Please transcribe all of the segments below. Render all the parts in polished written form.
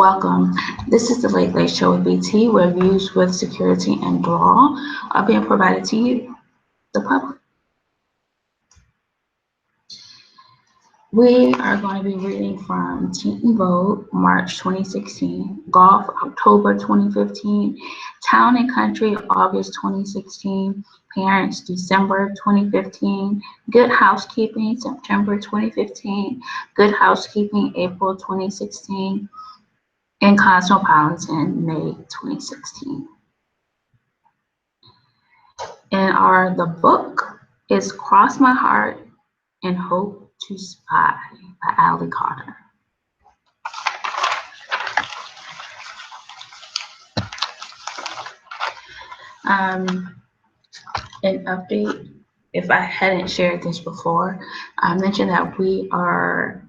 Welcome. This is the Late Late Show with BT, where views with security and draw are being provided to you, the public. We are going to be reading from Teen Vogue, March 2016, Golf, October 2015, Town and Country, August 2016, Parents, December 2015, Good Housekeeping, September 2015, Good Housekeeping, April 2016, and Cosmopolitan, May 2016. And the book is Cross My Heart and Hope to Spy by Ali Carter. An update, if I hadn't shared this before, I mentioned that we are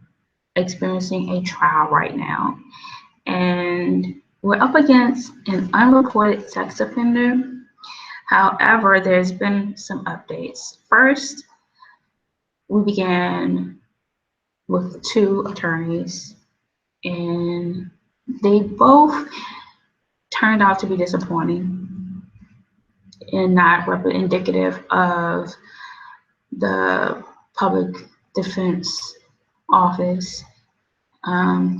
experiencing a trial right now, and we're up against an unreported sex offender. However, there's been some updates. First, we began with two attorneys, and they both turned out to be disappointing and not indicative of the public defense office.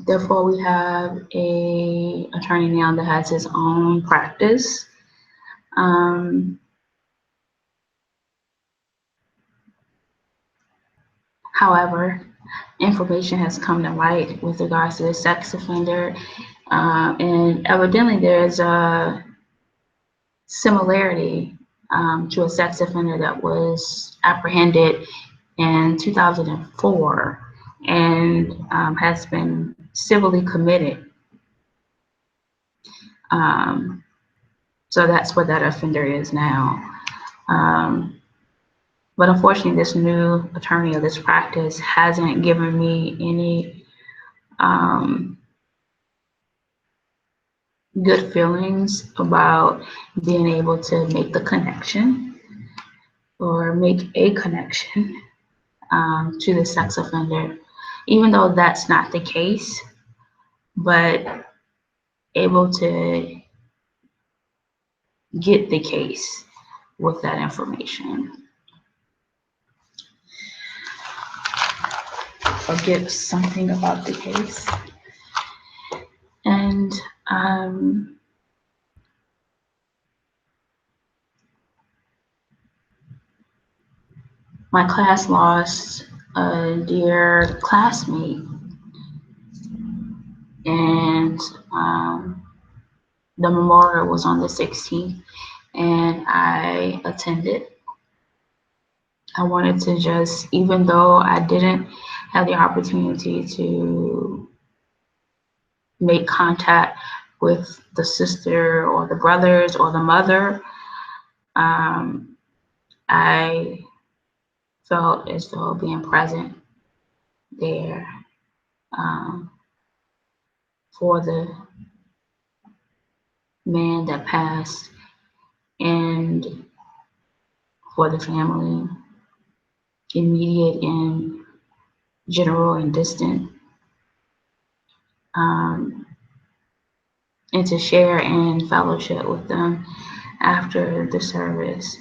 Therefore, we have a attorney now that has his own practice. However, information has come to light with regards to the sex offender, and evidently there's a similarity to a sex offender that was apprehended in 2004 and has been civilly committed. So that's what that offender is now. But unfortunately, this new attorney of this practice hasn't given me any good feelings about being able to make the connection or make a connection to the sex offender, even though that's not the case, but able to get the case with that information. Or get something about the case. And my class lost a dear classmate, and the memorial was on the 16th, and I attended. I wanted to just, even though I didn't have the opportunity to make contact with the sister or the brothers or the mother, I felt as though being present there for the man that passed and for the family, immediate and general and distant, and to share and fellowship with them after the service.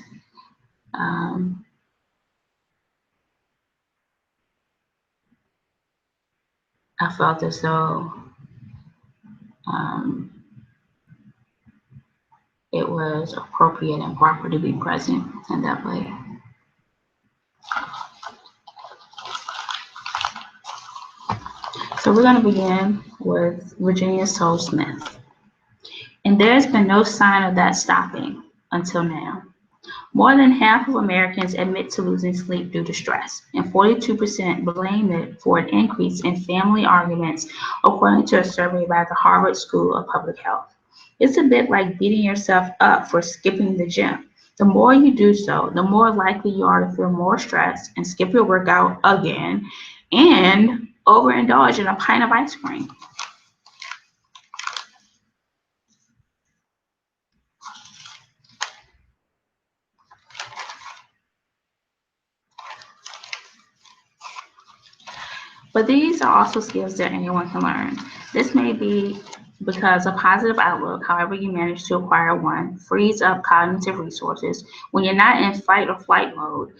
I felt as though it was appropriate and proper to be present in that way. So we're going to begin with Virginia Soul Smith. And there's been no sign of that stopping until now. More than half of Americans admit to losing sleep due to stress, and 42% blame it for an increase in family arguments, according to a survey by the Harvard School of Public Health. It's a bit like beating yourself up for skipping the gym. The more you do so, the more likely you are to feel more stressed and skip your workout again and overindulge in a pint of ice cream. But these are also skills that anyone can learn. This may be because a positive outlook, however you manage to acquire one, frees up cognitive resources. When you're not in fight or flight mode,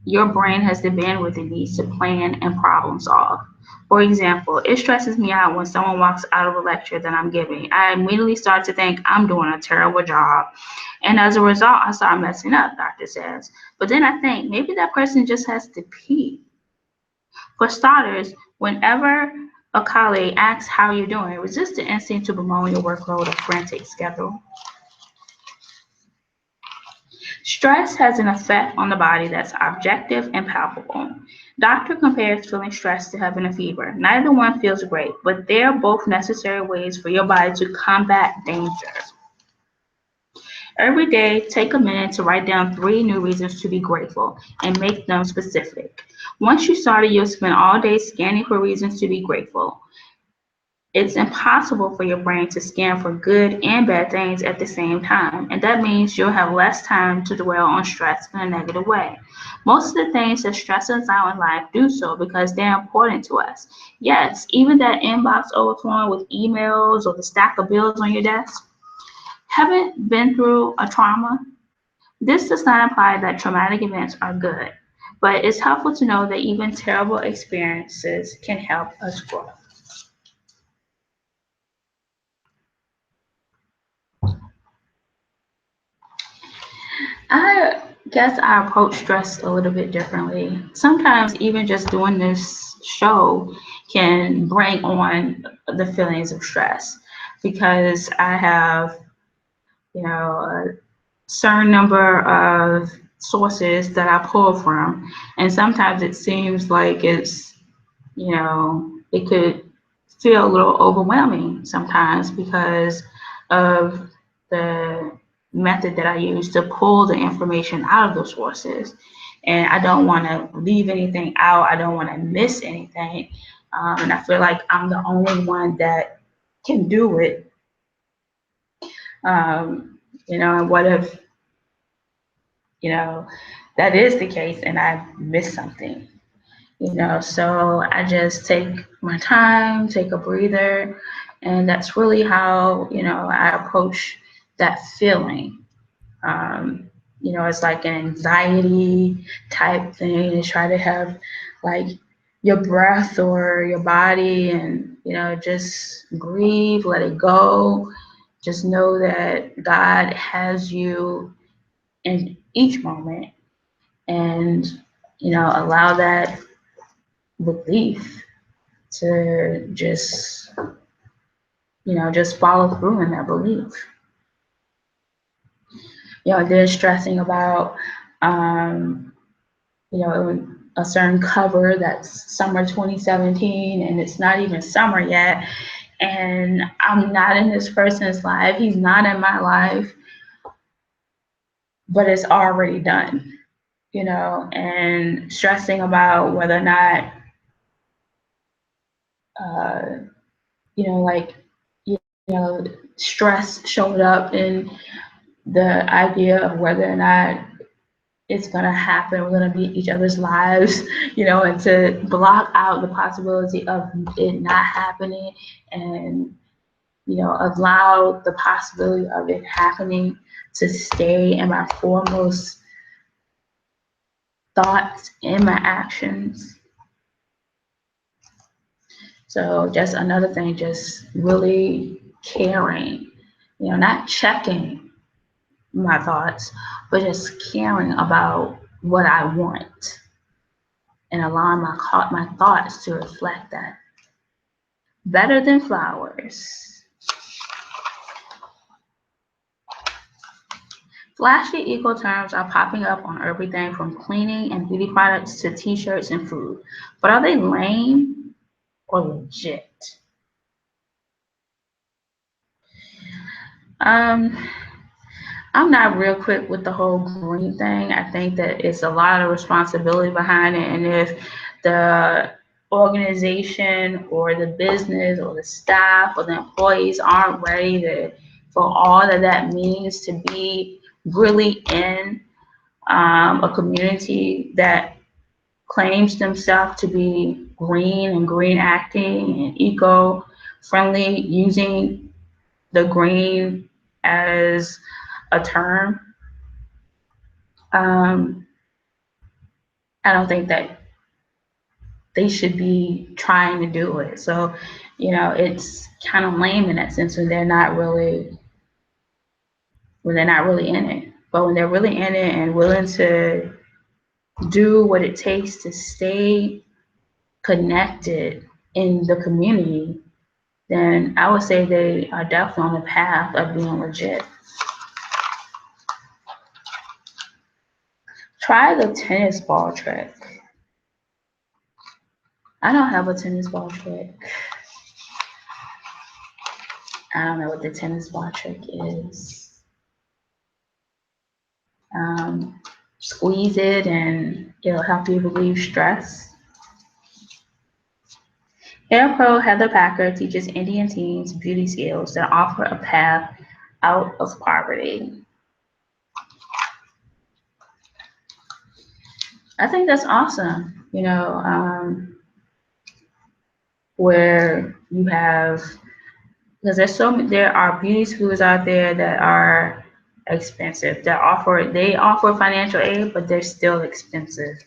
your brain has the bandwidth it needs to plan and problem solve. For example, it stresses me out when someone walks out of a lecture that I'm giving. I immediately start to think I'm doing a terrible job. And as a result, I start messing up, doctor says. But then I think maybe that person just has to pee. For starters, whenever a colleague asks how you're doing, resist the instinct to bemoan your workload or frantic schedule. Stress has an effect on the body that's objective and palpable. Doctor compares feeling stressed to having a fever. Neither one feels great, but they're both necessary ways for your body to combat danger. Every day, take a minute to write down 3 new reasons to be grateful and make them specific. Once you started, you'll spend all day scanning for reasons to be grateful. It's impossible for your brain to scan for good and bad things at the same time, and that means you'll have less time to dwell on stress in a negative way. Most of the things that stress us out in life do so because they're important to us. Yes, even that inbox overflowing with emails or the stack of bills on your desk. Haven't been through a trauma? This does not imply that traumatic events are good, but it's helpful to know that even terrible experiences can help us grow. I guess I approach stress a little bit differently. Sometimes even just doing this show can bring on the feelings of stress because I have, a certain number of sources that I pull from, and sometimes it seems like it could feel a little overwhelming sometimes because of the method that I use to pull the information out of those sources. And I don't want to leave anything out. I don't want to miss anything. And I feel like I'm the only one that can do it. And what if, that is the case and I miss something? So I just take my time, take a breather, and that's really how, I approach that feeling. It's like an anxiety type thing to try to have like your breath or your body and, just grieve, let it go. Just know that God has you in each moment and, allow that relief to just follow through in that belief. They're stressing about, a certain cover that's summer 2017 and it's not even summer yet. And I'm not in this person's life. He's not in my life, but it's already done, and stressing about whether or not, stress showed up in the idea of whether or not it's going to happen, we're going to be in each other's lives, and to block out the possibility of it not happening and, allow the possibility of it happening to stay in my foremost thoughts and my actions. So just another thing, just really caring, not checking my thoughts, but just caring about what I want and allowing my thoughts to reflect that. Better than flowers. Flashy eco terms are popping up on everything from cleaning and beauty products to t-shirts and food. But are they lame or legit? I'm not real quick with the whole green thing. I think that it's a lot of responsibility behind it. And if the organization or the business or the staff or the employees aren't ready for all that means to be really in a community that claims themselves to be green and green acting and eco-friendly, using the green as a term. Um, I don't think that they should be trying to do it. So, it's kind of lame in that sense when they're not really in it. But when they're really in it and willing to do what it takes to stay connected in the community, then I would say they are definitely on the path of being legit. Try the tennis ball trick. I don't have a tennis ball trick. I don't know what the tennis ball trick is. Squeeze it and it'll help you relieve stress. Hair Pro Heather Packer teaches Indian teens beauty skills that offer a path out of poverty. I think that's awesome. Where you have, because there are beauty schools out there that are expensive, they offer financial aid, but they're still expensive.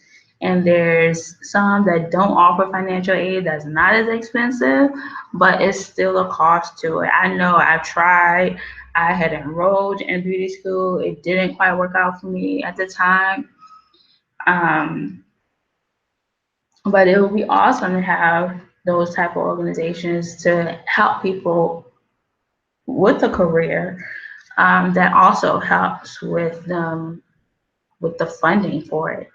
And there's some that don't offer financial aid that's not as expensive, but it's still a cost to it. I know I've tried. I had enrolled in beauty school. It didn't quite work out for me at the time. But it would be awesome to have those type of organizations to help people with a career, that also helps with the funding for it.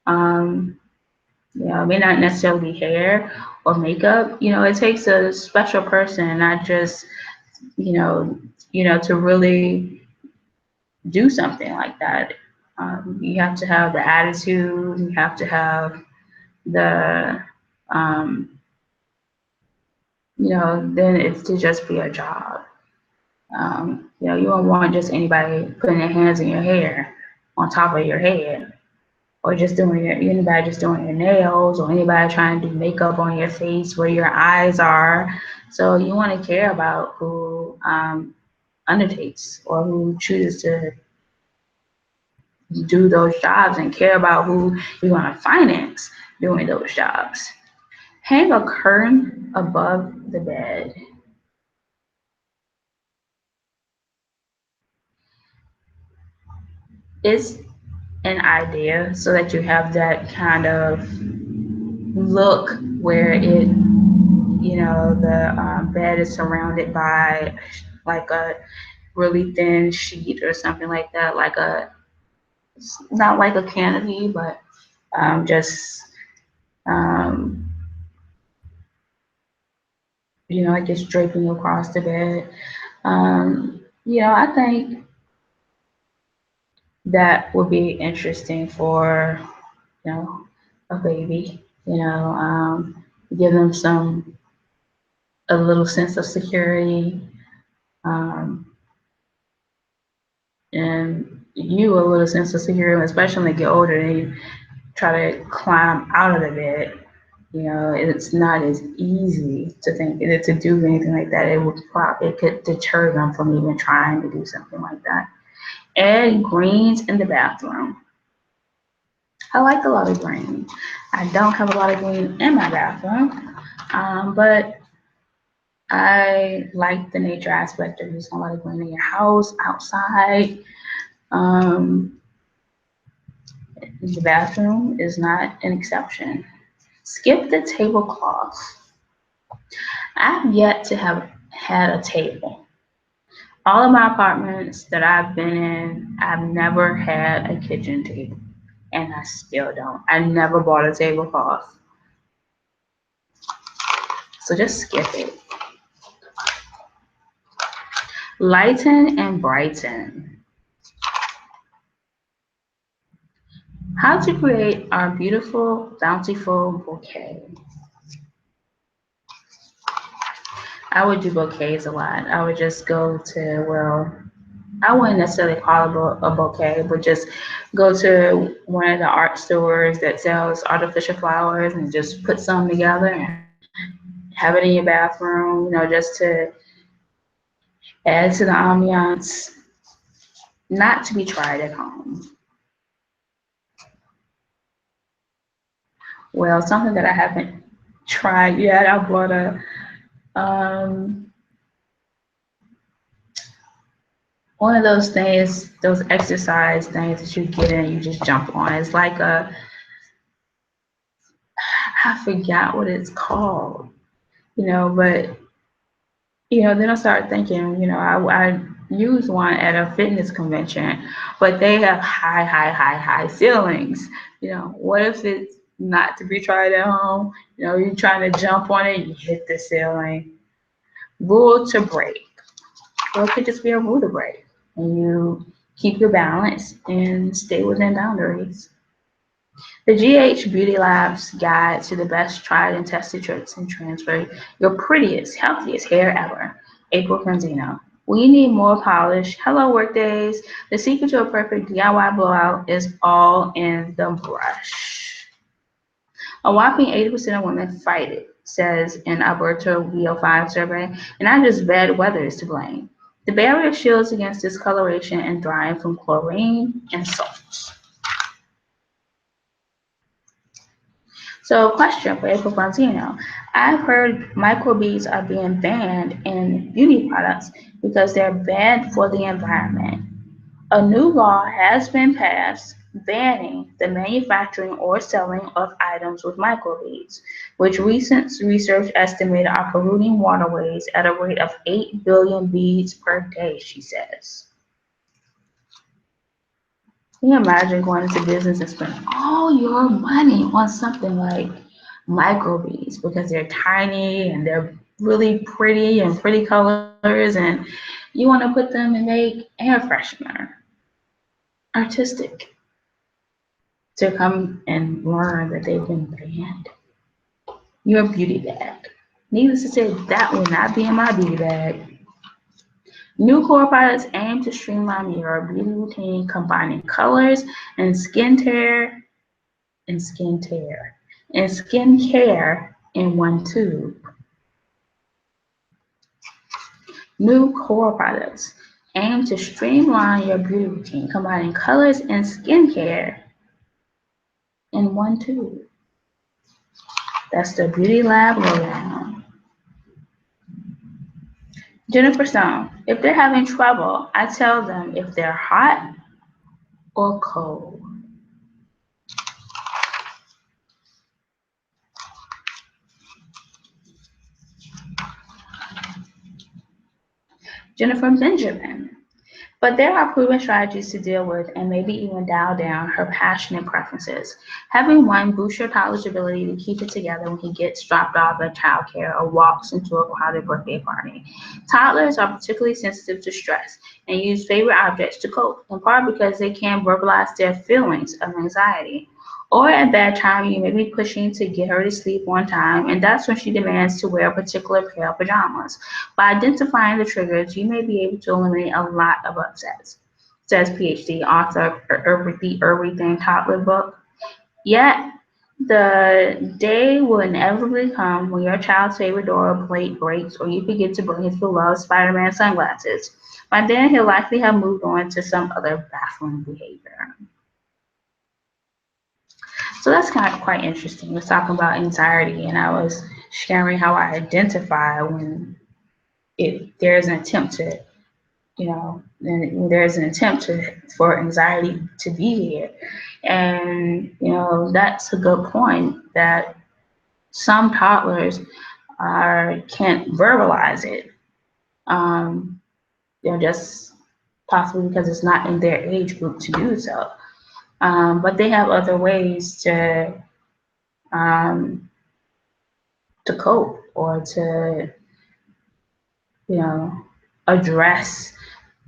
It may not necessarily be hair or makeup. It takes a special person, not just to really do something like that. You have to have the attitude. You have to have the then it's to just be a job. You don't want just anybody putting their hands in your hair on top of your head, or just anybody just doing your nails, or anybody trying to do makeup on your face where your eyes are. So you want to care about who undertakes or who chooses to do those jobs, and care about who you want to finance doing those jobs. Hang a curtain above the bed. It's an idea so that you have that kind of look where the bed is surrounded by like a really thin sheet or something like that, not like a canopy, but just like it's draping across the bed. I think that would be interesting for a baby. Give them a little sense of security, um, and you a little sense of security, especially when they get older and you try to climb out of the bed. It's not as easy to do anything like that. It could deter them from even trying to do something like that. Add greens in the bathroom. I like a lot of green. I don't have a lot of green in my bathroom, but I like the nature aspect of using a lot of green in your house, outside. The bathroom is not an exception. Skip the tablecloth. I've yet to have had a table. All of my apartments that I've been in, I've never had a kitchen table, and I still don't. I never bought a tablecloth. So just skip it. Lighten and brighten. How to create our beautiful, bountiful bouquet. I would do bouquets a lot. I would just go to, I wouldn't necessarily call it a bouquet, but just go to one of the art stores that sells artificial flowers and just put some together and have it in your bathroom, just to Add to the ambiance, not to be tried at home. Well, something that I haven't tried yet, I bought a um, one of those things, those exercise things that you get in, you just jump on. It's like I forgot what it's called, but then I started thinking, I used one at a fitness convention, but they have high, high, high, high ceilings. What if it's not to be tried at home? You're trying to jump on it, you hit the ceiling. Rule to break. Or it could just be a rule to break. And you keep your balance and stay within boundaries. The GH Beauty Lab's guide to the best tried and tested tricks and transfer your prettiest, healthiest hair ever. April Franzino. We need more polish. Hello, workdays. The secret to a perfect DIY blowout is all in the brush. A whopping 80% of women fight it, says an Alberta VO5 survey, and not just bad weather is to blame. The barrier shields against discoloration and drying from chlorine and salts. So, question for April Fonzino. I've heard microbeads are being banned in beauty products because they're bad for the environment. A new law has been passed banning the manufacturing or selling of items with microbeads, which recent research estimated are polluting waterways at a rate of 8 billion beads per day, she says. Can you imagine going into business and spending all your money on something like microbeads because they're tiny and they're really pretty and pretty colors, and you want to put them and make air freshener artistic to come and learn that they've been banned? Your beauty bag. Needless to say, that will not be in my beauty bag. New core products aim to streamline your beauty routine, combining colors and skincare in one tube. New core products aim to streamline your beauty routine, combining colors and skincare in one tube. That's the Beauty Lab lowdown. Jennifer Stone. If they're having trouble, I tell them if they're hot or cold. Jennifer Benjamin. But there are proven strategies to deal with and maybe even dial down her passionate preferences. Having one boosts your toddler's ability to keep it together when he gets dropped off at childcare or walks into a crowded birthday party. Toddlers are particularly sensitive to stress and use favorite objects to cope, in part because they can't verbalize their feelings of anxiety. Or at that time, you may be pushing to get her to sleep on time, and that's when she demands to wear a particular pair of pajamas. By identifying the triggers, you may be able to eliminate a lot of upsets, says PhD author of the Everything Toddler book. Yet, the day will inevitably come when your child's favorite door or plate breaks or you forget to bring his beloved Spider-Man sunglasses. By then, he'll likely have moved on to some other baffling behavior. So that's kind of quite interesting. We're talking about anxiety, and I was sharing how I identify when there's an attempt to, when there's an attempt for anxiety to be here. And, that's a good point that some toddlers can't verbalize it, just possibly because it's not in their age group to do so. But they have other ways um, to cope or to, address,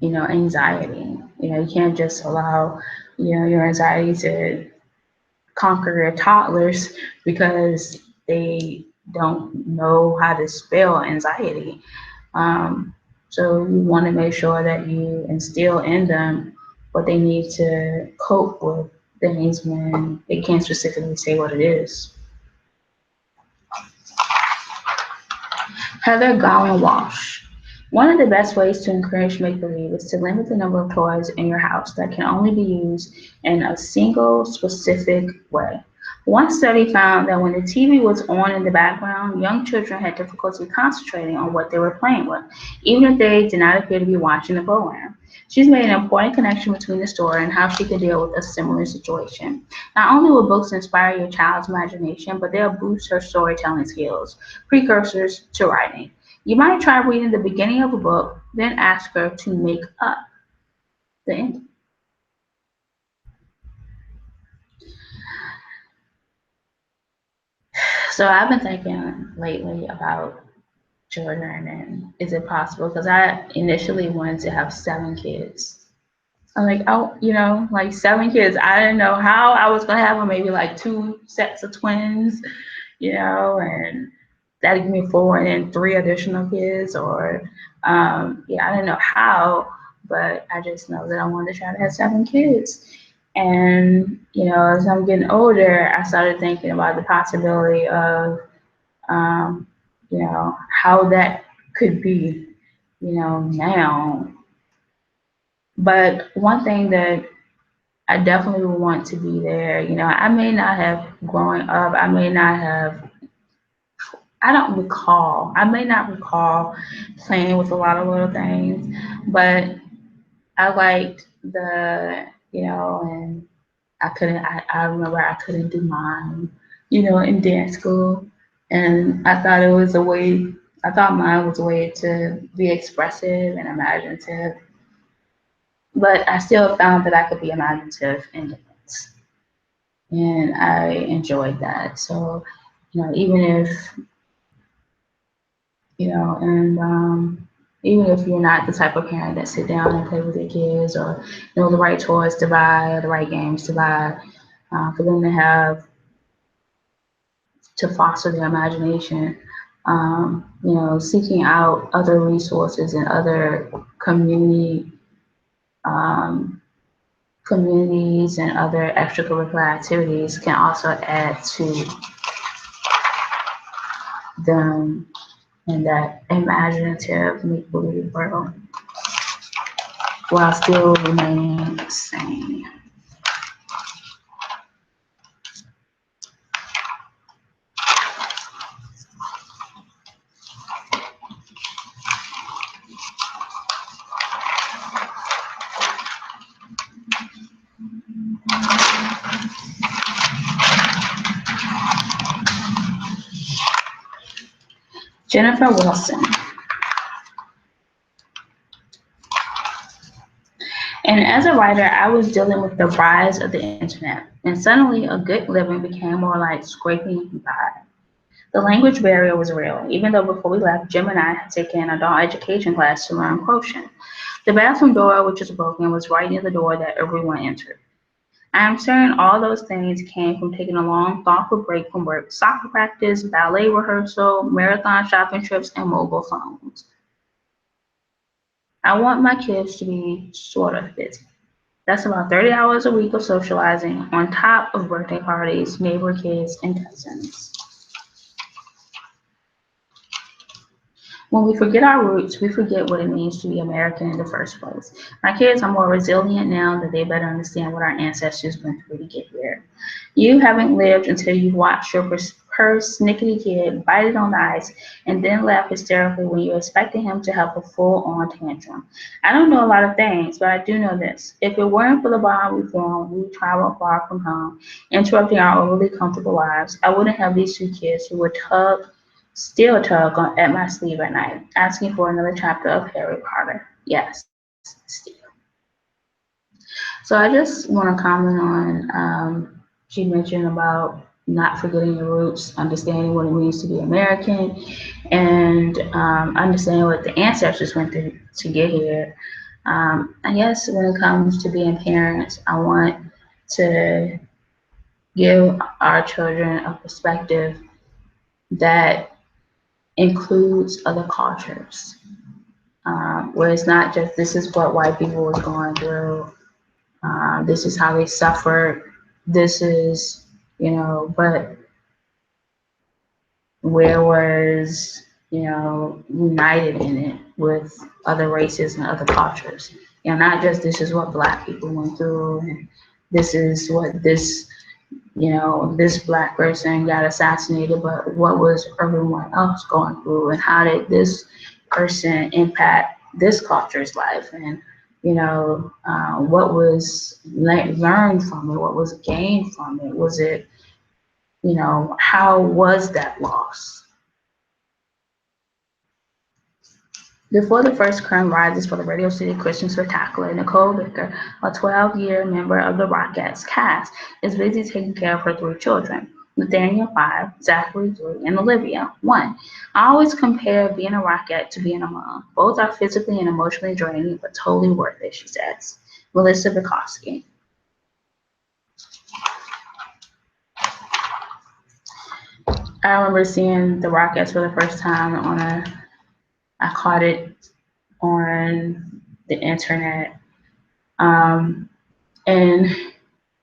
anxiety. You can't just allow, your anxiety to conquer your toddlers because they don't know how to spell anxiety. So you want to make sure that you instill in them what they need to cope with things when they can't specifically say what it is. Heather Gowan Walsh. One of the best ways to encourage make-believe is to limit the number of toys in your house that can only be used in a single specific way. One study found that when the TV was on in the background, young children had difficulty concentrating on what they were playing with, even if they did not appear to be watching the program. She's made an important connection between the story and how she could deal with a similar situation. Not only will books inspire your child's imagination, but they'll boost her storytelling skills, precursors to writing. You might try reading the beginning of a book, then ask her to make up the ending. So I've been thinking lately about children and is it possible? Because I initially wanted to have 7 kids. I'm like, oh, like 7 kids. I didn't know how I was gonna have them. Maybe like 2 sets of twins, and that'd give me 4 and then 3 additional kids. Or, yeah, I didn't know how, but I just know that I wanted to try to have 7 kids. And as I'm getting older, I started thinking about the possibility of, um, how that could be, now. But one thing that I definitely would want to be there. I may not have growing up, I don't recall, I may not recall playing with a lot of little things, but I liked and I remember I couldn't do mime, in dance school. And I thought mine was a way to be expressive and imaginative, but I still found that I could be imaginative in dance. And I enjoyed that. So, even if and even if you're not the type of parent that sit down and play with your kids or know the right toys to buy or the right games to buy, for them to have to foster their imagination, seeking out other resources and other um, communities and other extracurricular activities can also add to them in that imaginative make-believe world while still remaining sane. Jennifer Wilson. And as a writer, I was dealing with the rise of the internet, and suddenly a good living became more like scraping by. The language barrier was real, even though before we left, Jim and I had taken an adult education class to learn quotient. The bathroom door, which was broken, was right near the door that everyone entered. I am certain all those things came from taking a long, thoughtful break from work, soccer practice, ballet rehearsal, marathon shopping trips, and mobile phones. I want my kids to be sort of busy. That's about 30 hours a week of socializing on top of birthday parties, neighbor kids, and cousins. When we forget our roots, we forget what it means to be American in the first place. My kids are more resilient now that they better understand what our ancestors went through to get here. You haven't lived until you've watched your persnickety kid bite it on the ice and then laugh hysterically when you expected him to have a full-on tantrum. I don't know a lot of things, but I do know this. If it weren't for the bond we formed, we traveled far from home, interrupting our overly comfortable lives, I wouldn't have these 2 kids who would still tug at my sleeve at night, asking for another chapter of Harry Potter. Yes, still. So I just want to comment on, she mentioned about not forgetting your roots, understanding what it means to be American, and understanding what the ancestors went through to get here. I guess when it comes to being parents, I want to give our children a perspective that includes other cultures, where it's not just this is what white people was going through, this is how they suffered, this is, but where was united in it with other races and other cultures. Not just this is what Black people went through, and this is what this Black person got assassinated, but what was everyone else going through, and how did this person impact this culture's life, and what was learned from it, what was gained from it, was it, how was that loss? Before the first current rises for the Radio City Christian Spectacular, Nicole Baker, a 12-year member of the Rockettes cast, is busy taking care of her three children, Nathaniel 5, Zachary 3, and Olivia 1. I always compare being a Rockette to being a mom. Both are physically and emotionally draining, but totally worth it, she says. Melissa Bukowski. I remember seeing the Rockettes for the first time I caught it on the internet. And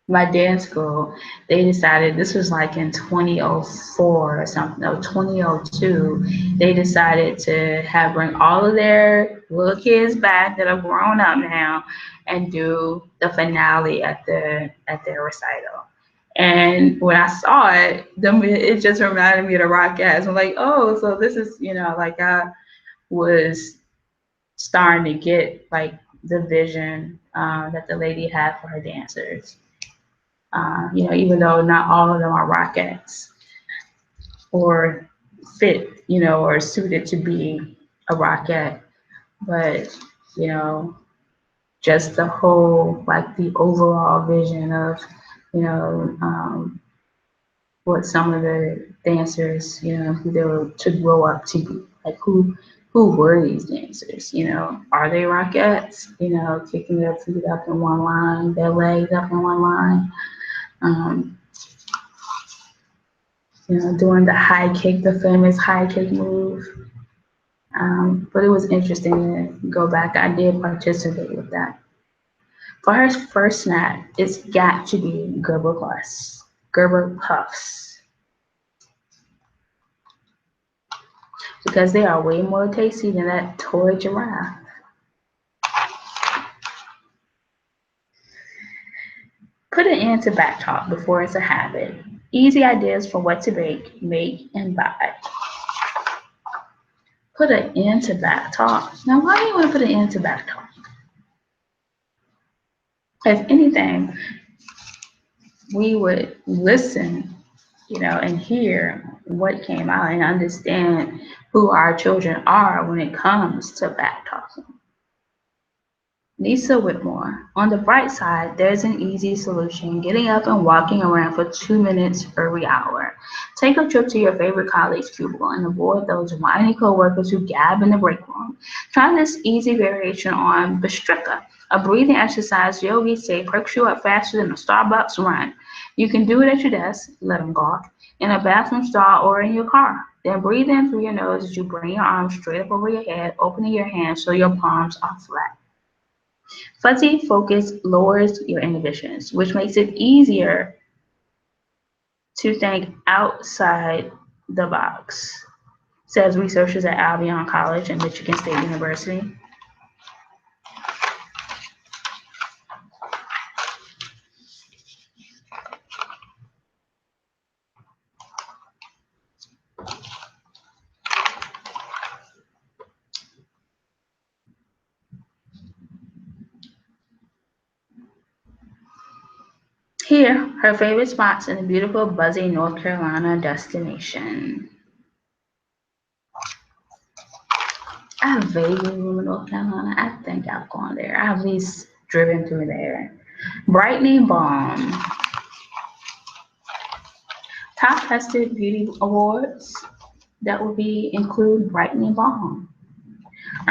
my dance school, they decided, this was like in 2004 or something, no, 2002, they decided to bring all of their little kids back that are grown up now and do the finale at their recital. And when I saw it, it just reminded me of the Rockettes. I'm like, oh, so this is, like I was starting to get like the vision that the lady had for her dancers. Even though not all of them are Rockettes or fit, or suited to be a Rockette, but just the whole, like the overall vision of, what some of the dancers, who they were to grow up to be, like who were these dancers? Are they Rockettes? Kicking their feet up in one line, their legs up in one line. Doing the high kick, the famous high kick move. But it was interesting to go back. I did participate with that. For her first snack, it's got to be Gerber Puffs. Because they are way more tasty than that toy giraffe. Put an end to back talk before it's a habit. Easy ideas for what to bake, make, and buy. Put an end to back talk. Now, why do you want to put an end to back talk? If anything, we would listen, and hear what came out and understand who our children are when it comes to back talking. Lisa Whitmore. On the bright side, there's an easy solution: getting up and walking around for 2 minutes every hour. Take a trip to your favorite colleague's cubicle and avoid those whiny coworkers who gab in the break room. Try this easy variation on Bhastrika, a breathing exercise yogis say perks you up faster than a Starbucks run. You can do it at your desk, let them gawk, in a bathroom stall, or in your car. Then breathe in through your nose as you bring your arms straight up over your head, opening your hands so your palms are flat. Fuzzy focus lowers your inhibitions, which makes it easier to think outside the box, says researchers at Albion College and Michigan State University. Here, her favorite spots in the beautiful Buzzy, North Carolina destination. I vaguely remember North Carolina. I think I've gone there. I've at least driven through there. Brightening Balm. Top tested beauty awards that will include Brightening Balm.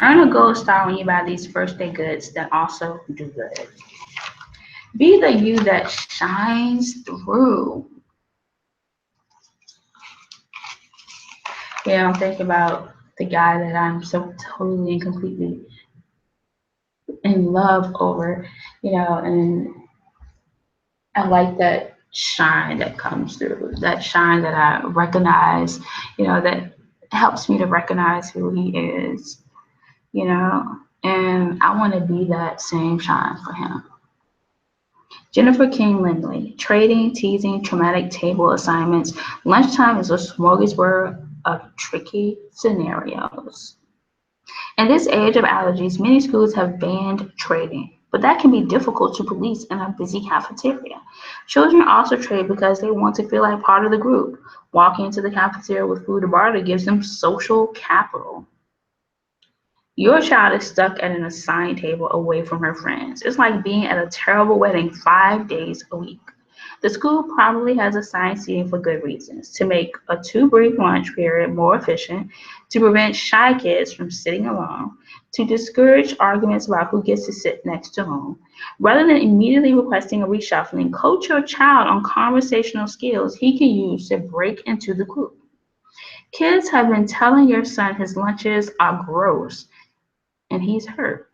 Earn a gold star when you buy these first day goods that also do good. Be the you that shines through. I'm thinking about the guy that I'm so totally and completely in love over, and I like that shine that comes through, that shine that I recognize, that helps me to recognize who he is, you know, and I want to be that same shine for him. Jennifer King Lindley, trading, teasing, traumatic table assignments. Lunchtime is a smorgasbord of tricky scenarios. In this age of allergies, many schools have banned trading, but that can be difficult to police in a busy cafeteria. Children also trade because they want to feel like part of the group. Walking into the cafeteria with food to barter gives them social capital. Your child is stuck at an assigned table away from her friends. It's like being at a terrible wedding 5 days a week. The school probably has assigned seating for good reasons, to make a too brief lunch period more efficient, to prevent shy kids from sitting alone, to discourage arguments about who gets to sit next to whom. Rather than immediately requesting a reshuffling, coach your child on conversational skills he can use to break into the group. Kids have been telling your son his lunches are gross, and he's hurt.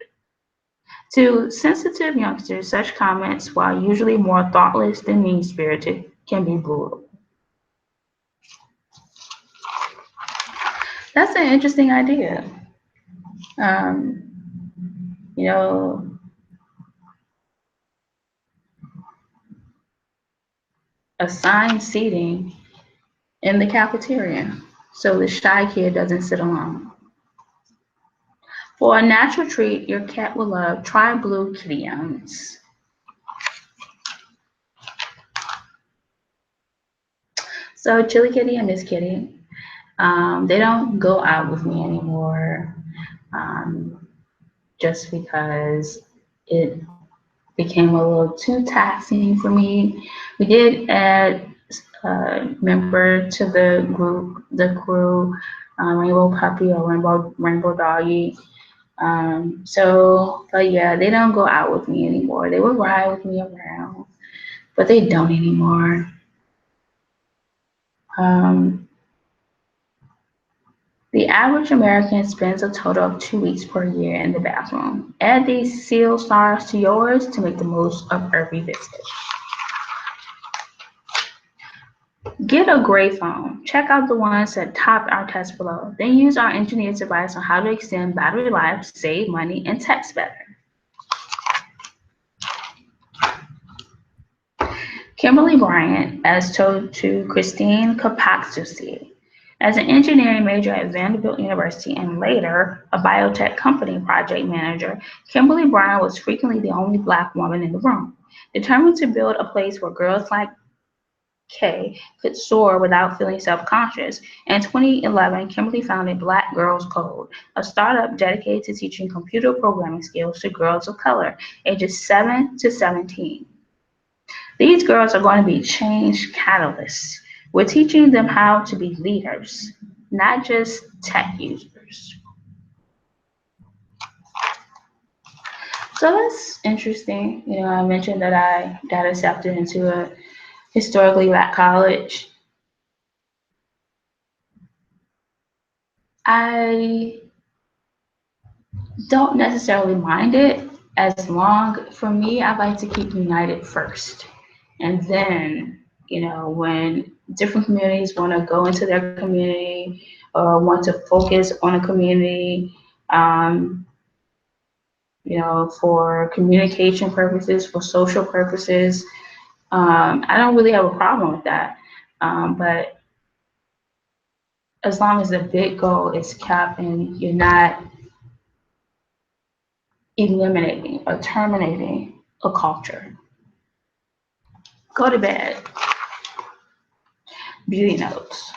To sensitive youngsters, such comments, while usually more thoughtless than mean spirited, can be brutal. That's an interesting idea. Um, you know, assign seating in the cafeteria so the shy kid doesn't sit alone. For a natural treat your cat will love, try blue kitty yums. So Chili Kitty and Miss Kitty, they don't go out with me anymore, just because it became a little too taxing for me. We did add a member to the crew, Rainbow Puppy or Rainbow Doggy. But yeah, they don't go out with me anymore. They would ride with me around, but they don't anymore. Um, the average American spends a total of 2 weeks per year in the bathroom. Add these seal stars to yours to make the most of every visit. Get a great phone. Check out the ones that topped our test below. Then use our engineer's advice on how to extend battery life, save money, and text better. Kimberly Bryant, as told to Christine Kapaksusi, as an engineering major at Vanderbilt University and later a biotech company project manager, Kimberly Bryant was frequently the only Black woman in the room. Determined to build a place where girls like K could soar without feeling self-conscious. In 2011, Kimberly founded Black Girls Code, a startup dedicated to teaching computer programming skills to girls of color, ages 7 to 17. These girls are going to be change catalysts. We're teaching them how to be leaders, not just tech users. So that's interesting. I mentioned that I got accepted into a historically Black college. I don't necessarily mind it as long, for me, I like to keep united first. And then, when different communities want to go into their community or want to focus on a community, for communication purposes, for social purposes, I don't really have a problem with that. But as long as the big goal is kept and you're not eliminating or terminating a culture. Go to bed. Beauty notes.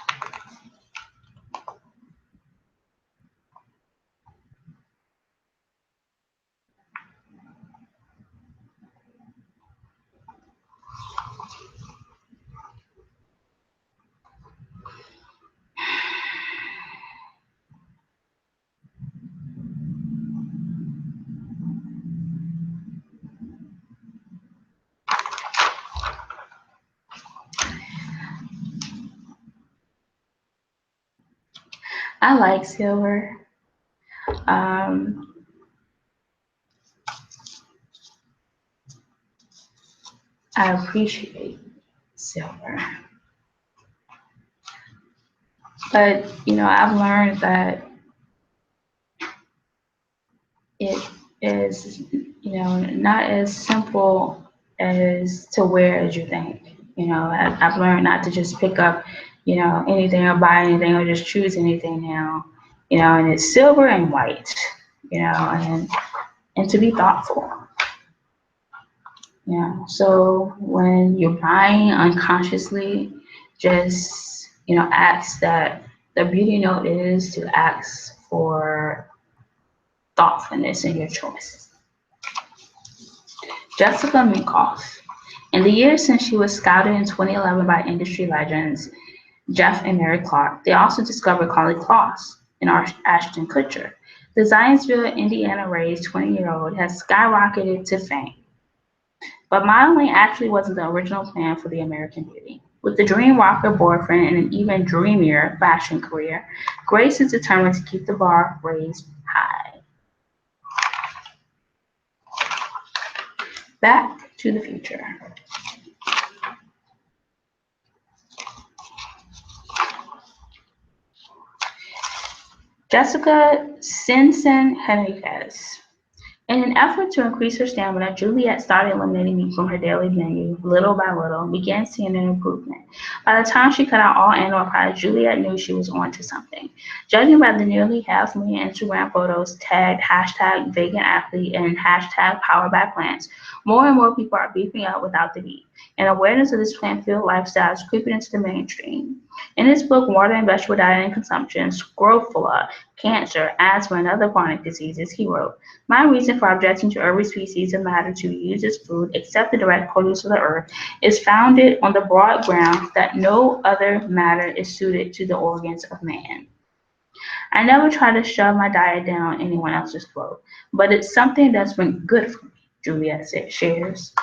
I like silver. Um, I appreciate silver. But, I've learned that it is, not as simple as to wear as you think. I've learned not to just pick up, anything or buy anything or just choose anything now, and it's silver and white, and to be thoughtful. So when you're buying unconsciously, just, ask that the beauty note is to ask for thoughtfulness in your choices. Jessica Minkoff. In the years since she was scouted in 2011 by industry legends Jeff and Mary Clark, they also discovered Carly Kloss and Ashton Kutcher. The Zionsville, Indiana raised 20-year-old has skyrocketed to fame. But modeling actually wasn't the original plan for the American beauty. With the dream rocker boyfriend and an even dreamier fashion career, Grace is determined to keep the bar raised high. Back to the Future. Jessica Simpson Henriquez. In an effort to increase her stamina, Juliet started eliminating meat from her daily menu little by little, began seeing an improvement. By the time she cut out all animal products, Juliet knew she was on to something. Judging by the nearly 500,000 Instagram photos tagged hashtag vegan athlete and hashtag powered by plants, more and more people are beefing up without the meat, and awareness of this plant-filled lifestyle is creeping into the mainstream. In his book, Water and Vegetable Diet and Consumption, Scrofula, Cancer, Asthma, and Other Chronic Diseases, he wrote, my reason for objecting to every species of matter to be used as food, except the direct produce of the earth, is founded on the broad ground that no other matter is suited to the organs of man. I never try to shove my diet down anyone else's throat, but it's something that's been good for me, Juliet shares.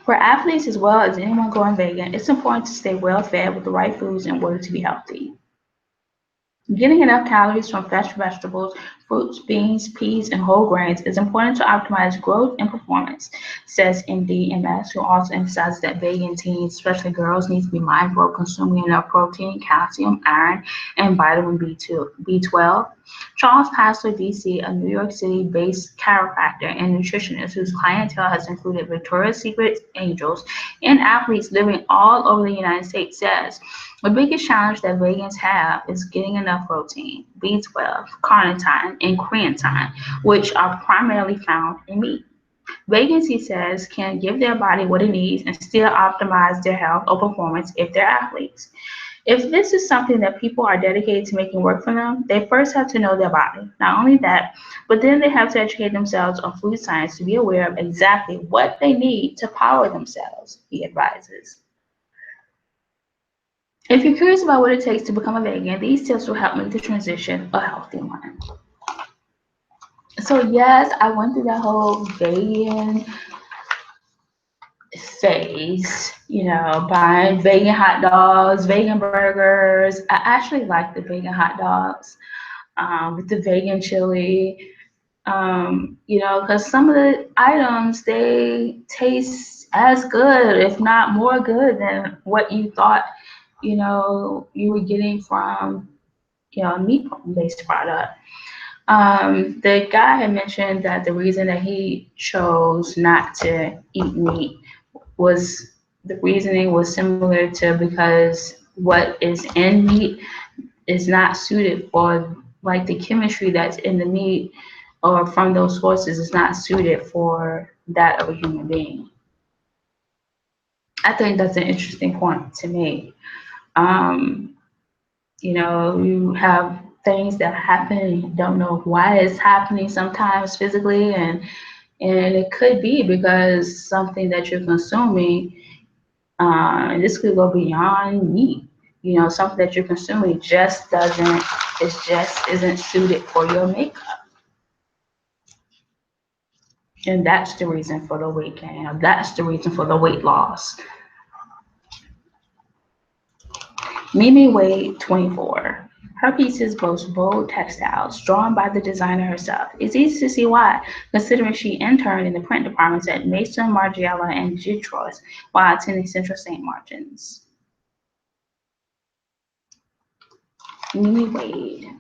For athletes as well as anyone going vegan, it's important to stay well fed with the right foods in order to be healthy. Getting enough calories from fresh vegetables, fruits, beans, peas, and whole grains is important to optimize growth and performance, says MD who also emphasizes that vegan teens, especially girls, need to be mindful of consuming enough protein, calcium, iron, and vitamin B12. Charles Passler, DC, a New York City-based chiropractor and nutritionist whose clientele has included Victoria's Secret angels and athletes living all over the United States, says, the biggest challenge that vegans have is getting enough protein, B12, carnitine, and creatine, which are primarily found in meat. Vegans, he says, can give their body what it needs and still optimize their health or performance if they're athletes. If this is something that people are dedicated to making work for them, they first have to know their body. Not only that, but then they have to educate themselves on food science to be aware of exactly what they need to power themselves, he advises. If you're curious about what it takes to become a vegan, these tips will help make the transition a healthy one. So yes, I went through that whole vegan phase, buying vegan hot dogs, vegan burgers. I actually like the vegan hot dogs with the vegan chili, because some of the items, they taste as good, if not more good than what you thought, you were getting from, a meat-based product. The guy had mentioned that the reason that he chose not to eat meat was the reasoning was similar to because what is in meat is not suited for, like, the chemistry that's in the meat or from those sources is not suited for that of a human being. I think that's an interesting point to me. You have things that happen and you don't know why it's happening sometimes physically, and it could be because something that you're consuming, and this could go beyond meat, something that you're consuming just isn't suited for your makeup. And that's the reason for the weight gain, or that's the reason for the weight loss. Mimi Wade, 24. Her pieces boast bold textiles drawn by the designer herself. It's easy to see why, considering she interned in the print departments at Maison Margiela and Jutros while attending Central St. Martin's. Mimi Wade.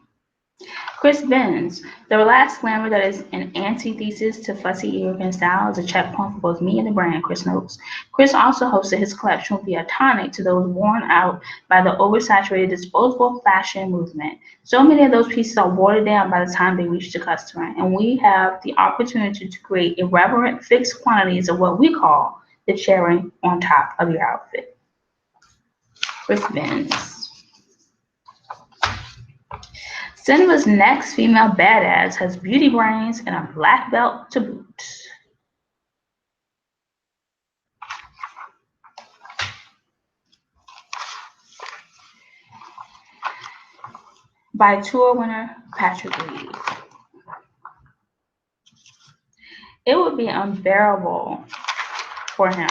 Chris Benz. The relaxed glamour that is an antithesis to fussy European style is a checkpoint for both me and the brand, Chris notes. Chris also hopes that his collection will be a tonic to those worn out by the oversaturated disposable fashion movement. So many of those pieces are watered down by the time they reach the customer, and we have the opportunity to create irreverent fixed quantities of what we call the cherry on top of your outfit. Chris Benz. Cinema's next female badass has beauty brains and a black belt to boot. By tour winner Patrick Reed. It would be unbearable for him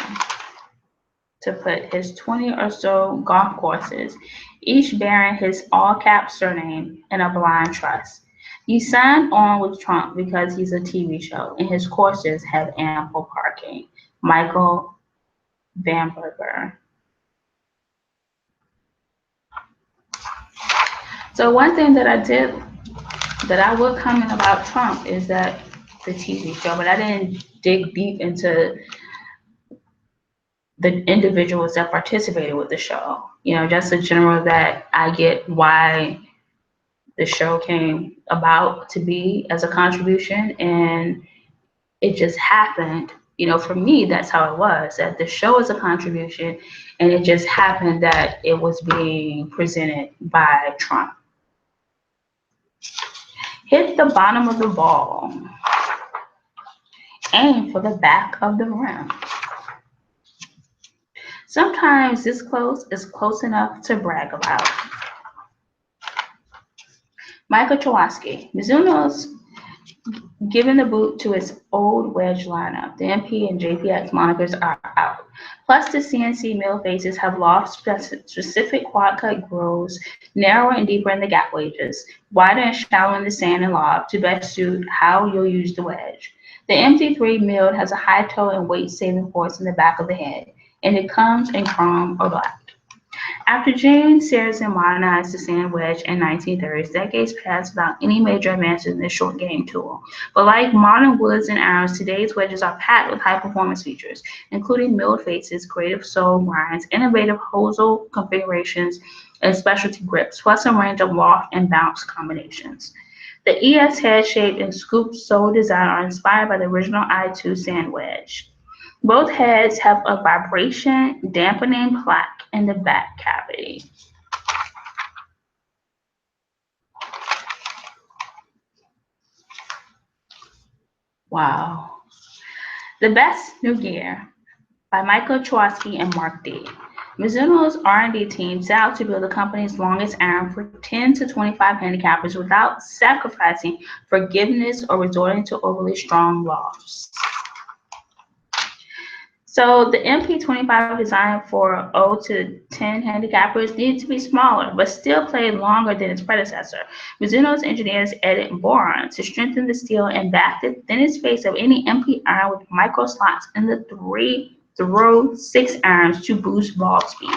to put his 20 or so golf courses, each bearing his all-cap surname, in a blind trust. You signed on with Trump because he's a TV show, and his courses have ample parking. Michael Bamberger. So one thing that I would comment about Trump is that the TV show, but I didn't dig deep into the individuals that participated with the show. Just in general that I get why the show came about to be as a contribution, and it just happened. For me, that's how it was, that the show is a contribution, and it just happened that it was being presented by Trump. Hit the bottom of the ball. Aim for the back of the rim. Sometimes this close is close enough to brag about. Michael Chowosky. Mizuno's given the boot to its old wedge lineup. The MP and JPX monikers are out. Plus, the CNC mill faces have lost specific quad-cut grooves, narrower and deeper in the gap wedges, wider and shallower in the sand and lob to best suit how you'll use the wedge. The MT3 milled has a high toe and weight-saving force in the back of the head, and it comes in chrome or black. After Gene Sarazen modernized the sand wedge in 1930s, decades passed without any major advances in this short game tool. But like modern woods and irons, today's wedges are packed with high-performance features, including milled faces, creative sole grinds, innovative hosel configurations, and specialty grips, plus a range of loft and bounce combinations. The ES head shape and scoop sole design are inspired by the original I2 sand wedge. Both heads have a vibration dampening plaque in the back cavity. Wow. The Best New Gear by Michael Chowosky and Mark D. Mizuno's R&D team set out to build the company's longest iron for 10 to 25 handicappers without sacrificing forgiveness or resorting to overly strong lofts. So the MP25 designed for 0 to 10 handicappers needed to be smaller, but still played longer than its predecessor. Mizuno's engineers added boron to strengthen the steel and back the thinnest face of any MP iron with micro slots in the 3-throw-6 irons to boost ball speed.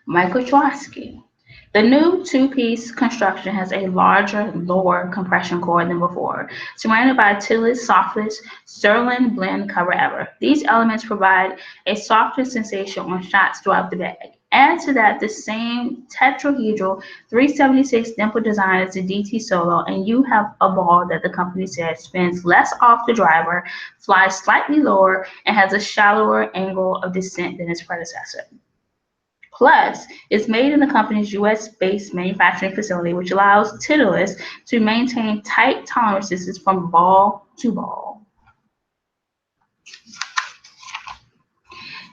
Michael Chowosky. The new two-piece construction has a larger, lower compression core than before, surrounded by Titleist's softest Sterling blend cover ever. These elements provide a softer sensation on shots throughout the bag. Add to that the same tetrahedral 376 dimple design as the DT Solo, and you have a ball that the company says spins less off the driver, flies slightly lower, and has a shallower angle of descent than its predecessor. Plus, it's made in the company's US-based manufacturing facility, which allows Titleist to maintain tight tolerances from ball to ball.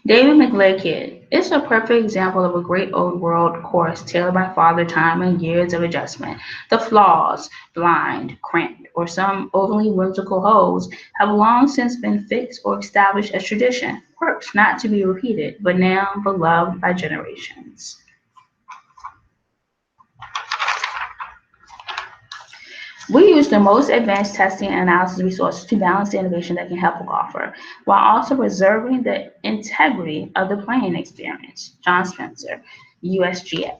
David McLay It's a perfect example of a great old world course tailored by Father Time and years of adjustment. The flaws, blind, cramped, or some overly whimsical holes have long since been fixed or established as tradition, works not to be repeated, but now beloved by generations. We use the most advanced testing and analysis resources to balance the innovation that can help a golfer, while also preserving the integrity of the playing experience. John Spencer, USGA.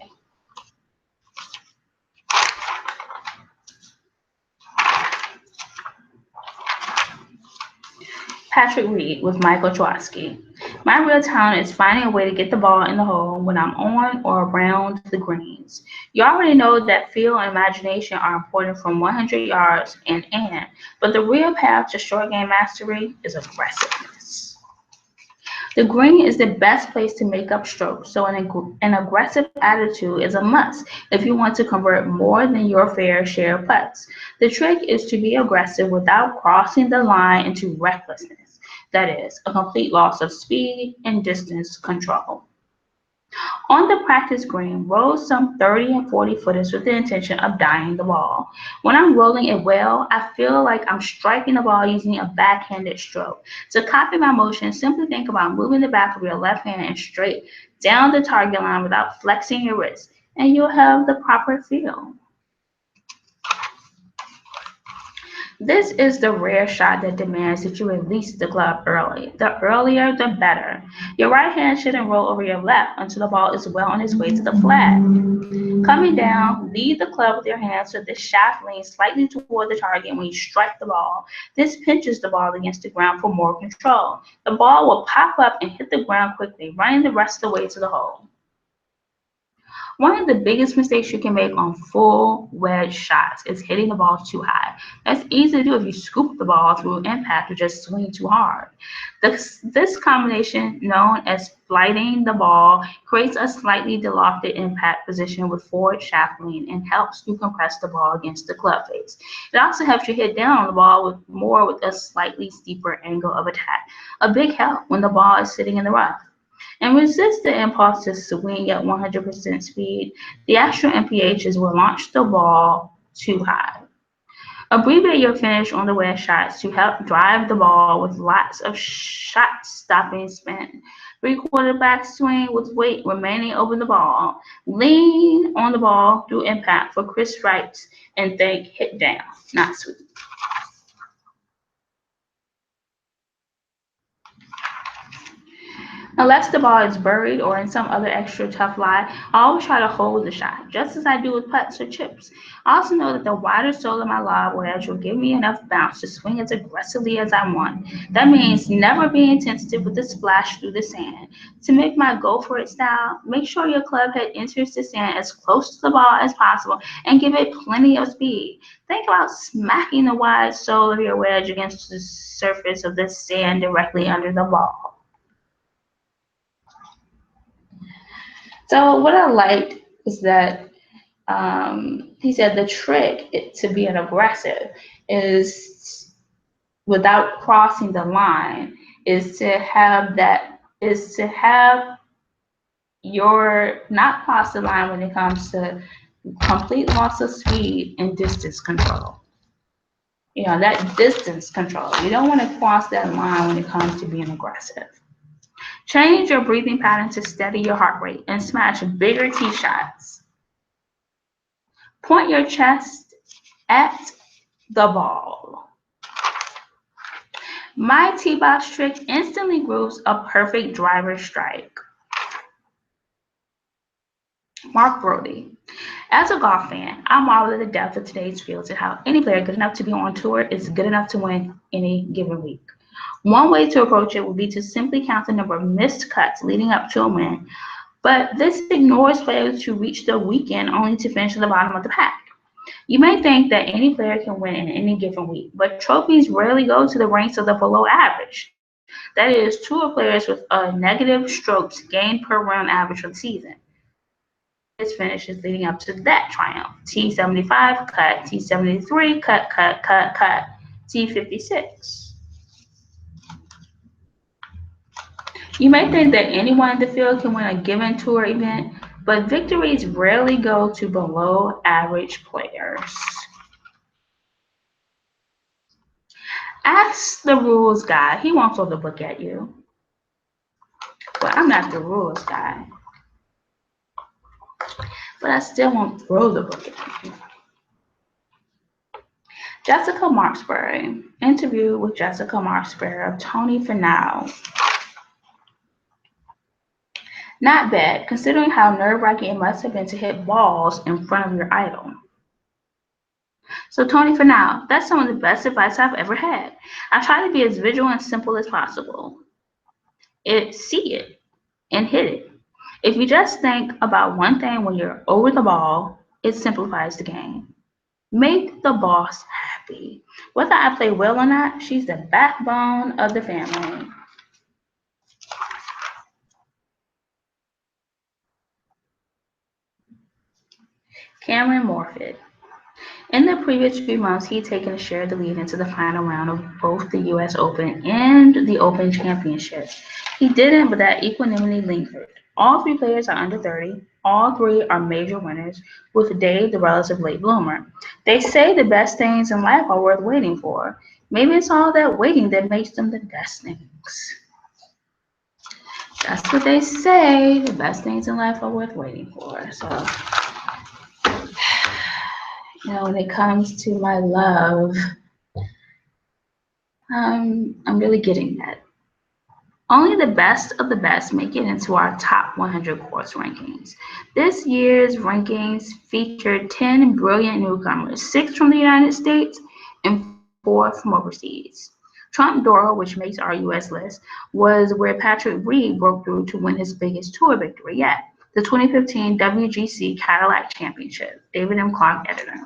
Patrick Reed with Michael Jaworski. My real talent is finding a way to get the ball in the hole when I'm on or around the greens. You already know that feel and imagination are important from 100 yards and in, but the real path to short game mastery is aggressiveness. The green is the best place to make up strokes, so an aggressive attitude is a must if you want to convert more than your fair share of putts. The trick is to be aggressive without crossing the line into recklessness, that is, a complete loss of speed and distance control. On the practice green, roll some 30 and 40 footers with the intention of dying the ball. When I'm rolling it well, I feel like I'm striking the ball using a backhanded stroke. To copy my motion, simply think about moving the back of your left hand and straight down the target line without flexing your wrist, and you'll have the proper feel. This is the rare shot that demands that you release the club early. The earlier, the better. Your right hand shouldn't roll over your left until the ball is well on its way to the flag. Coming down, lead the club with your hand so the shaft leans slightly toward the target when you strike the ball. This pinches the ball against the ground for more control. The ball will pop up and hit the ground quickly, running the rest of the way to the hole. One of the biggest mistakes you can make on full wedge shots is hitting the ball too high. That's easy to do if you scoop the ball through impact or just swing too hard. This combination, known as flighting the ball, creates a slightly delofted impact position with forward shaft lean and helps you compress the ball against the club face. It also helps you hit down on the ball with a slightly steeper angle of attack, a big help when the ball is sitting in the rough. And resist the impulse to swing at 100% speed. The actual MPHs will launch the ball too high. Abbreviate your finish on the wedge shots to help drive the ball with lots of shot stopping spin. Three-quarter backswing with weight remaining over the ball. Lean on the ball through impact for crisp strikes and think hit down, not sweep. Unless the ball is buried or in some other extra tough lie, I always try to hold the shot, just as I do with putts or chips. I also know that the wider sole of my lob wedge will give me enough bounce to swing as aggressively as I want. That means never being tentative with the splash through the sand. To make my go for it style, make sure your club head enters the sand as close to the ball as possible and give it plenty of speed. Think about smacking the wide sole of your wedge against the surface of the sand directly under the ball. So what I liked is that he said the trick to being aggressive is without crossing the line is to have your not cross the line when it comes to complete loss of speed and distance control. You know, that distance control. You don't want to cross that line when it comes to being aggressive. Change your breathing pattern to steady your heart rate and smash bigger tee shots. Point your chest at the ball. My tee box trick instantly grooves a perfect driver strike. Mark Brody. As a golf fan, I marvel at the depth of today's fields and how any player good enough to be on tour is good enough to win any given week. One way to approach it would be to simply count the number of missed cuts leading up to a win, but this ignores players who reach the weekend only to finish at the bottom of the pack. You may think that any player can win in any given week, but trophies rarely go to the ranks of the below average. That is, tour players with a negative strokes gained per round average for the season. His finishes leading up to that triumph. T75 cut, T73 cut, T56. You may think that anyone in the field can win a given tour event, but victories rarely go to below average players. Ask the rules guy. He won't throw the book at you. But I'm not the rules guy. But I still won't throw the book at you. Jessica Marksbury. Interview with Jessica Marksbury of Tony Finau. Not bad, considering how nerve-wracking it must have been to hit balls in front of your idol. So Tony Finau, that's some of the best advice I've ever had. I try to be as visual and simple as possible. See it and hit it. If you just think about one thing when you're over the ball, it simplifies the game. Make the boss happy. Whether I play well or not, she's the backbone of the family. Cameron Morfitt. In the previous few months, he'd taken a share of the lead into the final round of both the US Open and the Open Championship. He didn't, but that equanimity lingered. All three players are under 30. All three are major winners, with Dave the relative late bloomer. They say the best things in life are worth waiting for. Maybe it's all that waiting that makes them the best things. That's what they say. The best things in life are worth waiting for. So, when it comes to my love, I'm really getting that. Only the best of the best make it into our top 100 course rankings. This year's rankings featured 10 brilliant newcomers, 6 from the United States and 4 from overseas. Trump Doral, which makes our US list, was where Patrick Reed broke through to win his biggest tour victory yet, the 2015 WGC Cadillac Championship. David M. Clark, editor.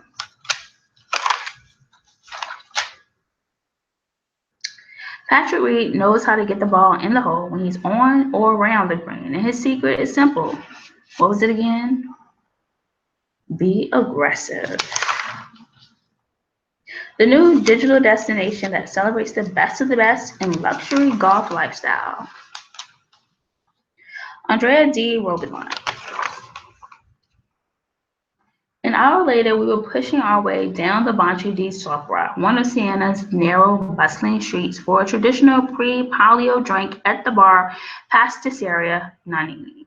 Patrick Reed knows how to get the ball in the hole when he's on or around the green, and his secret is simple. What was it again? Be aggressive. The new digital destination that celebrates the best of the best in luxury golf lifestyle. Andrea D. Robillard. An hour later, we were pushing our way down the Banchi di Sopra, one of Siena's narrow, bustling streets, for a traditional pre-palio drink at the bar Pasticceria Nannini.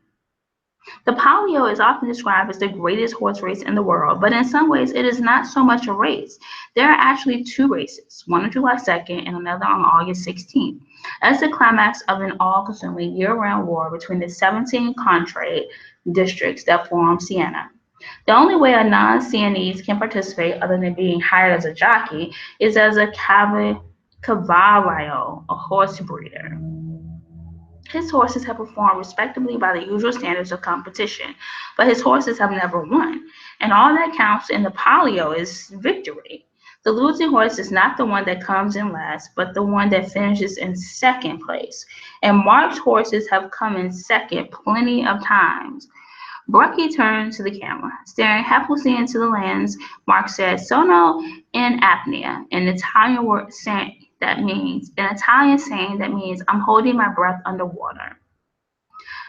The Palio is often described as the greatest horse race in the world, but in some ways it is not so much a race. There are actually 2 races, one on July 2nd and another on August 16th, as the climax of an all-consuming year-round war between the 17 contrade districts that form Siena. The only way a non-Sienese can participate other than being hired as a jockey is as a cavalaio, a horse breeder. His horses have performed respectably by the usual standards of competition, but his horses have never won, and all that counts in the Palio is victory. The losing horse is not the one that comes in last, but the one that finishes in second place, and Mark's horses have come in second plenty of times. Brucky turned to the camera. Staring helplessly into the lens, Mark said, "Sono in apnea," an Italian word saying that means I'm holding my breath underwater.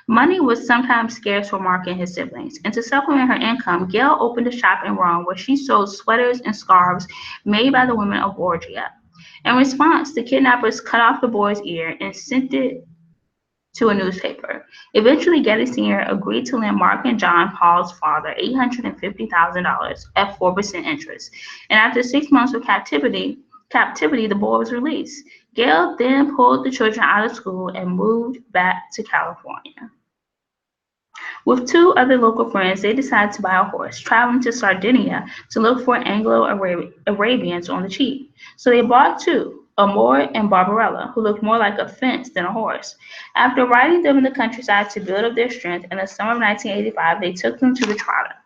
Money was sometimes scarce for Mark and his siblings, and to supplement her income, Gail opened a shop in Rome where she sold sweaters and scarves made by the women of Borgia. In response, the kidnappers cut off the boy's ear and sent it to a newspaper. Eventually, Getty Sr. agreed to lend Mark and John Paul's father $850,000 at 4% interest, and after 6 months of captivity, the boy was released. Gail then pulled the children out of school and moved back to California. With 2 other local friends, they decided to buy a horse, traveling to Sardinia to look for Anglo-Arabians on the cheap. So they bought 2, Amor and Barbarella, who looked more like a fence than a horse. After riding them in the countryside to build up their strength, in the summer of 1985, they took them to the trotter.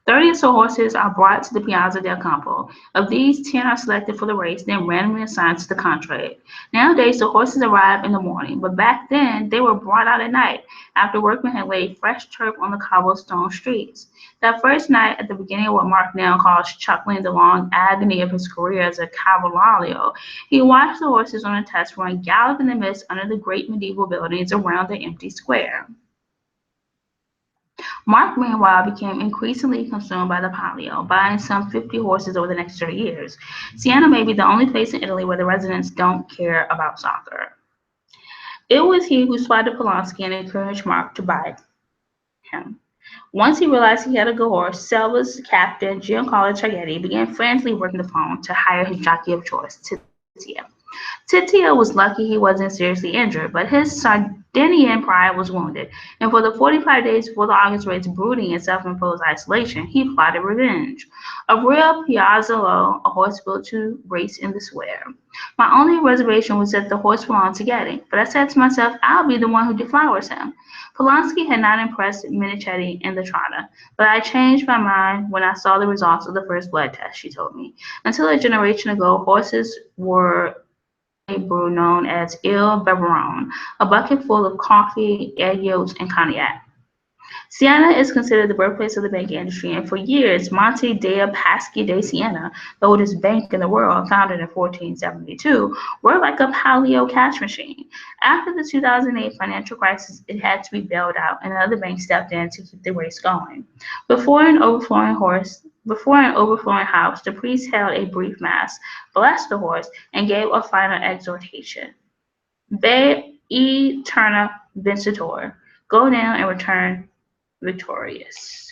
30 or so horses are brought to the Piazza del Campo. Of these, 10 are selected for the race, then randomly assigned to the contrade. Nowadays, the horses arrive in the morning, but back then, they were brought out at night, after workmen had laid fresh turf on the cobblestone streets. That first night, at the beginning of what Mark now calls chuckling the long agony of his career as a cavalario, he watched the horses on a test run gallop in the mist under the great medieval buildings around the empty square. Mark, meanwhile, became increasingly consumed by the Palio, buying some 50 horses over the next 30 years. Siena may be the only place in Italy where the residents don't care about soccer. It was he who spotted Polanski and encouraged Mark to buy him. Once he realized he had a good horse, Selva's captain, Giancarlo Traghetti, began frantically working the phone to hire his jockey of choice, Titia. Titia was lucky he wasn't seriously injured, but his Sardinian pride was wounded, and for the 45 days before the August race, brooding in self-imposed isolation, he plotted revenge. A real Piazzolo, a horse built to race in the square. My only reservation was that the horse belonged to Getty, but I said to myself, I'll be the one who deflowers him. Polanski had not impressed Minichetti in the trotter, but I changed my mind when I saw the results of the first blood test, she told me. Until a generation ago, horses were a brew known as Il Beverone, a bucket full of coffee, egg yolks, and cognac. Siena is considered the birthplace of the banking industry, and for years, Monte dei Paschi di Siena, the oldest bank in the world, founded in 1472, were like a paleo cash machine. After the 2008 financial crisis, it had to be bailed out, and other banks stepped in to keep the race going. Before an overflowing house, the priest held a brief mass, blessed the horse, and gave a final exhortation. Be eterna vincitor. Go down and return victorious.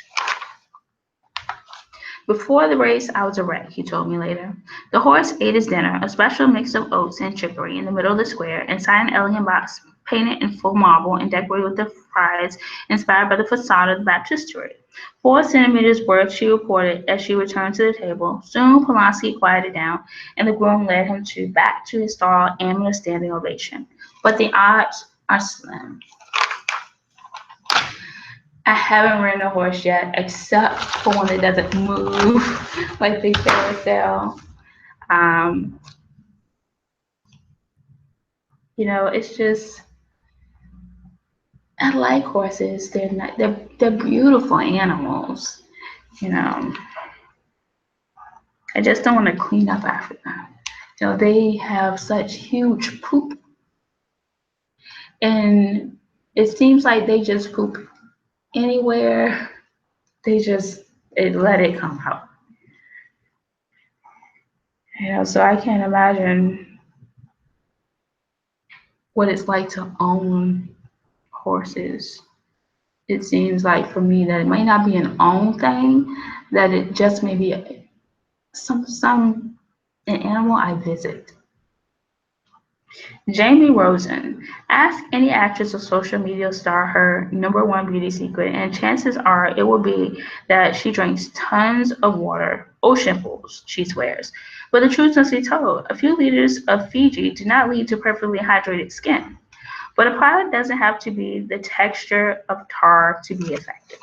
Before the race, I was a wreck, he told me later. The horse ate his dinner, a special mix of oats and chicory, in the middle of the square, inside an elegant box painted in full marble and decorated with the frieze inspired by the facade of the baptistery. 4 centimeters worth, she reported as she returned to the table. Soon Polanski quieted down, and the groom led him back to his stall amid a standing ovation. But the odds are slim. I haven't ridden a horse yet, except for one that doesn't move like the carousel. It's just I like horses. They're beautiful animals. I just don't want to clean up after them. They have such huge poop, and it seems like they just poop anywhere. They let it come out. So I can't imagine what it's like to own horses. It seems like for me that it might not be an own thing, that it just may be an animal I visit. Jamie Rosen. Ask any actress or social media star her #1 beauty secret, and chances are it will be that she drinks tons of water, ocean pools, she swears. But the truth must be told, a few liters of Fiji do not lead to perfectly hydrated skin. But a product doesn't have to be the texture of tar to be effective.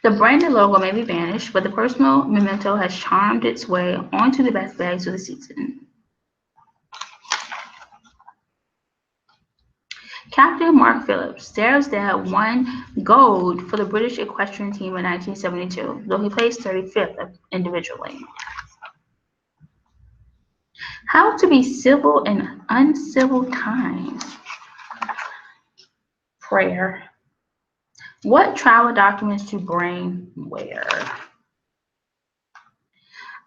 The branded logo may be vanished, but the personal memento has charmed its way onto the best bags of the season. Captain Mark Phillips. Sarah's dad won gold for the British equestrian team in 1972, though he placed 35th individually. How to be civil in uncivil times. Prayer. What travel documents to bring where?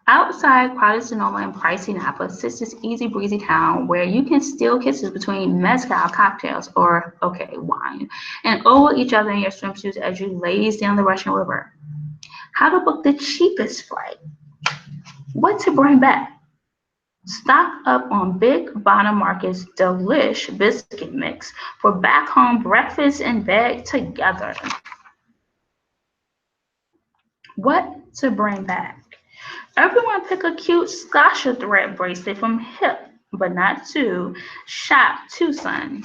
Outside crowded Sonoma and pricey Napa sits this easy breezy town where you can steal kisses between mezcal cocktails or, wine, and ogle each other in your swimsuits as you laze down the Russian River. How to book the cheapest flight. What to bring back. Stock up on Big Bottom Market's delish biscuit mix for back home breakfast and bed together. What to bring back. Everyone pick a cute Stasha thread bracelet from Hip, but not to Shop Tucson.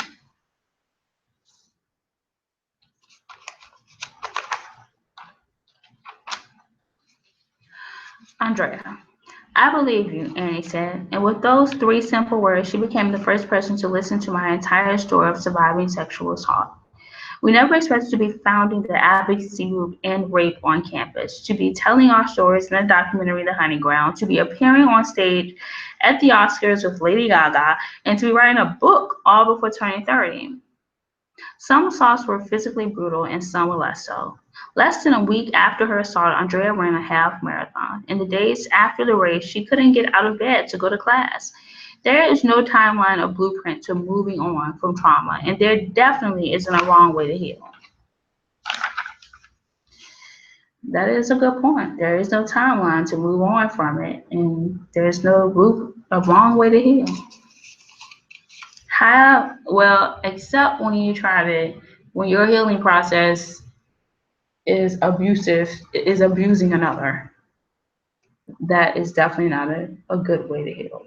Andrea. I believe you, Annie said, and with those 3 simple words, she became the first person to listen to my entire story of surviving sexual assault. We never expected to be founding the advocacy group End Rape on campus, to be telling our stories in the documentary The Hunting Ground, to be appearing on stage at the Oscars with Lady Gaga, and to be writing a book all before turning 30. Some assaults were physically brutal and some were less so. Less than a week after her assault, Andrea ran a half marathon. In the days after the race, she couldn't get out of bed to go to class. There is no timeline or blueprint to moving on from trauma, and there definitely isn't a wrong way to heal. That is a good point. There is no timeline to move on from it, and there's no a wrong way to heal. How well, except when you try to, when your healing process is abusive, is abusing another. That is definitely not a good way to heal.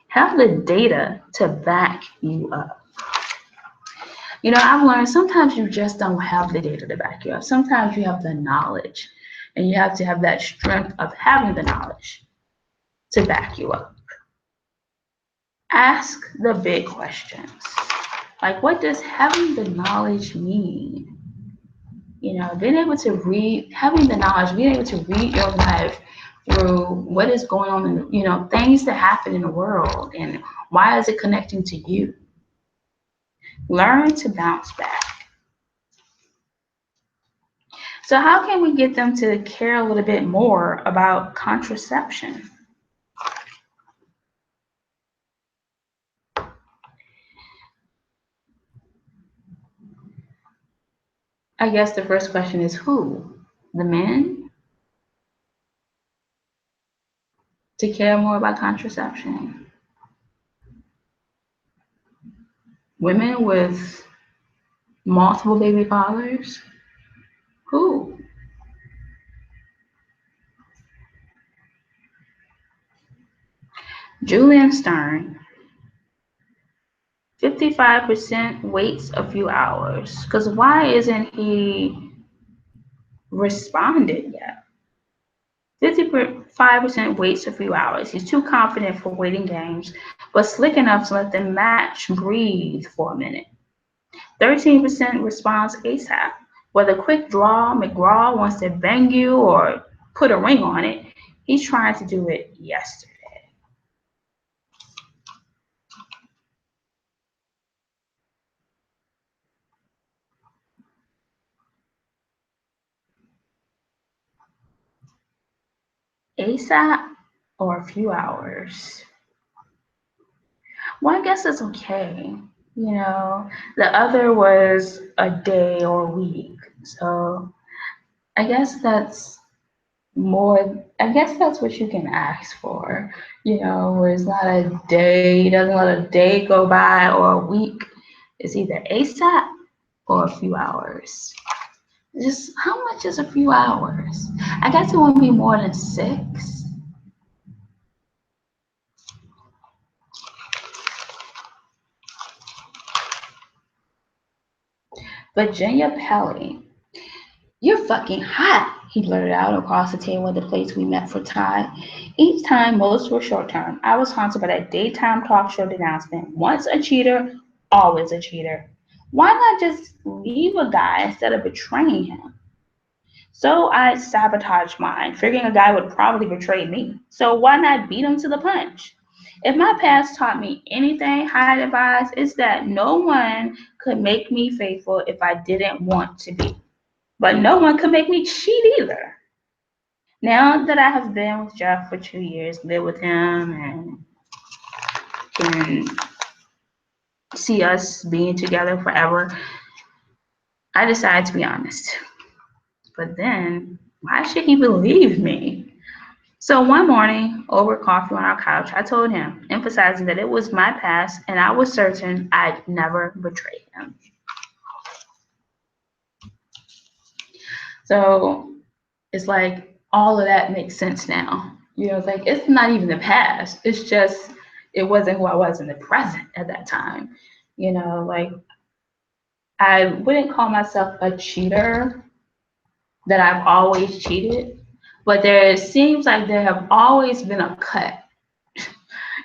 Have the data to back you up. You know, I've learned sometimes you just don't have the data to back you up. Sometimes you have the knowledge, and you have to have that strength of having the knowledge to back you up. Ask the big questions. Like, what does having the knowledge mean? You know, being able to read, having the knowledge, being able to read your life through what is going on in, you know, things that happen in the world and why is it connecting to you? Learn to bounce back. So how can we get them to care a little bit more about contraception? I guess the first question is who? The men? To care more about contraception. Women with multiple baby fathers? Who? Julian Stern, 55% waits a few hours. Because why isn't he responded yet? 55% waits a few hours. He's too confident for waiting games, but slick enough to let the match breathe for a minute. 13% responds ASAP. Whether quick draw, McGraw wants to bang you or put a ring on it, he's trying to do it yesterday. ASAP or a few hours. Well, I guess it's okay. You know, the other was a day or a week. So I guess that's more, I guess that's what you can ask for. You know, where it's not a day, he doesn't let a day go by or a week. It's either ASAP or a few hours. Just how much is a few hours? I guess it won't be more than 6. Virginia Pelly, "You're fucking hot," he blurted out across the table at the place we met for Tide. Each time, most were short term. I was haunted by that daytime talk show denouncement. Once a cheater, always a cheater. Why not just leave a guy instead of betraying him? So I sabotaged mine, figuring a guy would probably betray me. So why not beat him to the punch? If my past taught me anything, Hyde advised, it's that no one could make me faithful if I didn't want to be. But no one could make me cheat either. Now that I have been with Jeff for 2 years, lived with him, and can see us being together forever, I decided to be honest. But then, why should he believe me? So one morning, over coffee on our couch, I told him, emphasizing that it was my past and I was certain I'd never betray him. So it's like all of that makes sense now. You know, it's like it's not even the past. It's just it wasn't who I was in the present at that time. You know, like I wouldn't call myself a cheater, that I've always cheated, but there seems like there have always been a cut.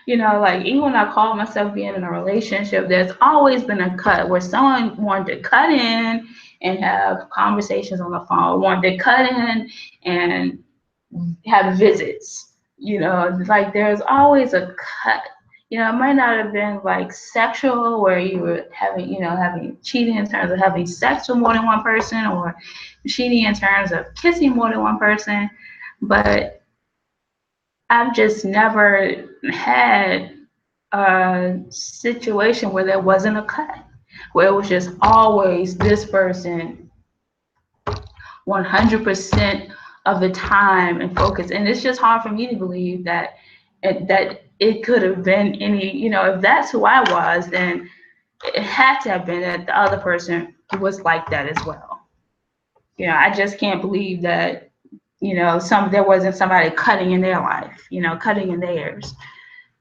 You know, like even when I call myself being in a relationship, there's always been a cut where someone wanted to cut in and have conversations on the phone, wanted to cut in and have visits. You know, like there's always a cut. You know, it might not have been like sexual where you were having, you know, having cheating in terms of having sex with more than one person or cheating in terms of kissing more than one person, but I've just never had a situation where there wasn't a cut, where it was just always this person 100% of the time and focus. And it's just hard for me to believe that it could have been any, if that's who I was, then it had to have been that the other person was like that as well. I just can't believe that, there wasn't somebody cutting in their life, cutting in theirs.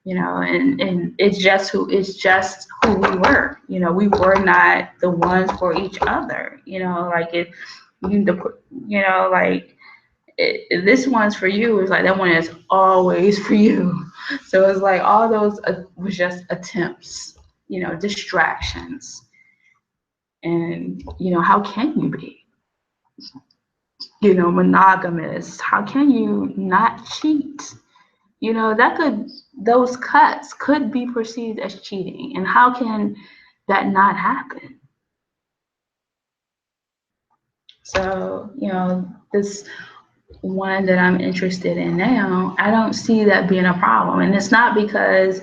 And it's just who we were. We were not the ones for each other. Like if like this one's for you, it's like that one is always for you. So it's like all those was just attempts, distractions. And how can you be, monogamous? How can you not cheat? Those cuts could be perceived as cheating. And how can that not happen? So, this one that I'm interested in now, I don't see that being a problem. And it's not because,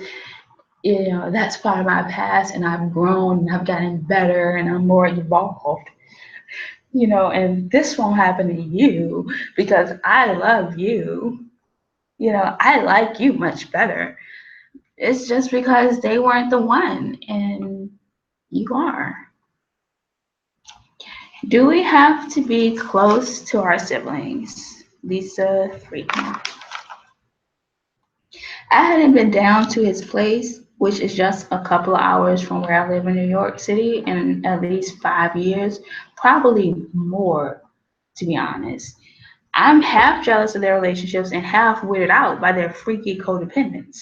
that's part of my past and I've grown and I've gotten better and I'm more evolved. And this won't happen to you because I love you. I like you much better. It's just because they weren't the one and you are. Do we have to be close to our siblings? Lisa Friedman. I hadn't been down to his place, which is just a couple of hours from where I live in New York City, in at least 5 years, probably more, to be honest. I'm half jealous of their relationships and half weirded out by their freaky codependence.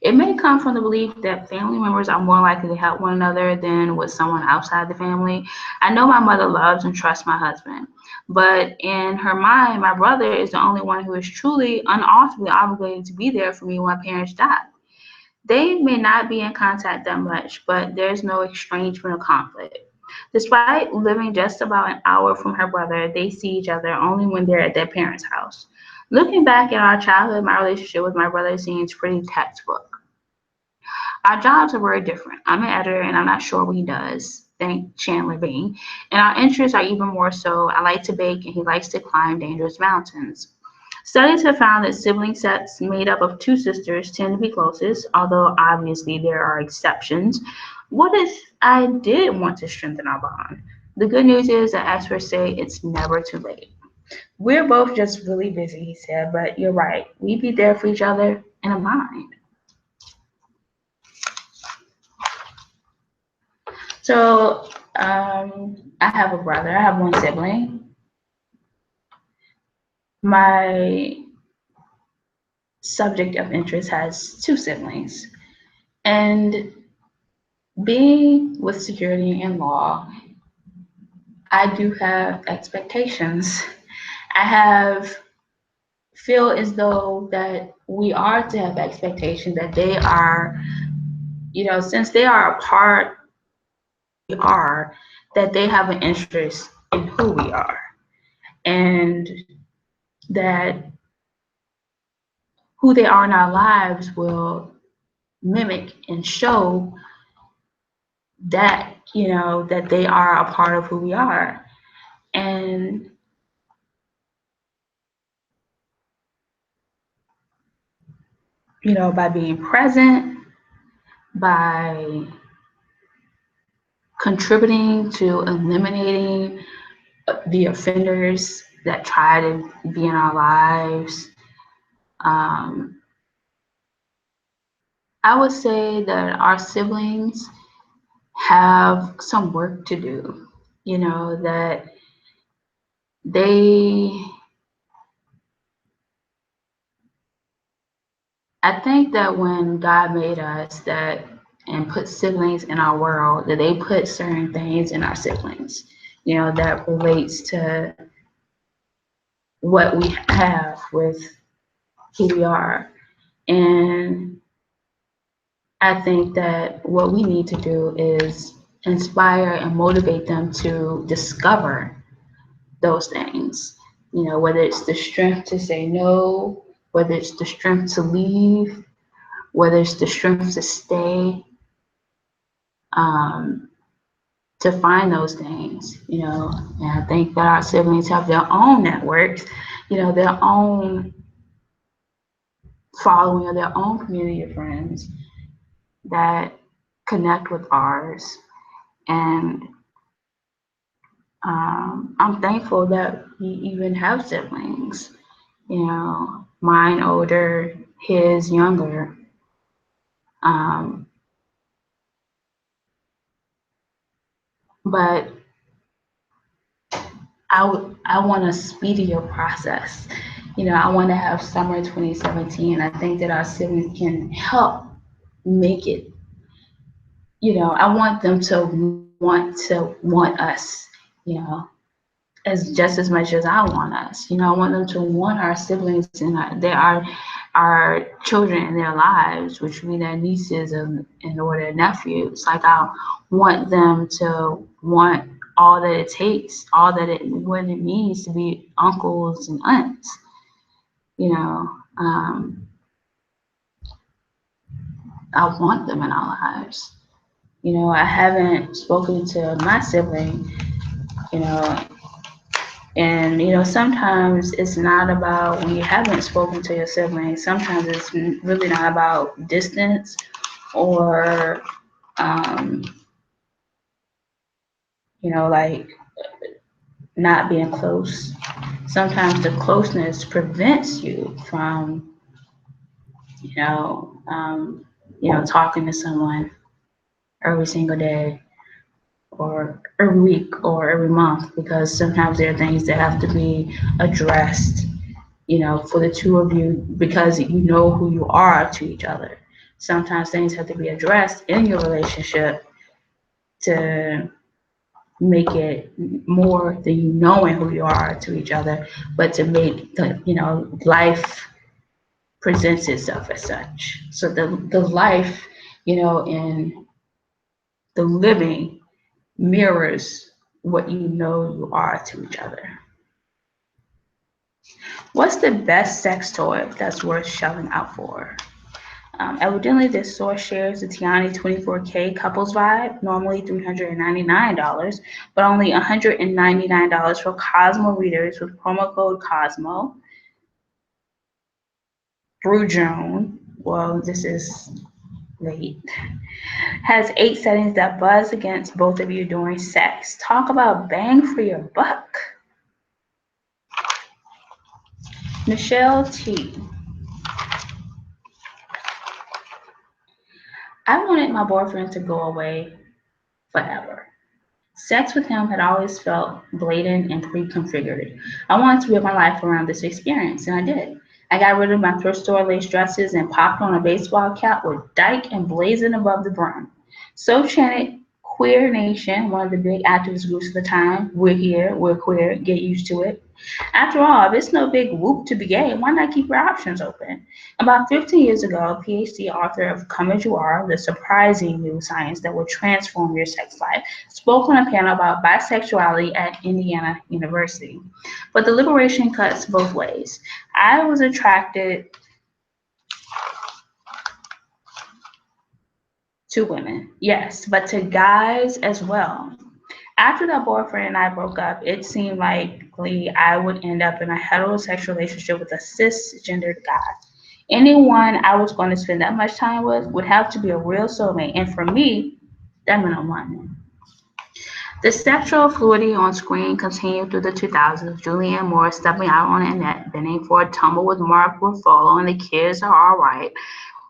It may come from the belief that family members are more likely to help one another than with someone outside the family. I know my mother loves and trusts my husband, but in her mind, my brother is the only one who is truly unalterably obligated to be there for me when my parents die. They may not be in contact that much, but there's no estrangement or conflict. Despite living just about an hour from her brother, they see each other only when they're at their parents' house. Looking back at our childhood, my relationship with my brother seems pretty textbook. Our jobs are very different. I'm an editor and I'm not sure what he does. Thank Chandler Bing. And our interests are even more so. I like to bake and he likes to climb dangerous mountains. Studies have found that sibling sets made up of two sisters tend to be closest, although obviously there are exceptions. What if I did want to strengthen our bond? The good news is that experts say it's never too late. We're both just really busy, he said, but you're right. We'd be there for each other in a mind. So I have a brother. I have one sibling. My subject of interest has two siblings. And being with security and law, I do have expectations. I feel as though that we are to have expectations that they are, since they are a part, we are, that they have an interest in who we are. And that who they are in our lives will mimic and show that, that they are a part of who we are. And by being present, by contributing to eliminating the offenders that try to be in our lives. I would say that our siblings have some work to do, that I think that when God made us and put siblings in our world, that they put certain things in our siblings, that relates to what we have with who we are. And I think that what we need to do is inspire and motivate them to discover those things, whether it's the strength to say no, whether it's the strength to leave, whether it's the strength to stay, to find those things, and I think that our siblings have their own networks, their own following or their own community of friends that connect with ours. And I'm thankful that we even have siblings, mine older, his younger. But I want a speedier process. I want to have summer 2017. I think that our siblings can help make it. I want them to want us, as just as much as I want us. I want them to want our siblings and our children in their lives, which would be their nieces and or their nephews. Like I want them to want all that it takes, what it means to be uncles and aunts. I want them in our lives. I haven't spoken to my sibling, you know, and sometimes it's not about when you haven't spoken to your sibling. Sometimes it's really not about distance or, like not being close. Sometimes the closeness prevents you from, talking to someone every single day or every week or every month, because sometimes there are things that have to be addressed, for the two of you, because you know who you are to each other. Sometimes things have to be addressed in your relationship to make it more than you knowing who you are to each other, but to make life presents itself as such. So the life, in the living mirrors what you know you are to each other. What's the best sex toy that's worth shelling out for? Evidently, this source shares the Tiani 24K couples vibe, normally $399, but only $199 for Cosmo readers with promo code Cosmo. Through June, well, this is late, has 8 settings that buzz against both of you during sex. Talk about bang for your buck. Michelle T. I wanted my boyfriend to go away forever. Sex with him had always felt blatant and pre-configured. I wanted to live my life around this experience, and I did. I got rid of my thrift store lace dresses and popped on a baseball cap with Dyke emblazoned above the brim. So chanted Queer Nation, one of the big activist groups at the time. We're here, we're queer, get used to it. After all, if it's no big whoop to be gay, why not keep your options open? About 15 years ago, a PhD author of Come As You Are, the surprising new science that will transform your sex life, spoke on a panel about bisexuality at Indiana University. But the liberation cuts both ways. I was attracted to women, yes, but to guys as well. After that boyfriend and I broke up, it seemed likely I would end up in a heterosexual relationship with a cisgendered guy. Anyone I was going to spend that much time with would have to be a real soulmate, and for me, that meant a woman. The sexual fluidity on screen continued through the 2000s. Julianne Moore stepping out on Annette Bening for a tumble with Mark Ruffalo, and the kids are all right.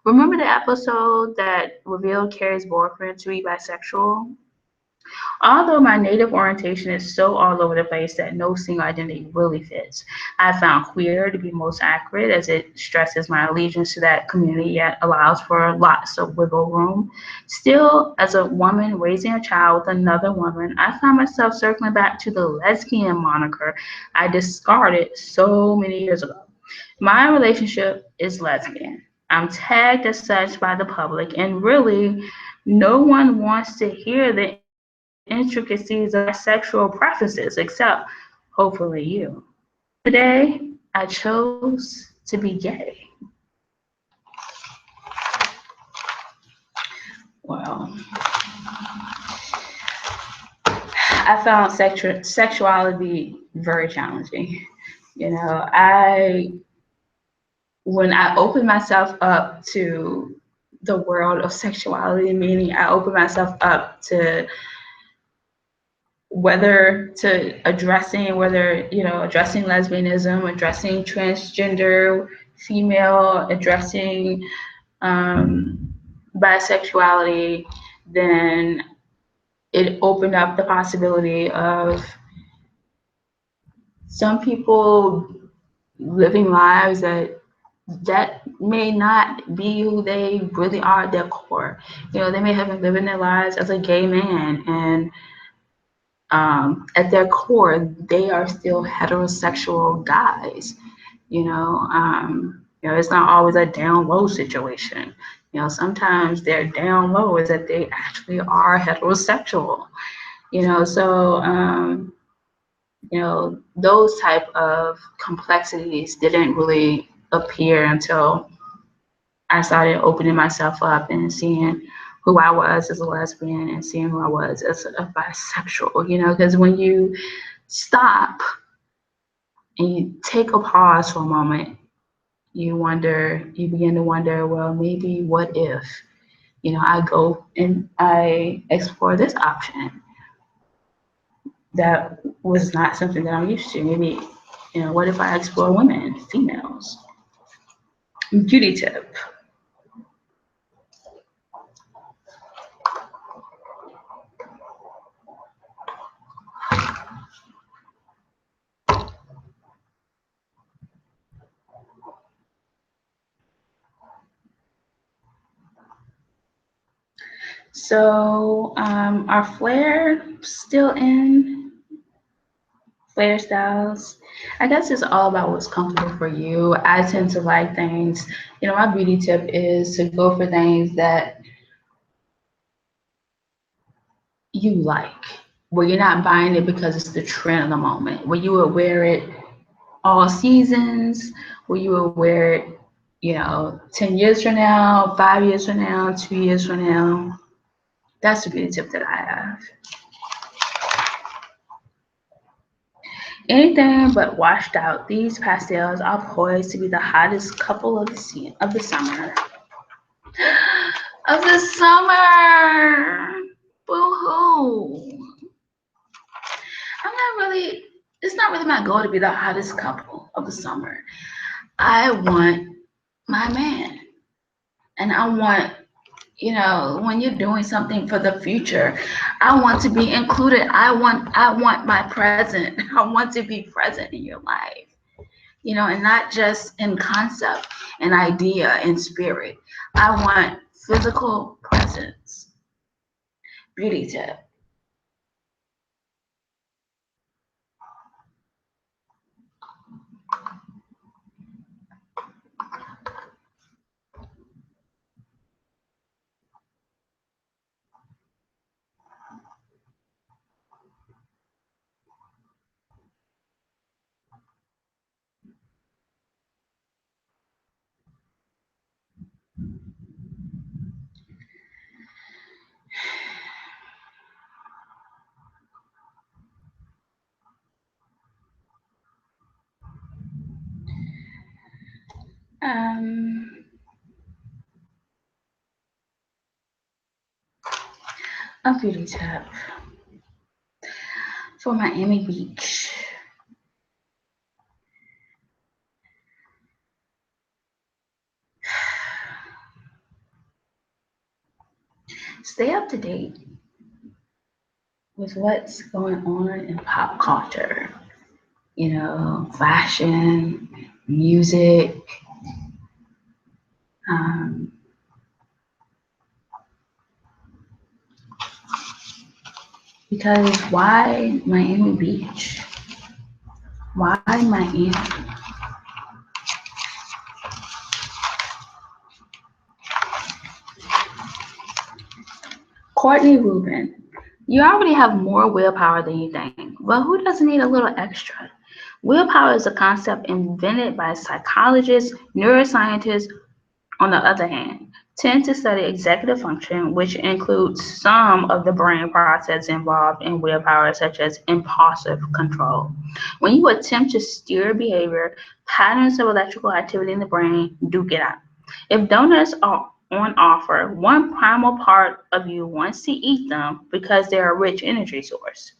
Remember the episode that revealed Carrie's boyfriend to be bisexual? Although my native orientation is so all over the place that no single identity really fits, I found queer to be most accurate as it stresses my allegiance to that community yet allows for lots of wiggle room. Still, as a woman raising a child with another woman, I find myself circling back to the lesbian moniker I discarded so many years ago. My relationship is lesbian. I'm tagged as such by the public, and really, no one wants to hear the intricacies of my sexual preferences, except hopefully you. Today, I chose to be gay. Well, I found sexuality very challenging. You know, when I opened myself up to the world of sexuality, meaning I opened myself up to addressing lesbianism, addressing transgender female, addressing bisexuality, then it opened up the possibility of some people living lives that may not be who they really are at their core. You know, they may have been living their lives as a gay man, and at their core, they are still heterosexual guys. It's not always a down low situation. You know, sometimes their down low is that they actually are heterosexual. Those type of complexities didn't really appear until I started opening myself up and seeing who I was as a lesbian and seeing who I was as a bisexual, because when you stop and you take a pause for a moment, you begin to wonder, well, maybe what if, I go and I explore this option that was not something that I'm used to. Maybe, what if I explore women, females? Beauty tip. So, are flare still in? Flare styles? I guess it's all about what's comfortable for you. I tend to like things, my beauty tip is to go for things that you like, where you're not buying it because it's the trend of the moment, where you would wear it all seasons, where you would wear it, 10 years from now, 5 years from now, 2 years from now. That's the beauty tip that I have. Anything but washed out, these pastels are poised to be the hottest couple of the summer. Of the summer! Boo-hoo! It's not really my goal to be the hottest couple of the summer. I want my man. And I want, when you're doing something for the future, I want to be included. I want my present. I want to be present in your life, and not just in concept and idea and spirit. I want physical presence. Beauty tip. A beauty tip for Miami Beach. Stay up to date with what's going on in pop culture. Fashion, music, because why Miami Beach? Why Miami? Courtney Rubin, you already have more willpower than you think, but who doesn't need a little extra? Willpower is a concept invented by psychologists, neuroscientists. On the other hand, tend to study executive function, which includes some of the brain processes involved in willpower, such as impulsive control. When you attempt to steer behavior, patterns of electrical activity in the brain do get out. If donuts are on offer, one primal part of you wants to eat them because they're a rich energy source.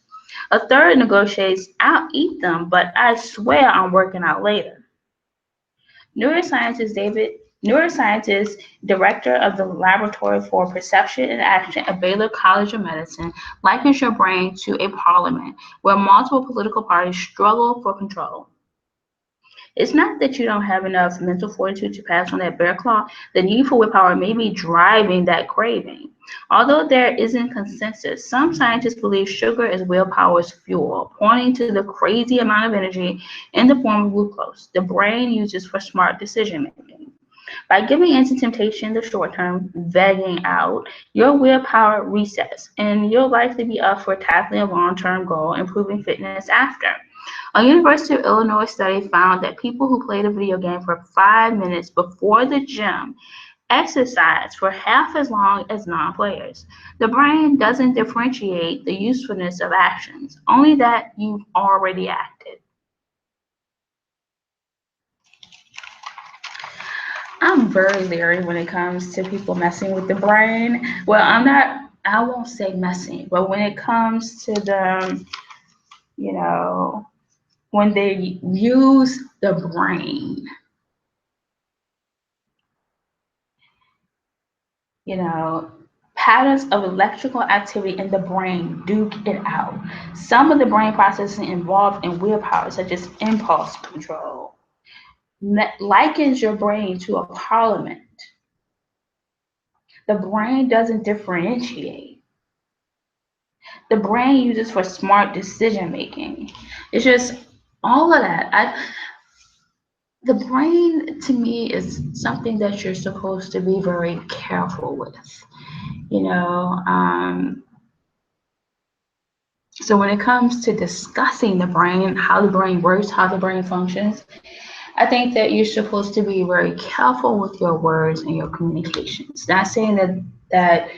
A third negotiates, I'll eat them, but I swear I'm working out later. Neuroscientist neuroscientist, director of the Laboratory for Perception and Action at Baylor College of Medicine, likens your brain to a parliament where multiple political parties struggle for control. It's not that you don't have enough mental fortitude to pass on that bear claw. The need for willpower may be driving that craving. Although there isn't consensus, some scientists believe sugar is willpower's fuel, pointing to the crazy amount of energy in the form of glucose the brain uses for smart decision making. By giving in to temptation in the short term, vegging out, your willpower resets, and you'll likely be up for tackling a long term goal, improving fitness after. A University of Illinois study found that people who played a video game for 5 minutes before the gym exercise for half as long as non-players. The brain doesn't differentiate the usefulness of actions, only that you've already acted. I'm very leery when it comes to people messing with the brain. Well, I won't say messing, but when it comes to the, you know, when they use the brain, you know, patterns of electrical activity in the brain do get out. Some of the brain processing involved in willpower, such as impulse control, likens your brain to a parliament. The brain doesn't differentiate. The brain uses for smart decision making. It's just all of that. The brain to me is something that you're supposed to be very careful with. You know, so when it comes to discussing the brain, how the brain works, how the brain functions, I think that you're supposed to be very careful with your words and your communications. Not saying that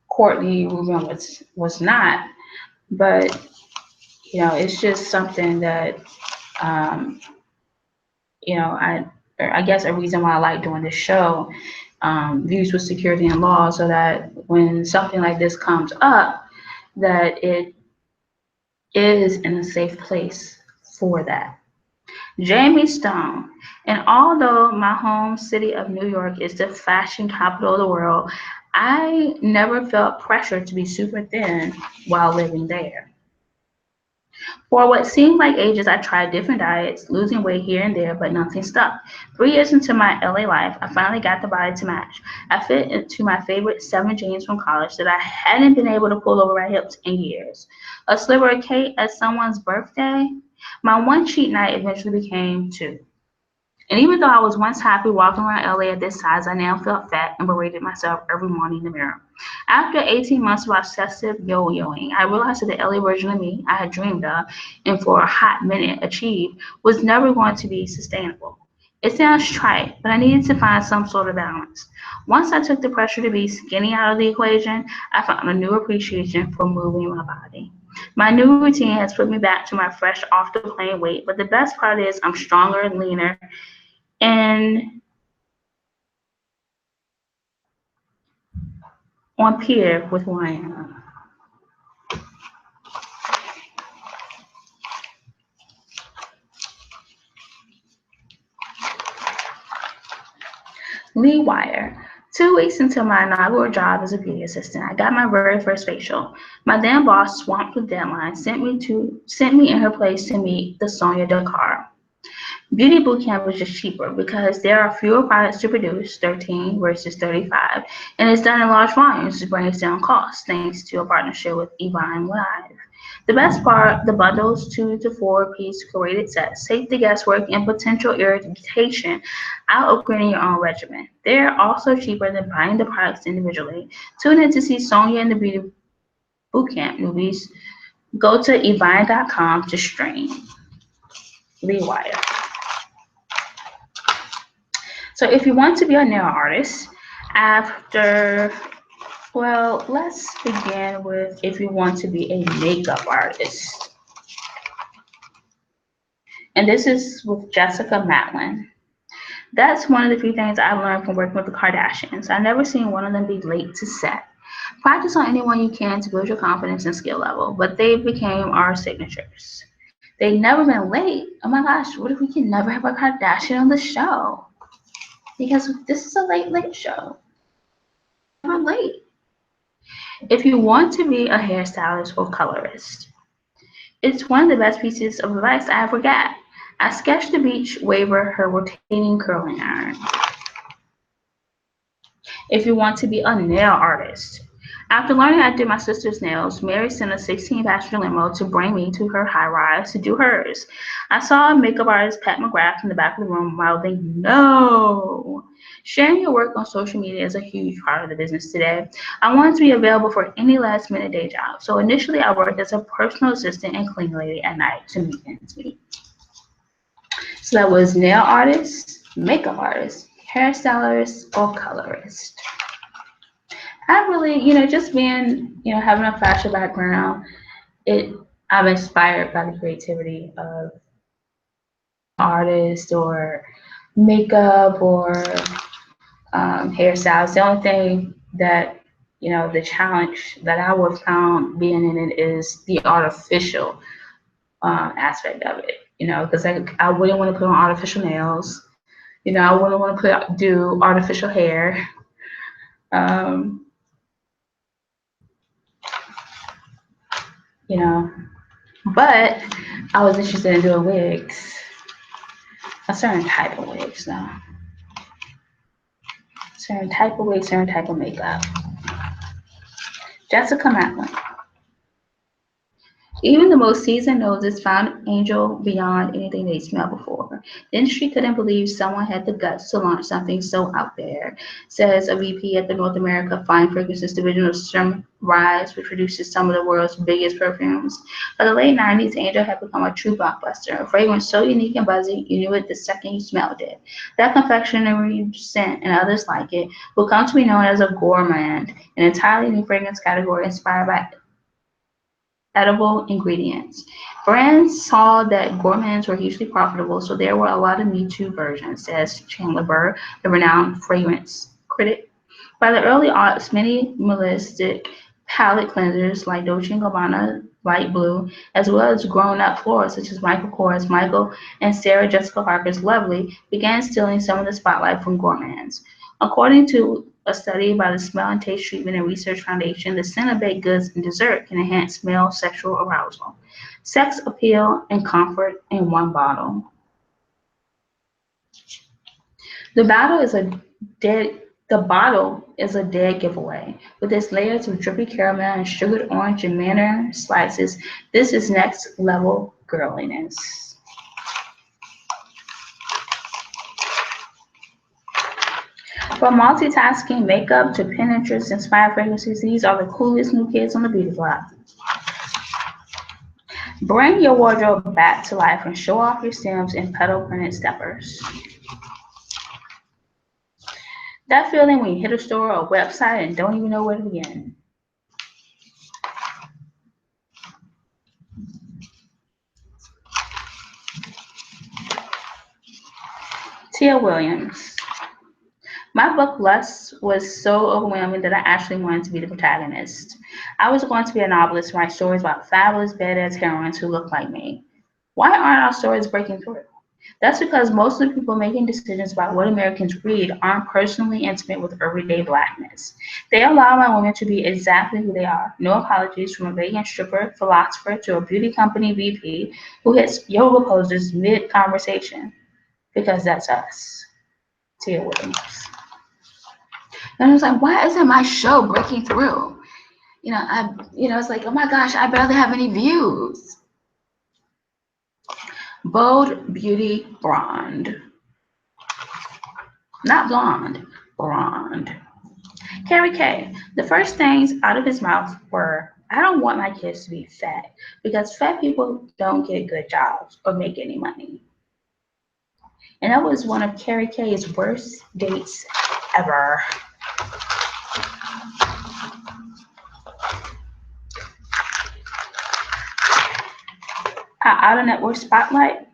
Courtney Rubin was not, but it's just something that I guess a reason why I like doing this show, Views with Security and Law, so that when something like this comes up, that it is in a safe place for that. Jamie Stone. And although my home city of New York is the fashion capital of the world, I never felt pressure to be super thin while living there. For what seemed like ages, I tried different diets, losing weight here and there, but nothing stuck. 3 years into my LA life, I finally got the body to match. I fit into my favorite 7 jeans from college that I hadn't been able to pull over my hips in years. A sliver of cake at someone's birthday? My one cheat night eventually became 2. And even though I was once happy walking around LA at this size, I now felt fat and berated myself every morning in the mirror. After 18 months of obsessive yo-yoing, I realized that the LA version of me I had dreamed of and for a hot minute achieved was never going to be sustainable. It sounds trite, but I needed to find some sort of balance. Once I took the pressure to be skinny out of the equation, I found a new appreciation for moving my body. My new routine has put me back to my fresh off the plane weight, but the best part is I'm stronger and leaner and on peer with who I am. Lee Wire. 2 weeks into my inaugural job as a beauty assistant, I got my very first facial. My then boss, swamped with deadlines, sent me in her place to meet the Sonia Dakar. Beauty Bootcamp was just cheaper because there are fewer products to produce, 13 versus 35, and it's done in large volumes, which brings down costs thanks to a partnership with Evine Live. The best part, the bundles, 2 to 4 piece curated sets, take the guesswork and potential irritation out of creating your own regimen. They're also cheaper than buying the products individually. Tune in to see Sonia and the Beauty Bootcamp movies. Go to evine.com to stream. Lee Wire. So if you want to be a nail artist, after, well, let's begin with if you want to be a makeup artist. And this is with Jessica Matlin. That's one of the few things I've learned from working with the Kardashians. I've never seen one of them be late to set. Practice on anyone you can to build your confidence and skill level, but they became our signatures. They've never been late. Oh my gosh, what if we can never have a Kardashian on the show? Because this is a late show. Never late. If you want to be a hairstylist or colorist, it's one of the best pieces of advice I ever got. I sketched the beach waiver her rotating curling iron. If you want to be a nail artist, after learning I did my sister's nails, Mary sent a 16-passenger limo to bring me to her high-rise to do hers. I saw makeup artist Pat McGrath in the back of the room mouthing, "No!" Sharing your work on social media is a huge part of the business today. I wanted to be available for any last-minute day job, so initially I worked as a personal assistant and cleaning lady at night to meet ends meet. So that was nail artist, makeup artist, hairstylist, or colorist. I really, just being, having a fashion background, I'm inspired by the creativity of artists or makeup or hairstyles. The only thing that, the challenge that I would found being in it is the artificial aspect of it, because I wouldn't want to put on artificial nails. I wouldn't want to do artificial hair. Um, you know, but I was interested in doing wigs, a certain type of wigs, though. Certain type of wig, certain type of makeup. Jessica Matlin. Even the most seasoned noses found Angel beyond anything they smelled before. The industry couldn't believe someone had the guts to launch something so out there, says a VP at the North America Fine Fragrances division of Sturm Rise, which produces some of the world's biggest perfumes. By the late 90s, Angel had become a true blockbuster, a fragrance so unique and buzzy you knew it the second you smelled it. That confectionery scent and others like it will come to be known as a gourmand, an entirely new fragrance category inspired by edible ingredients. Brands saw that gourmands were hugely profitable, so there were a lot of Me Too versions, says Chandler Burr, the renowned fragrance critic. By the early aughts, many minimalistic palette cleansers like Dolce & Gabbana Light Blue, as well as grown-up florists such as Michael Kors, Michael and Sarah Jessica Parker's Lovely, began stealing some of the spotlight from gourmands. According to a study by the Smell and Taste Treatment and Research Foundation, the scent of baked goods and dessert can enhance male sexual arousal, sex appeal, and comfort in one bottle. The bottle is a dead giveaway. With its layers of drippy caramel and sugared orange and mandarin slices, this is next level girliness. From multitasking makeup to Pinterest inspired fragrances, these are the coolest new kids on the beauty block. Bring your wardrobe back to life and show off your stems in petal printed steppers. That feeling when you hit a store or website and don't even know where to begin. Tia Williams. My book Lust was so overwhelming that I actually wanted to be the protagonist. I was going to be a novelist and write stories about fabulous badass heroines who look like me. Why aren't our stories breaking through? That's because most of the people making decisions about what Americans read aren't personally intimate with everyday blackness. They allow my women to be exactly who they are. No apologies, from a vegan stripper, philosopher, to a beauty company VP who hits yoga poses mid-conversation. Because that's us. Tia Williams. And I was like, why isn't my show breaking through? It's like, oh my gosh, I barely have any views. Bold Beauty Blonde. Not blonde, blonde. Carrie K. The first things out of his mouth were, I don't want my kids to be fat because fat people don't get good jobs or make any money. And that was one of Carrie K's worst dates ever. Our out-of-network spotlight.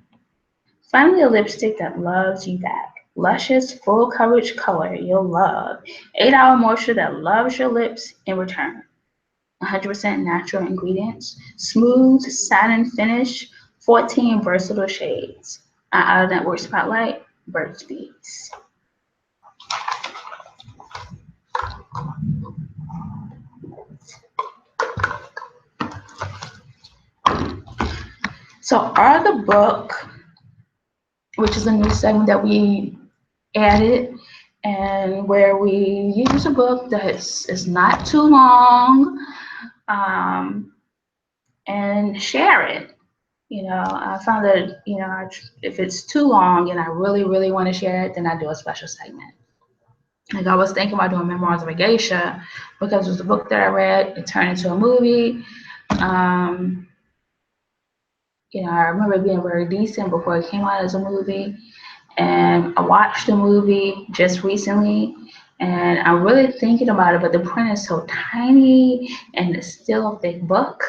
Finally, a lipstick that loves you back. Luscious, full coverage color you'll love. 8-hour moisture that loves your lips in return. 100% natural ingredients. Smooth satin finish. 14 versatile shades. Our out-of-network spotlight. Burt's Bees. So Are the Book, which is a new segment that we added, and where we use a book that is not too long, and share it. I found that, if it's too long and I really, really want to share it, then I do a special segment. Like, I was thinking about doing Memoirs of a Geisha because it was a book that I read. It turned into a movie. I remember it being very decent before it came out as a movie. And I watched the movie just recently, and I'm really thinking about it, but the print is so tiny and it's still a big book.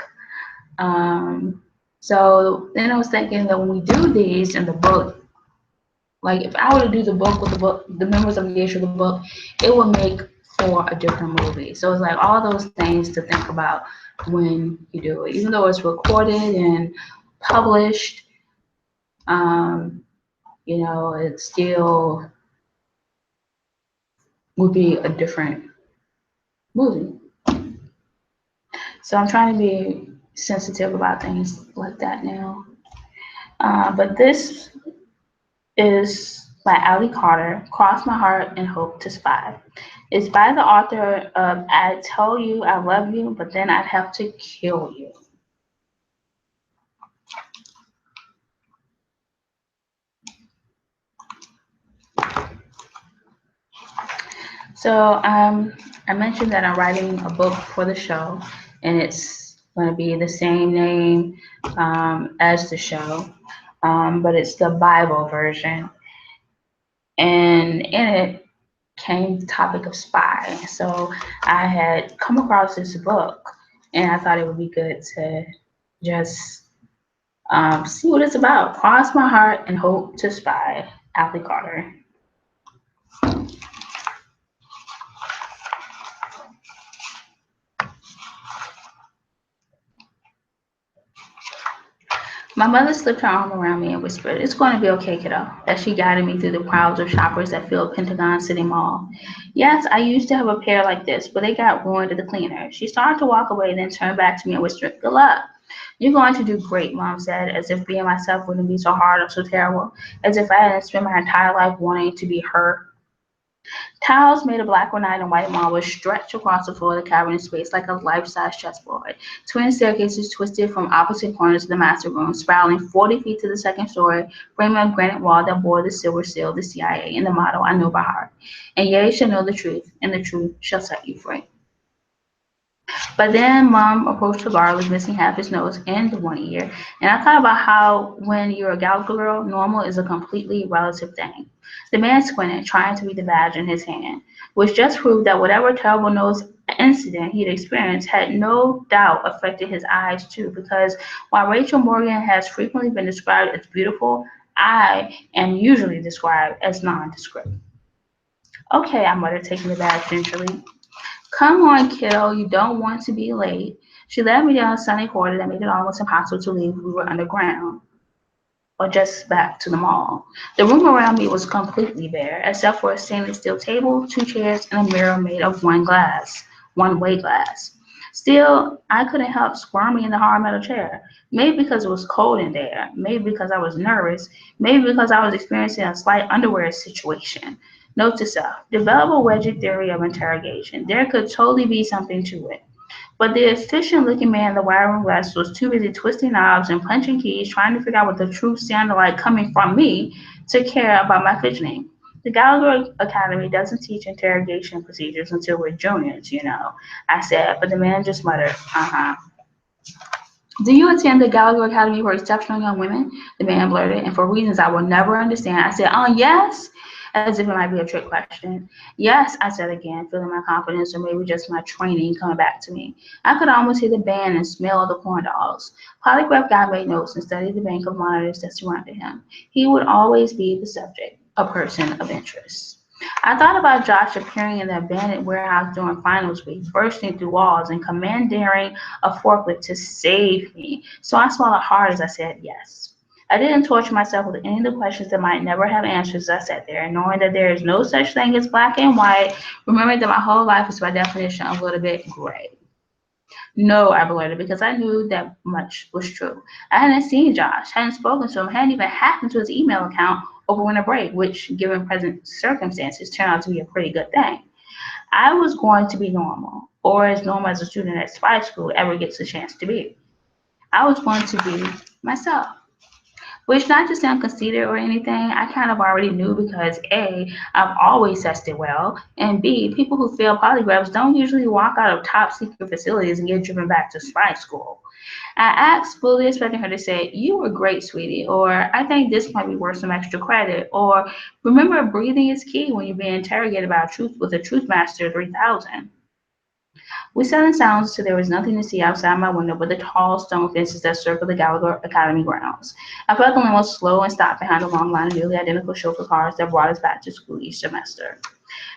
So then I was thinking that when we do these in the book, like if I were to do the book with the Memoirs of a Geisha, the book, it would make for a different movie. So it's like all those things to think about when you do it. Even though it's recorded and published, it still would be a different movie. So I'm trying to be sensitive about things like that now. But this is by Ally Carter, Cross My Heart and Hope to Spy. It's by the author of I Tell You I Love You, but then I'd have to kill you. So I mentioned that I'm writing a book for the show, and it's going to be the same name as the show, but it's the Bible version. And in it came the topic of spy. So I had come across this book, and I thought it would be good to just see what it's about. Cross My Heart and Hope to Spy, Ally Carter. My mother slipped her arm around me and whispered, "It's going to be okay, kiddo," as she guided me through the crowds of shoppers that filled Pentagon City Mall. "Yes, I used to have a pair like this, but they got ruined at the cleaner." She started to walk away, then turned back to me and whispered, "Good luck." "You're going to do great," Mom said, as if being myself wouldn't be so hard or so terrible, as if I hadn't spent my entire life wanting to be her. Tiles made of black granite and white marble stretched across the floor of the cavernous space like a life-size chessboard. Twin staircases twisted from opposite corners of the master room, spiraling 40 feet to the second story, framing a granite wall that bore the silver seal of the CIA and the motto I know by heart. "And ye shall know the truth, and the truth shall set you free." But then Mom approached the garlic, missing half his nose and one ear, and I thought about how when you're a Gallagher girl, normal is a completely relative thing. The man squinted, trying to read the badge in his hand, which just proved that whatever terrible nose incident he'd experienced had no doubt affected his eyes too, because while Rachel Morgan has frequently been described as beautiful, I am usually described as nondescript. "Okay," I muttered, taking the badge gingerly. "Come on, kiddo, you don't want to be late." She led me down a sunny corridor that made it almost impossible to leave. We were underground, or just back to the mall. The room around me was completely bare, except for a stainless steel table, 2 chairs, and a mirror made of one-way glass. Still, I couldn't help squirming in the hard metal chair. Maybe because it was cold in there, maybe because I was nervous, maybe because I was experiencing a slight underwear situation. Note to self: develop a wedgie theory of interrogation. There could totally be something to it. But the efficient-looking man in the wiring glass was too busy twisting knobs and punching keys, trying to figure out what the truth sounded like coming from me, to care about my fidgeting. "The Gallagher Academy doesn't teach interrogation procedures until we're juniors, I said, but the man just muttered, "Uh-huh." Do you attend the Gallagher Academy for Exceptional Young Women? The man blurted, and for reasons I will never understand, I said, yes, as if it might be a trick question. Yes, I said again, feeling my confidence or maybe just my training coming back to me. I could almost hear the band and smell the corn dogs. Polygraph guy made notes and studied the bank of monitors that surrounded him. He would always be the subject, a person of interest. I thought about Josh appearing in the abandoned warehouse during finals week, bursting through walls and commandeering a forklift to save me. So I swallowed hard as I said yes. I didn't torture myself with any of the questions that might never have answers as I sat there, knowing that there is no such thing as black and white, remembering that my whole life is by definition a little bit gray. No, I blurted because I knew that much was true. I hadn't seen Josh, hadn't spoken to him, hadn't even hacked into his email account over winter break, which, given present circumstances, turned out to be a pretty good thing. I was going to be normal, or as normal as a student at spy school ever gets a chance to be. I was going to be myself. Which, not to sound conceited or anything, I kind of already knew because A, I've always tested well, and B, people who fail polygraphs don't usually walk out of top secret facilities and get driven back to spy school. I asked, fully expecting her to say, "You were great, sweetie," or "I think this might be worth some extra credit," or "Remember, breathing is key when you're being interrogated about truth with a Truth Master 3000." We sat in silence till there was nothing to see outside my window but the tall stone fences that circled the Gallagher Academy grounds. I felt the limo slow and stopped behind a long line of nearly identical chauffeur cars that brought us back to school each semester.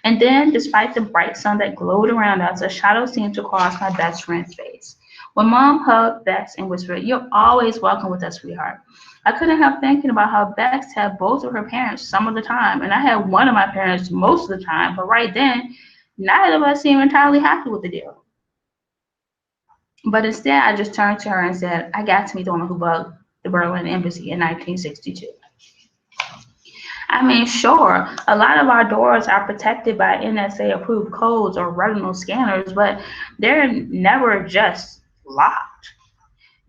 And then, despite the bright sun that glowed around us, a shadow seemed to cross my best friend's face. When Mom hugged Bex and whispered, "You're always welcome with us, sweetheart," I couldn't help thinking about how Bex had both of her parents some of the time, and I had one of my parents most of the time, but right then, neither of us seemed entirely happy with the deal. But instead, I just turned to her and said, "I got to meet the woman who bugged the Berlin embassy in 1962. I mean, sure, a lot of our doors are protected by NSA approved codes or retinal scanners, but they're never just locked.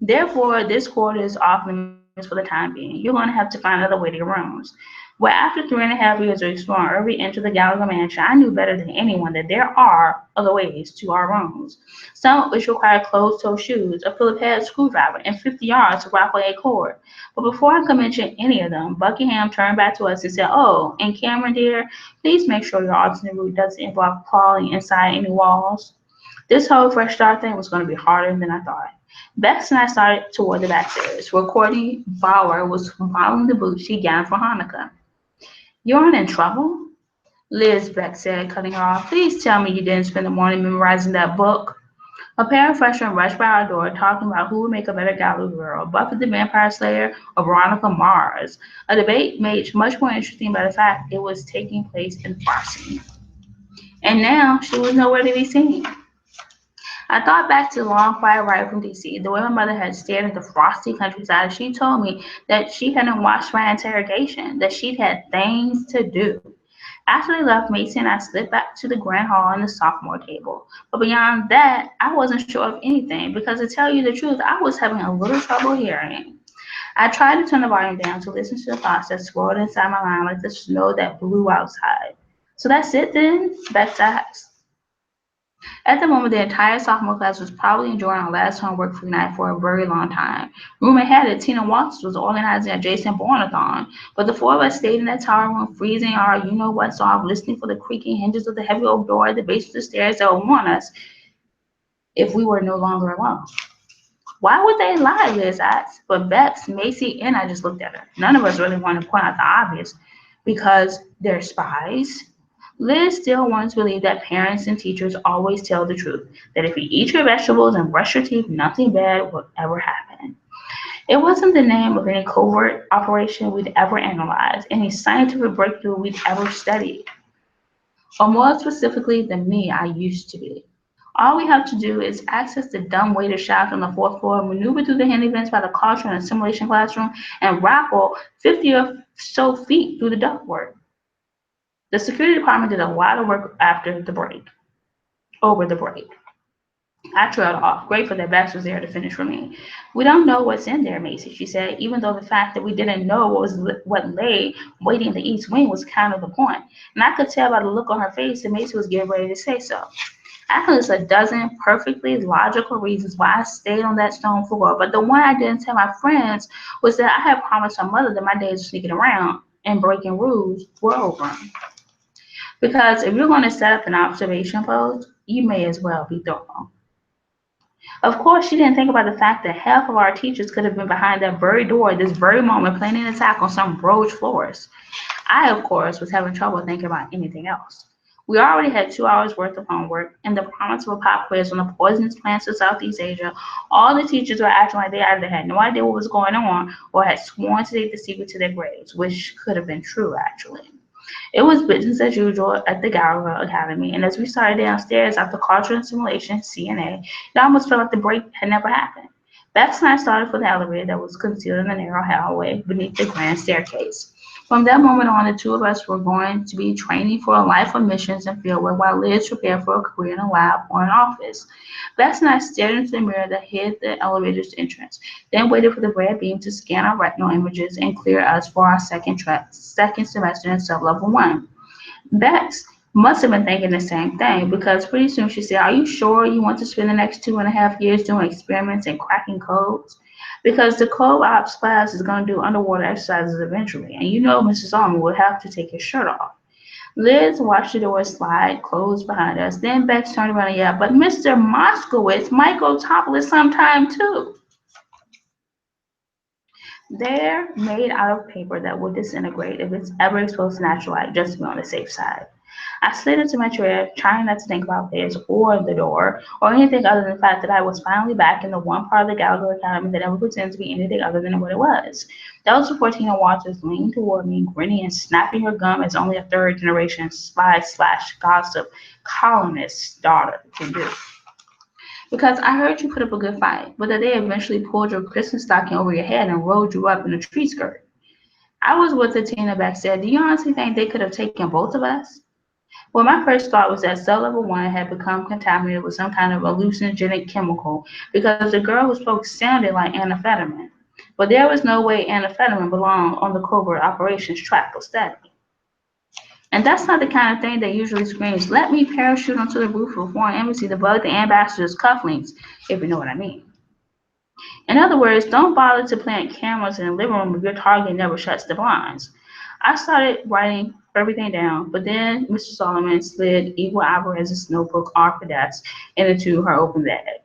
Therefore, this quarter is off limits for the time being. You're going to have to find another way to your rooms." Well, after 3.5 years of exploring every inch of the Gallagher mansion, I knew better than anyone that there are other ways to our rooms. Some of which require closed-toe shoes, a Phillips head screwdriver, and 50 yards of Rockaway cord. But before I could mention any of them, Buckingham turned back to us and said, "Oh, and Cameron, dear, please make sure your alternate route doesn't involve crawling inside any walls." This whole fresh start thing was going to be harder than I thought. Bex and I started toward the back stairs, where Courtney Bauer was following the boots she'd gotten for Hanukkah. "You aren't in trouble?" Liz, Beck said, cutting her off. "Please tell me you didn't spend the morning memorizing that book." A pair of freshmen rushed by our door talking about who would make a better Gallagher girl, Buffy the Vampire Slayer or Veronica Mars, a debate made much more interesting by the fact it was taking place in Farsi. And now she was nowhere to be seen. I thought back to the long quiet ride from DC, the way my mother had stared at the frosty countryside as she told me that she hadn't watched my interrogation, that she'd had things to do. After they left Mason, I slipped back to the grand hall and the sophomore table. But beyond that, I wasn't sure of anything because, to tell you the truth, I was having a little trouble hearing. I tried to turn the volume down to listen to the thoughts that swirled inside my mind like the snow that blew outside. "So that's it then?" Bex asked. At the moment, the entire sophomore class was probably enjoying our last homework free night for a very long time. Rumor had it Tina Watts was organizing a Jason Bourne-a-thon, but the four of us stayed in that tower room, freezing our you-know-what's off, listening for the creaking hinges of the heavy oak door at the base of the stairs that would warn us if we were no longer alone. "Why would they lie?" Liz asked. But Bex, Macy, and I just looked at her. None of us really wanted to point out the obvious. Because they're spies. Liz still wanted to believe that parents and teachers always tell the truth, that if you eat your vegetables and brush your teeth, nothing bad will ever happen. It wasn't the name of any covert operation we'd ever analyzed, any scientific breakthrough we'd ever studied, or more specifically, the me I used to be. All we have to do is access the dumb-waiter shaft on the fourth floor, maneuver through the handy vents by the culture and simulation classroom, and rappel 50 or so feet through the ductwork. The security department did a lot of work over the break. I trailed off, grateful that Bex was there to finish for me. "We don't know what's in there, Macy," she said, even though the fact that we didn't know what lay waiting in the east wing was kind of the point. And I could tell by the look on her face that Macy was getting ready to say so. I can list a dozen perfectly logical reasons why I stayed on that stone floor, but the one I didn't tell my friends was that I had promised my mother that my days of sneaking around and breaking rules were over. Because if you're going to set up an observation post, you may as well be thorough. Of course, she didn't think about the fact that half of our teachers could have been behind that very door at this very moment planning an attack on some roach florist. I, of course, was having trouble thinking about anything else. We already had 2 hours worth of homework and the promise of a pop quiz on the poisonous plants of Southeast Asia. All the teachers were acting like they either had no idea what was going on or had sworn to take the secret to their grades, which could have been true, actually. It was business as usual at the Gallagher Academy, and as we started downstairs after culture and simulation, CNA, it almost felt like the break had never happened. Bex and I started for the elevator that was concealed in the narrow hallway beneath the grand staircase. From that moment on, the two of us were going to be training for a life of missions and fieldwork while Liz prepared for a career in a lab or an office. Bex and I stared into the mirror that hid the elevator's entrance, then waited for the red beam to scan our retinal images and clear us for our second semester in sub-level 1. Bex must have been thinking the same thing because pretty soon she said, "Are you sure you want to spend the next 2.5 years doing experiments and cracking codes? Because the code ops class is going to do underwater exercises eventually, and you know Mrs. Almer will have to take his shirt off." Liz watched the door slide close behind us. Then Bex turned around and yelled, "But Mr. Moskowitz might go topless sometime too." They're made out of paper that will disintegrate if it's ever exposed to natural light, just to be on the safe side. I slid into my chair, trying not to think about Liz or the door, or anything other than the fact that I was finally back in the one part of the Gallagher Academy that never pretended to be anything other than what it was. That was before Tina Walters leaned toward me, grinning and snapping her gum as only a third-generation spy/gossip columnist's daughter can do. "Because I heard you put up a good fight, but that they eventually pulled your Christmas stocking over your head and rolled you up in a tree skirt." I was with the Tina back said, "Do you honestly think they could have taken both of us?" Well, my first thought was that cell level 1 had become contaminated with some kind of hallucinogenic chemical because the girl who spoke sounded like amphetamine. But there was no way amphetamine belonged on the covert operations track of study. And that's not the kind of thing that usually screams, "Let me parachute onto the roof of a foreign embassy to bug the ambassador's cufflinks," if you know what I mean. In other words, don't bother to plant cameras in the living room if your target never shuts the blinds. I started writing everything down, but then Mr. Solomon slid Eva Alvarez's notebook off the desk and into her open bag.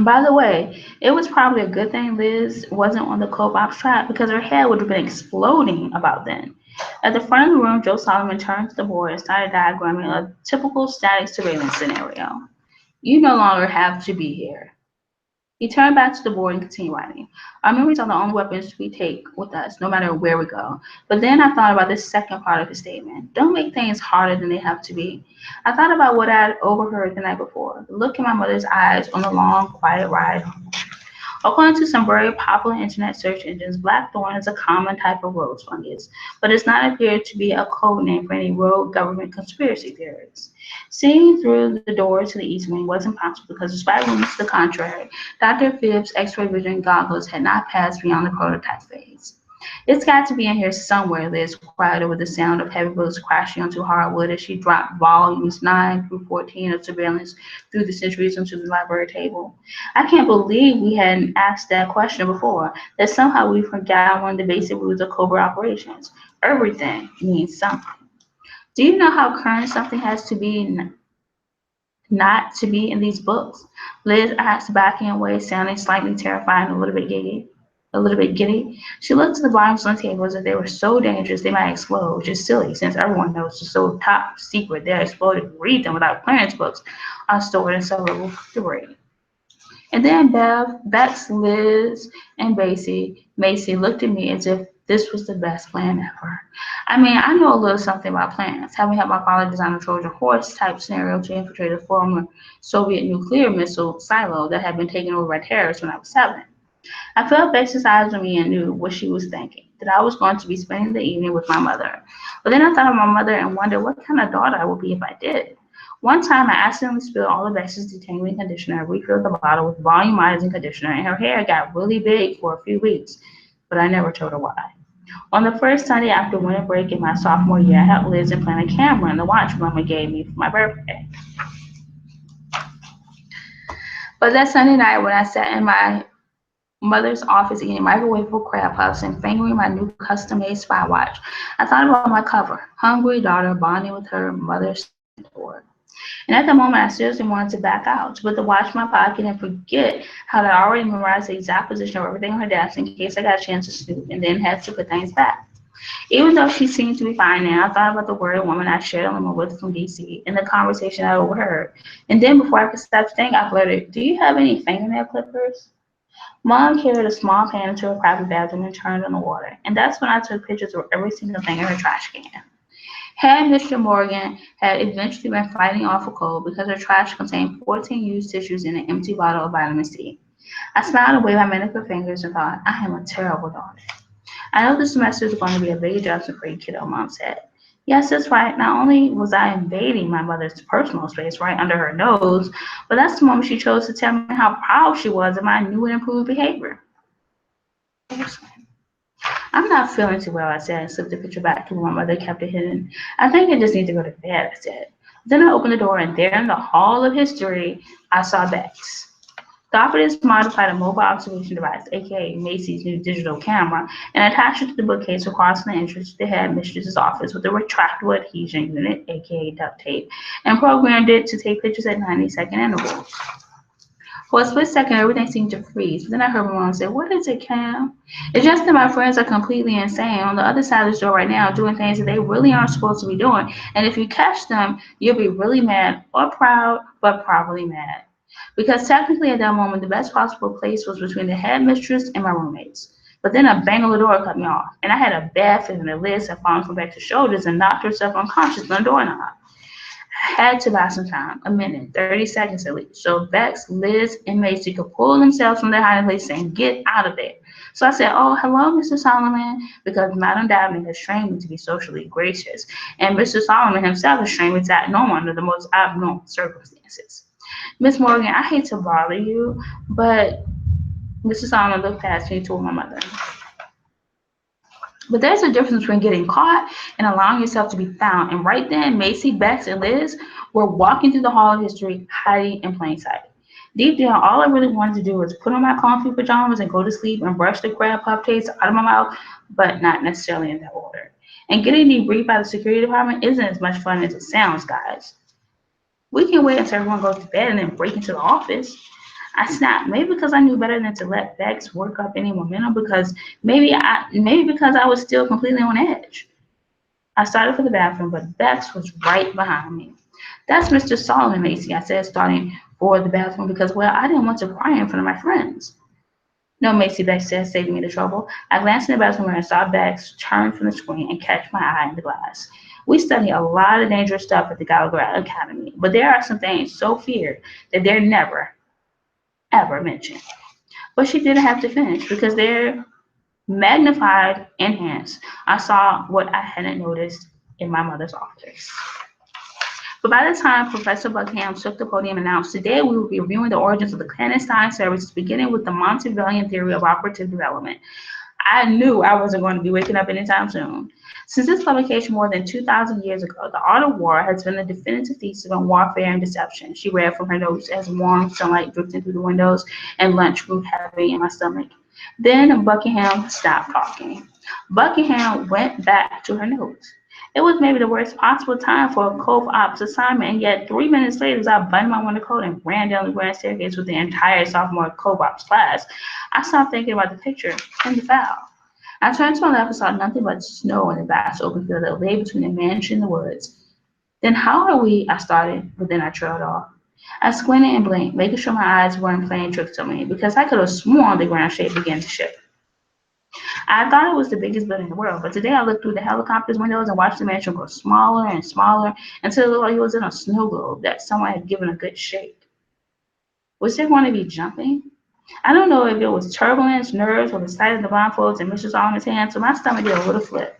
By the way, it was probably a good thing Liz wasn't on the co-op's track because her head would have been exploding about then. At the front of the room, Joe Solomon turned to the board and started diagramming a typical static surveillance scenario. "You no longer have to be here." He turned back to the board and continued writing. "Our memories are the only weapons we take with us, no matter where we go." But then I thought about the second part of his statement. Don't make things harder than they have to be. I thought about what I had overheard the night before, the look in my mother's eyes on the long, quiet ride home. According to some very popular internet search engines, blackthorn is a common type of rose fungus, but does not appear to be a code name for any rogue government conspiracy theories. Seeing through the door to the east wing was impossible because, despite rumors to the contrary, Dr. Phibbs' X-ray vision goggles had not passed beyond the prototype phase. "It's got to be in here somewhere," Liz cried over the sound of heavy bullets crashing onto hardwood as she dropped volumes 9 through 14 of Surveillance Through the Centuries onto the library table. "I can't believe we hadn't asked that question before, that somehow we forgot one of the basic rules of covert operations. Everything means something. Do you know how current something has to be not to be in these books?" Liz asked, backing away, sounding slightly terrified and a little bit giddy. She looked at the volumes on the table as if they were so dangerous they might explode, which is silly since everyone knows it's so top secret they're exploded. Read them without clearance books are stored in sub-level 3. And then Bex, Liz, and Macy looked at me as if this was the best plan ever. I mean, I know a little something about plans, having helped my father design a Trojan horse type scenario to infiltrate a former Soviet nuclear missile silo that had been taken over by terrorists when I was 7. I felt Bex's eyes on me and knew what she was thinking, that I was going to be spending the evening with my mother. But then I thought of my mother and wondered what kind of daughter I would be if I did. One time, I accidentally spilled all of Bex's detangling conditioner, refilled the bottle with volumizing conditioner, and her hair got really big for a few weeks, but I never told her why. On the first Sunday after winter break in my sophomore year, I helped Liz in plant a camera in the watch Mama gave me for my birthday. But that Sunday night when I sat in my mother's office eating microwavable crab puffs and fingering my new custom-made spy watch, I thought about my cover, hungry daughter bonding with her mother's mentor. And at the moment, I seriously wanted to back out, to put the watch in my pocket and forget how I already memorized the exact position of everything on her desk in case I got a chance to snoop and then had to put things back. Even though she seemed to be fine now, I thought about the worried woman I shared a limo with from DC and the conversation I overheard. And then before I could stop to think, I blurted, "Do you have any fingernail clippers?" Mom carried a small pan into her private bathroom and turned on the water. And that's when I took pictures of every single thing in her trash can. Had Mr. Morgan had eventually been fighting off a cold because her trash contained 14 used tissues and an empty bottle of vitamin C. I smiled and waved my manicure fingers and thought, I am a terrible daughter. I know this semester is going to be a big adjustment for you, kiddo, Mom said. Yes, that's right. Not only was I invading my mother's personal space right under her nose, but that's the moment she chose to tell me how proud she was of my new and improved behavior. I'm not feeling too well, I said, and slipped the picture back to where my mother kept it hidden. I think I just need to go to bed, I said. Then I opened the door, and there in the hall of history, I saw Bex. The operative modified a mobile observation device, aka Macy's new digital camera, and attached it to the bookcase across the entrance to the headmistress's office with a retractable adhesion unit, aka duct tape, and programmed it to take pictures at 90-second intervals. For a split second, everything seemed to freeze. But then I heard my mom say, "What is it, Cam?" It's just that my friends are completely insane on the other side of the store right now doing things that they really aren't supposed to be doing. And if you catch them, you'll be really mad or proud, but probably mad. Because technically at that moment, the best possible place was between the headmistress and my roommates. But then a bang on the door cut me off, and I had a bad feeling that Liz had fallen from Bex's shoulders and knocked herself unconscious on the doorknob. I had to buy some time, a minute, 30 seconds at least, so Bex, Liz, and Macy could pull themselves from their hiding place and get out of there. So I said, "Oh, hello, Mr. Solomon," because Madame Dabney has trained me to be socially gracious, and Mr. Solomon himself has trained me to act normal under the most abnormal circumstances. "Miss Morgan, I hate to bother you, but—" Mr. Solomon looked past me toward my mother. But there's a difference between getting caught and allowing yourself to be found. And right then, Macy, Bex, and Liz were walking through the hall of history, hiding in plain sight. Deep down, all I really wanted to do was put on my comfy pajamas and go to sleep and brush the crab puff taste out of my mouth, but not necessarily in that order. And getting debriefed by the security department isn't as much fun as it sounds, guys. We can wait until everyone goes to bed and then break into the office. I snapped, maybe because I knew better than to let Bex work up any momentum, maybe because I was still completely on edge. I started for the bathroom, but Bex was right behind me. "That's Mr. Solomon, Macy," I said, starting for the bathroom because, well, I didn't want to cry in front of my friends. "No, Macy," Bex said, saving me the trouble. I glanced in the bathroom mirror and saw Bex turn from the screen and catch my eye in the glass. We study a lot of dangerous stuff at the Gallagher Academy, but there are some things so feared that they're never, ever mentioned. But she didn't have to finish because they're magnified, enhanced. I saw what I hadn't noticed in my mother's office. But by the time Professor Buckingham took the podium and announced, "Today we will be reviewing the origins of the clandestine services, beginning with the Montevillian theory of operative development," I knew I wasn't going to be waking up anytime soon. Since its publication more than 2,000 years ago, The Art of War has been the definitive thesis on warfare and deception, she read from her notes as warm sunlight drifted through the windows and lunch grew heavy in my stomach. Then Buckingham stopped talking. Buckingham went back to her notes. It was maybe the worst possible time for a Cove Ops assignment, and yet 3 minutes later, as I buttoned my winter coat and ran down the grand staircase with the entire sophomore Cove Ops class, I stopped thinking about the picture and the foul. I turned to my left and saw nothing but snow in the vast open field that lay between the mansion and the woods. "Then how are we—" I started, but then I trailed off. I squinted and blinked, making sure my eyes weren't playing tricks on me, because I could have sworn the ground shape began to shift. I thought it was the biggest building in the world, but today I looked through the helicopter's windows and watched the mansion grow smaller and smaller until it looked like it was in a snow globe that someone had given a good shake. Was there going to be jumping? I don't know if it was turbulence, nerves, or the sight of the blindfolds in Mr. Solomon's hand, so my stomach did a little flip.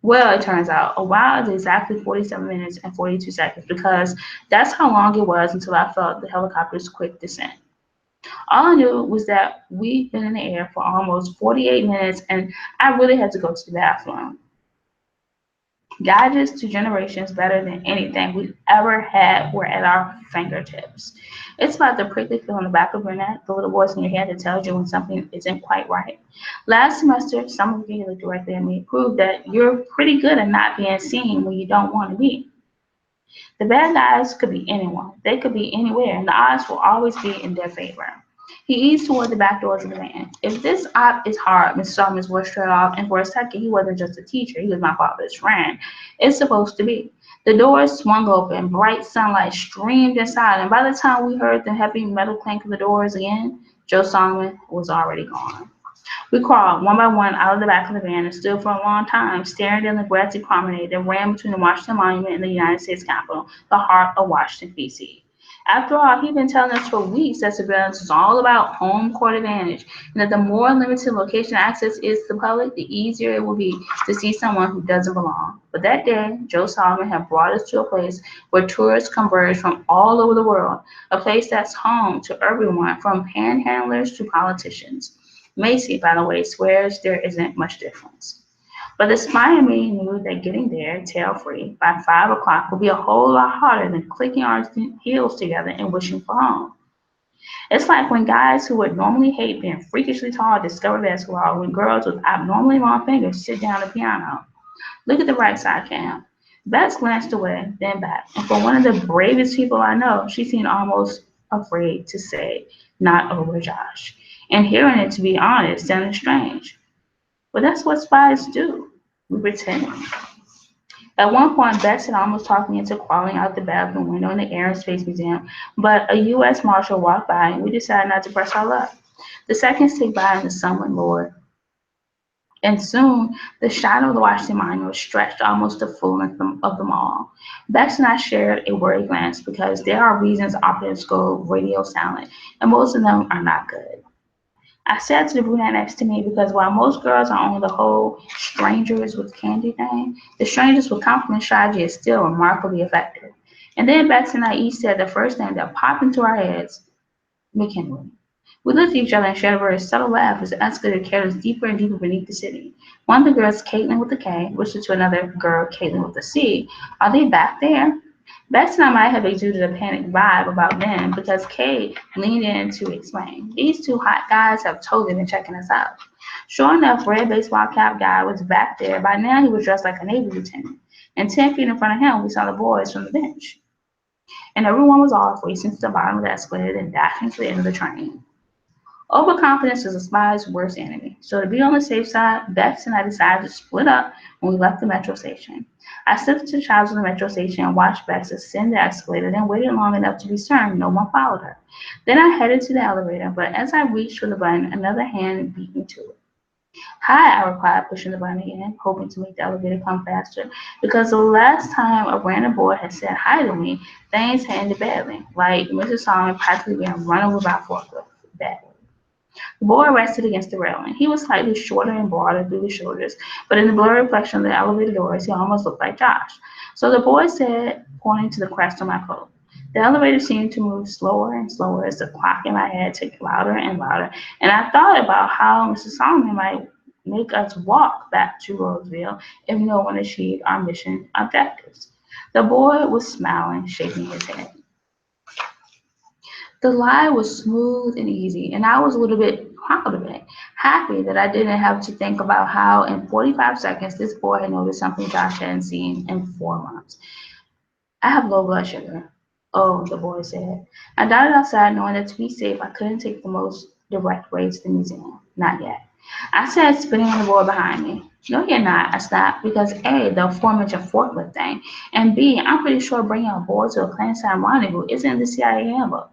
Well, it turns out, a while is exactly 47 minutes and 42 seconds, because that's how long it was until I felt the helicopter's quick descent. All I knew was that we'd been in the air for almost 48 minutes and I really had to go to the bathroom. Gadgets to generations better than anything we've ever had were at our fingertips. It's about the prickly feel on the back of your neck, the little voice in your head that tells you when something isn't quite right. Last semester, some of you looked directly at me proved that you're pretty good at not being seen when you don't want to be. The bad guys could be anyone. They could be anywhere, and the odds will always be in their favor. He eased toward the back doors of the van. If this op is hard, Miss Summers was straight off, and for a second he wasn't just a teacher, he was my father's friend. It's supposed to be. The doors swung open, bright sunlight streamed inside, and by the time we heard the heavy metal clank of the doors again, Joe Solomon was already gone. We crawled one by one out of the back of the van and stood for a long time, staring down the grassy promenade that ran between the Washington Monument and the United States Capitol, the heart of Washington, D.C. After all, he'd been telling us for weeks that surveillance is all about home court advantage, and that the more limited location access is to the public, the easier it will be to see someone who doesn't belong. But that day, Joe Solomon had brought us to a place where tourists converge from all over the world, a place that's home to everyone from panhandlers to politicians. Macy, by the way, swears there isn't much difference. But the spy in me knew that getting there, tail-free, by 5 o'clock would be a whole lot harder than clicking our heels together and wishing for home. It's like when guys who would normally hate being freakishly tall discover basketball, when girls with abnormally long fingers sit down at the piano. Look at the right side, Cam. Beth glanced away, then back, and for one of the bravest people I know, she seemed almost afraid to say, "Not over Josh." And hearing it, to be honest, sounded strange. But that's what spies do. We pretend. At one point, Beth had almost talked me into crawling out the bathroom window in the Air and Space Museum, but a U.S. Marshal walked by and we decided not to press our luck. The seconds ticked by and the sun went lower, and soon the shadow of the Washington Monument stretched almost to full length of them all. Bex and I shared a worried glance because there are reasons operatives go radio silent, and most of them are not good. I said to the brunette next to me because while most girls are on the whole strangers with candy thing, the strangers with compliment strategy is still remarkably effective. And then Bex and I each said the first name that popped into our heads, McKinley. We looked at each other and shared a very subtle laugh as the escalator carried us deeper and deeper beneath the city. One of the girls, Caitlin with a K, whispered to another girl, Caitlin with a C, "Are they back there?" Beth and I might have exuded a panicked vibe about them because Kate leaned in to explain. These two hot guys have totally been checking us out. Sure enough, red baseball cap guy was back there. By now he was dressed like a Navy lieutenant. And 10 feet in front of him, we saw the boys from the bench. And everyone was off racing to the bottom of the escalator and dashing to the end of the train. Overconfidence is a spy's worst enemy. So to be on the safe side, Bex and I decided to split up when we left the metro station. I slipped to the child of the metro station and watched Bex ascend the escalator, then waited long enough to be certain no one followed her. Then I headed to the elevator, but as I reached for the button, another hand beat me to it. "Hi," I replied, pushing the button again, hoping to make the elevator come faster, because the last time a random boy had said hi to me, things had ended badly, like Mrs. Solomon practically being run over by a forklift. Badly. The boy rested against the railing. He was slightly shorter and broader through the shoulders, but in the blurry reflection of the elevator doors, he almost looked like Josh. So the boy said, pointing to the crest on my coat. The elevator seemed to move slower and slower as the clock in my head ticked louder and louder, and I thought about how Mrs. Solomon might make us walk back to Roseville if no one achieved our mission objectives. The boy was smiling, shaking his head. The lie was smooth and easy, and I was a little bit proud of it, happy that I didn't have to think about how in 45 seconds this boy had noticed something Josh hadn't seen in 4 months. "I have low blood sugar." "Oh," the boy said. I darted outside, knowing that to be safe, I couldn't take the most direct way to the museum. Not yet. I said, spitting on the board behind me. "No, you're not," I snapped, because A, the aforementioned forklift thing, and B, I'm pretty sure bringing a boy to a clandestine rendezvous isn't in the CIA handbook.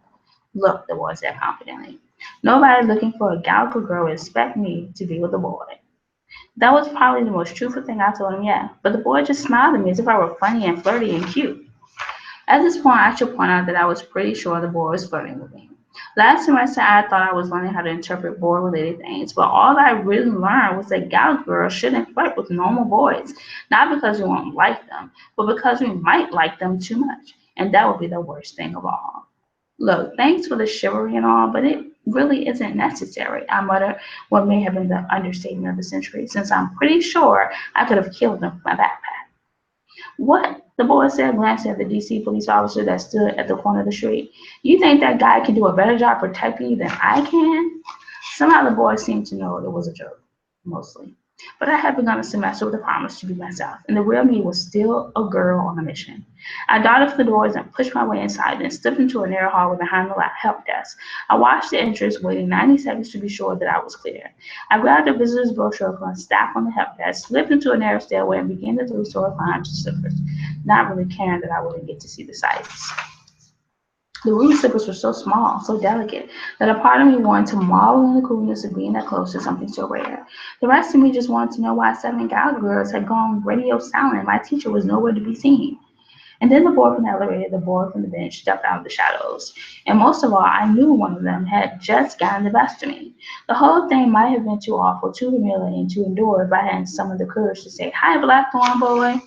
"Look," the boy said confidently, "nobody looking for a Gallagher girl would expect me to be with a boy." That was probably the most truthful thing I told him yet, but the boy just smiled at me as if I were funny and flirty and cute. At this point, I should point out that I was pretty sure the boy was flirting with me. Last semester, I thought I was learning how to interpret boy-related things, but all I really learned was that Gallagher girls shouldn't flirt with normal boys, not because we won't like them, but because we might like them too much, and that would be the worst thing of all. Look, thanks for the chivalry and all, but it really isn't necessary. I muttered what may have been the understatement of the century, since I'm pretty sure I could have killed him with my backpack. What? The boy said, glancing at the DC police officer that stood at the corner of the street. You think that guy can do a better job protecting you than I can? Somehow the boy seemed to know it was a joke, mostly. But I had begun a semester with a promise to be myself, and the real me was still a girl on a mission. I darted for the doors and pushed my way inside, then slipped into a narrow hallway behind the help desk. I watched the entrance, waiting 90 seconds to be sure that I was clear. I grabbed a visitor's brochure from a stack on the help desk, slipped into a narrow stairway, and began the three-story climb to slippers, not really caring that I wouldn't get to see the sights. The wooden slippers were so small, so delicate, that a part of me wanted to marvel in the coolness of being that close to something so rare. The rest of me just wanted to know why 7 Gallagher girls had gone radio silent and my teacher was nowhere to be seen. And then the boy from the elevator, the boy from the bench stepped out of the shadows. And most of all, I knew one of them had just gotten the best of me. The whole thing might have been too awful, too humiliating to endure if I hadn't summoned the courage to say, "Hi, Blackthorn boy."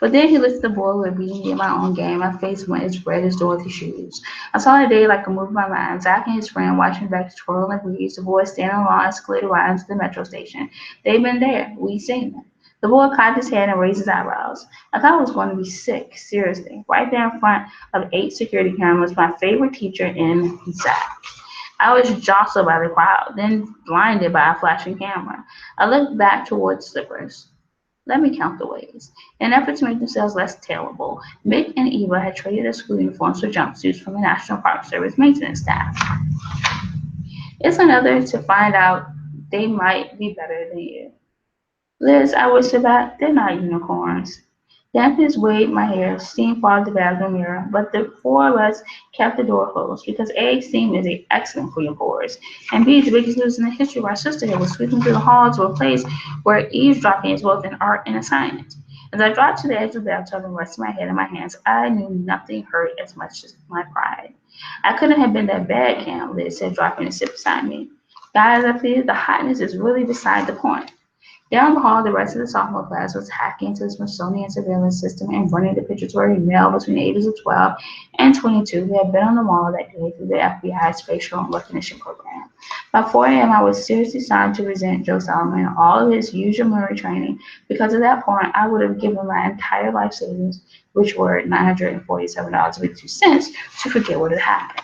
But then he lifted the boiler, beating me in my own game. My face went as red as Dorothy's shoes. I saw the day like a movie of my mind. Zach and his friend watching Beck twirl in the breeze. The boys standing on the escalator riding to the metro station. They'd been there. We'd seen them. The boy cocked his head and raised his eyebrows. I thought I was going to be sick, seriously. Right there in front of 8 security cameras, my favorite teacher in Zach. I was jostled by the crowd, then blinded by a flashing camera. I looked back towards Slippers. Let me count the ways. In an effort to make themselves less terrible, Mick and Eva had traded their school uniforms for jumpsuits from the National Park Service maintenance staff. It's another to find out they might be better than you. Liz, I whispered back, they're not unicorns. Dampness waved my hair, steam fogged the bathroom mirror, but the 4 of us kept the door closed because A, steam is excellent for your pores, and B, the biggest news in the history of our sisterhood was sweeping through the halls to a place where eavesdropping is both an art and a science. As I dropped to the edge of the bathtub and rested my head in my hands, I knew nothing hurt as much as my pride. I couldn't have been that bad, Cam, Liz said, dropping a sip beside me. Guys, I pleaded, the hotness is really beside the point. Down the hall, the rest of the sophomore class was hacking into the Smithsonian surveillance system and running the pituitary male between the ages of 12 and 22 who had been on the wall that day through the FBI's facial recognition program. By 4 a.m., I was seriously starting to resent Joe Solomon and all of his usual memory training because at that point, I would have given my entire life savings, which were $947.52, to forget what had happened.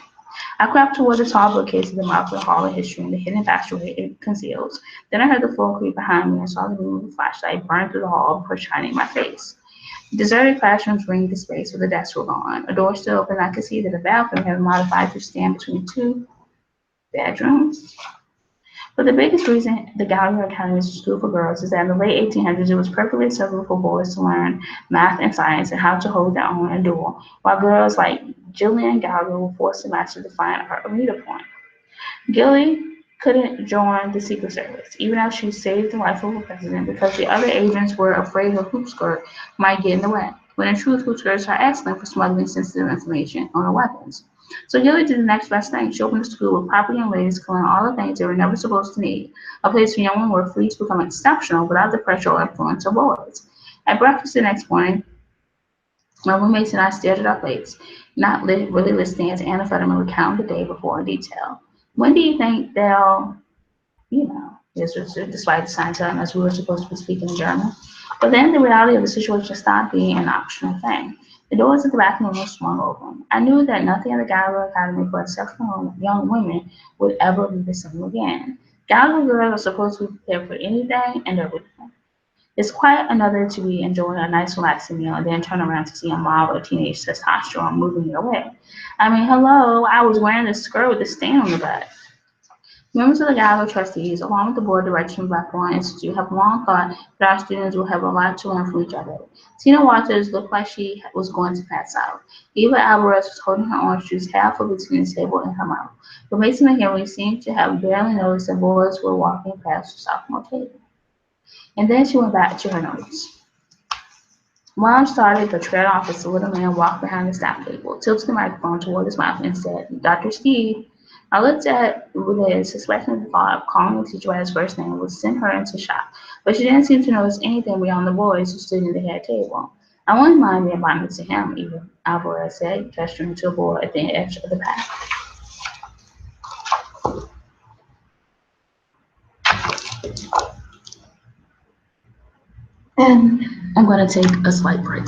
I crept toward the tall bookcase at the mouth of the Hall of History and the hidden passageway it conceals. Then I heard the floor creak behind me and saw the room with a flashlight burn through the hall before shining in my face. The deserted classrooms ringed the space where the desks were gone. A door still open. I could see that the bathroom had been modified to stand between 2 bedrooms. But the biggest reason the Gallagher Academy is a school for girls is that in the late 1800s, it was perfectly acceptable for boys to learn math and science and how to hold their own in a duel, while girls like Jillian Gallagher were forced to master the fine art of needlepoint. Gilly couldn't join the Secret Service, even after she saved the life of the president, because the other agents were afraid her hoop skirt might get in the way, when in truth, hoop skirts are excellent for smuggling sensitive information on her weapons. So Gilly did the next best thing. She opened a school with proper young ladies calling all the things they were never supposed to need, a place for young women where free to become exceptional without the pressure or influence of boys. At breakfast the next morning, my roommates and I stared at our plates, not really listening as Anna Fetterman recounted the day before in detail. When do you think they'll, this was despite the sign telling us we were supposed to be speaking in German. But then the reality of the situation stopped being an optional thing. The doors at the back of the room swung open. I knew that nothing in the Gallagher Academy for exceptional young women would ever be the same again. Gallagher girls are supposed to be prepared for anything and everything. It's quite another to be enjoying a nice relaxing meal and then turn around to see a model of teenage testosterone moving your way. I mean, hello, I was wearing this skirt with a stain on the butt. Members of the Gallagher trustees, along with the board of direction of Blackthorn Institute, have long thought that our students will have a lot to learn from each other. Tina Waters looked like she was going to pass out. Eva Alvarez was holding her orange juice half of between the table and her mouth. But Mason McHenry seemed to have barely noticed that boys were walking past the sophomore table. And then she went back to her notes. Mom started to tread off as the little man walked behind the staff table, tilted the microphone toward his mouth, and said, "Dr. Steve." I looked at Liz, suspecting the thought of calling the teacher by his first name would send her into shock, but she didn't seem to notice anything beyond the boys who stood in the head table. "I wouldn't mind being bonded to him," Eva Alvarez said, gesturing to a boy at the edge of the pack. And I'm going to take a slight break.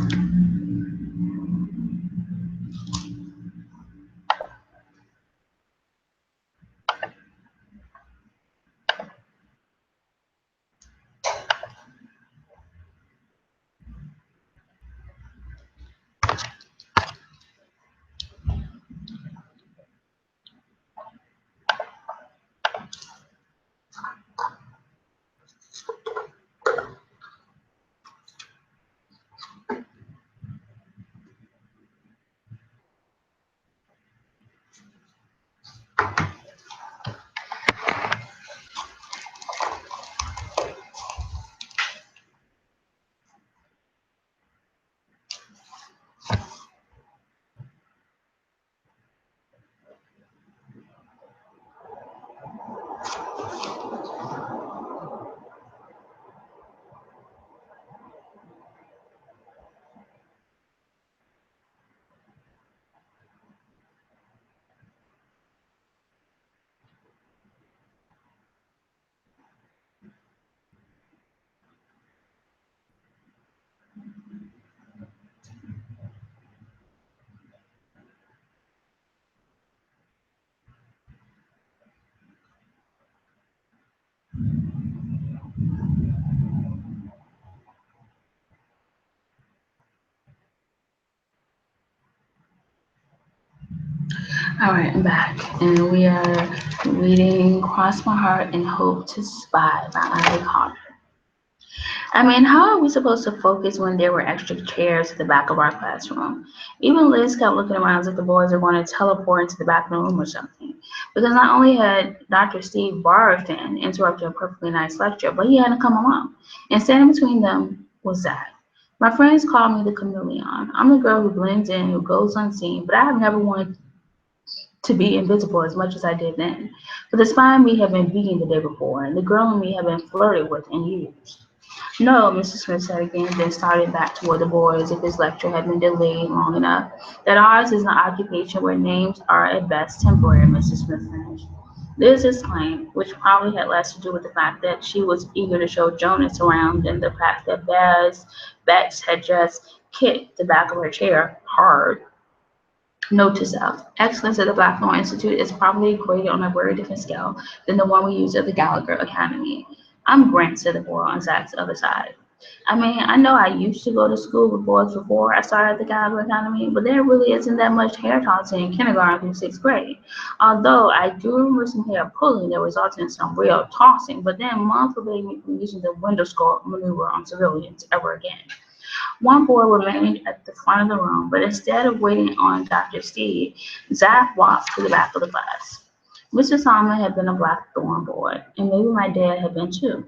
All right, I'm back, and we are reading Cross My Heart and Hope to Spy by Ivy Carter. I mean, how are we supposed to focus when there were extra chairs at the back of our classroom? Even Liz kept looking around as if the boys were going to teleport into the back of the room or something. Because not only had Dr. Steve Barton interrupted a perfectly nice lecture, but he hadn't come along. And standing between them was Zach. My friends call me the chameleon. I'm the girl who blends in, who goes unseen, but I have never wanted to be invisible as much as I did then. But the spy in me had been beaten the day before, and the girl in me had been flirted with and used. No, Mr. Smith said again, then started back toward the boys if his lecture had been delayed long enough. That ours is an occupation where names are at best temporary, Mrs. Smith finished. Liz exclaimed, which probably had less to do with the fact that she was eager to show Jonas around than the fact that Bex had just kicked the back of her chair hard. Note to self, excellence at the Blackmore Institute is probably graded on a very different scale than the one we use at the Gallagher Academy. I'm Grant, said the boy on Zach's other side. I mean, I know I used to go to school with boys before I started at the Gallagher Academy, but there really isn't that much hair tossing in kindergarten through sixth grade. Although I do remember some hair pulling that resulted in some real tossing, but then mom forbade me from using the window scope maneuver on civilians ever again. One boy remained at the front of the room, but instead of waiting on Dr. Steve, Zach walked to the back of the class. Mr. Solomon had been a Blackthorn boy, and maybe my dad had been too.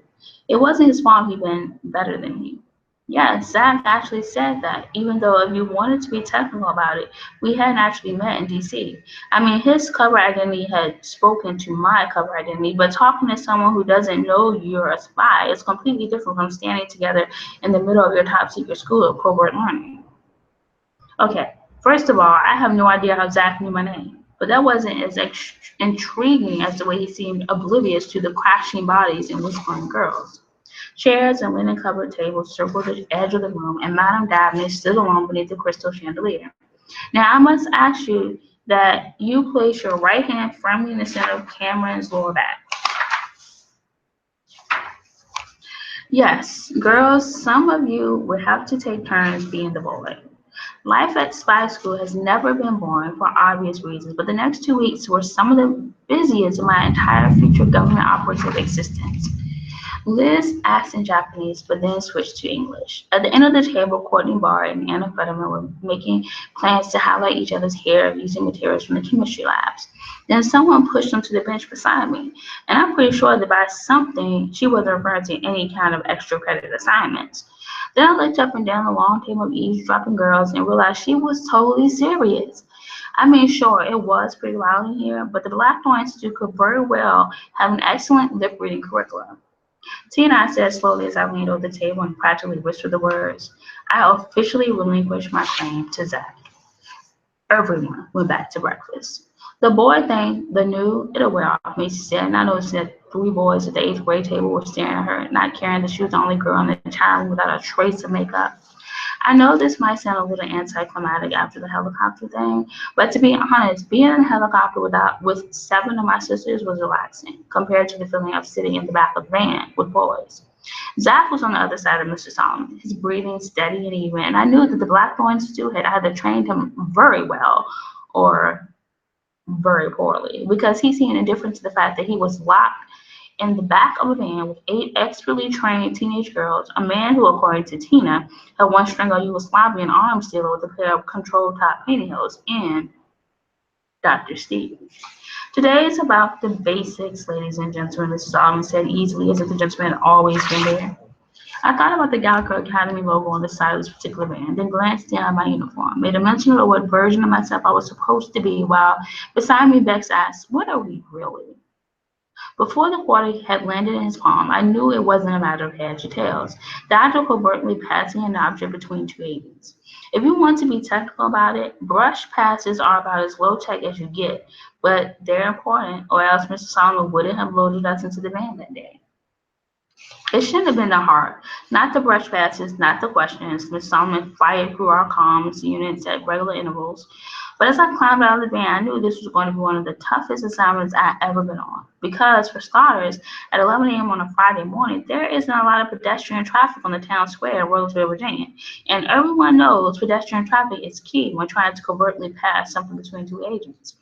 It wasn't his fault he'd been better than me. Yes, Zach actually said that, even though if you wanted to be technical about it, we hadn't actually met in DC. I mean, his cover identity had spoken to my cover identity, but talking to someone who doesn't know you're a spy is completely different from standing together in the middle of your top secret school of covert learning. Okay, first of all, I have no idea how Zach knew my name, but that wasn't as intriguing as the way he seemed oblivious to the crashing bodies and whispering girls. Chairs and linen-covered tables circled the edge of the room, and Madame Dabney stood alone beneath the crystal chandelier. Now, I must ask you that you place your right hand firmly in the center of Cameron's lower back. Yes, girls, some of you would have to take turns being the boy. Life at Spy School has never been boring for obvious reasons, but the next 2 weeks were some of the busiest in my entire future government operative existence. Liz asked in Japanese, but then switched to English. At the end of the table, Courtney Barr and Anna Fetterman were making plans to highlight each other's hair using materials from the chemistry labs. Then someone pushed them to the bench beside me, and I'm pretty sure that by something, she wasn't referring to any kind of extra credit assignments. Then I looked up and down the long table of eavesdropping girls and realized she was totally serious. I mean, sure, it was pretty loud in here, but the Blackthorn Institute could very well have an excellent lip reading curriculum. Tina, I said slowly as I leaned over the table and practically whispered the words, I officially relinquished my claim to Zach. Everyone went back to breakfast. The boy thing, the new, it'll wear off, Macy said, and I noticed that 3 boys at the 8th grade table were staring at her, not caring that she was the only girl in the entire room without a trace of makeup. I know this might sound a little anticlimactic after the helicopter thing, but to be honest, being in a helicopter with 7 of my sisters was relaxing compared to the feeling of sitting in the back of the van with boys. Zach was on the other side of Mr. Solomon, his breathing steady and even, and I knew that the Blackthorn Institute had either trained him very well or very poorly, because he seen a difference to the fact that he was locked in the back of a van with 8 expertly trained teenage girls, a man who, according to Tina, had once strangled a Yugoslavian arm stealer with a pair of controlled top pantyhose, and Dr. Steve. Today is about the basics, ladies and gentlemen, Mrs. Solomon said easily, as if the gentleman had always been there. I thought about the Gallagher Academy logo on the side of this particular band, then glanced down at my uniform, made a mention of what version of myself I was supposed to be, while beside me Bex asked, "What are we really?" Before the quarter had landed in his palm, I knew it wasn't a matter of heads or tails. The act of covertly passing an object between 2 80s. If you want to be technical about it, brush passes are about as low tech as you get, but they're important, or else Mr. Solomon wouldn't have loaded us into the van that day. It shouldn't have been that hard. Not the brush passes, not the questions. Miss Solomon fired through our comms units at regular intervals. But as I climbed out of the van, I knew this was going to be one of the toughest assignments I'd ever been on. Because, for starters, at 11 a.m. on a Friday morning, there isn't a lot of pedestrian traffic on the town square in Roseville, Virginia. And everyone knows pedestrian traffic is key when trying to covertly pass something between 2 agents.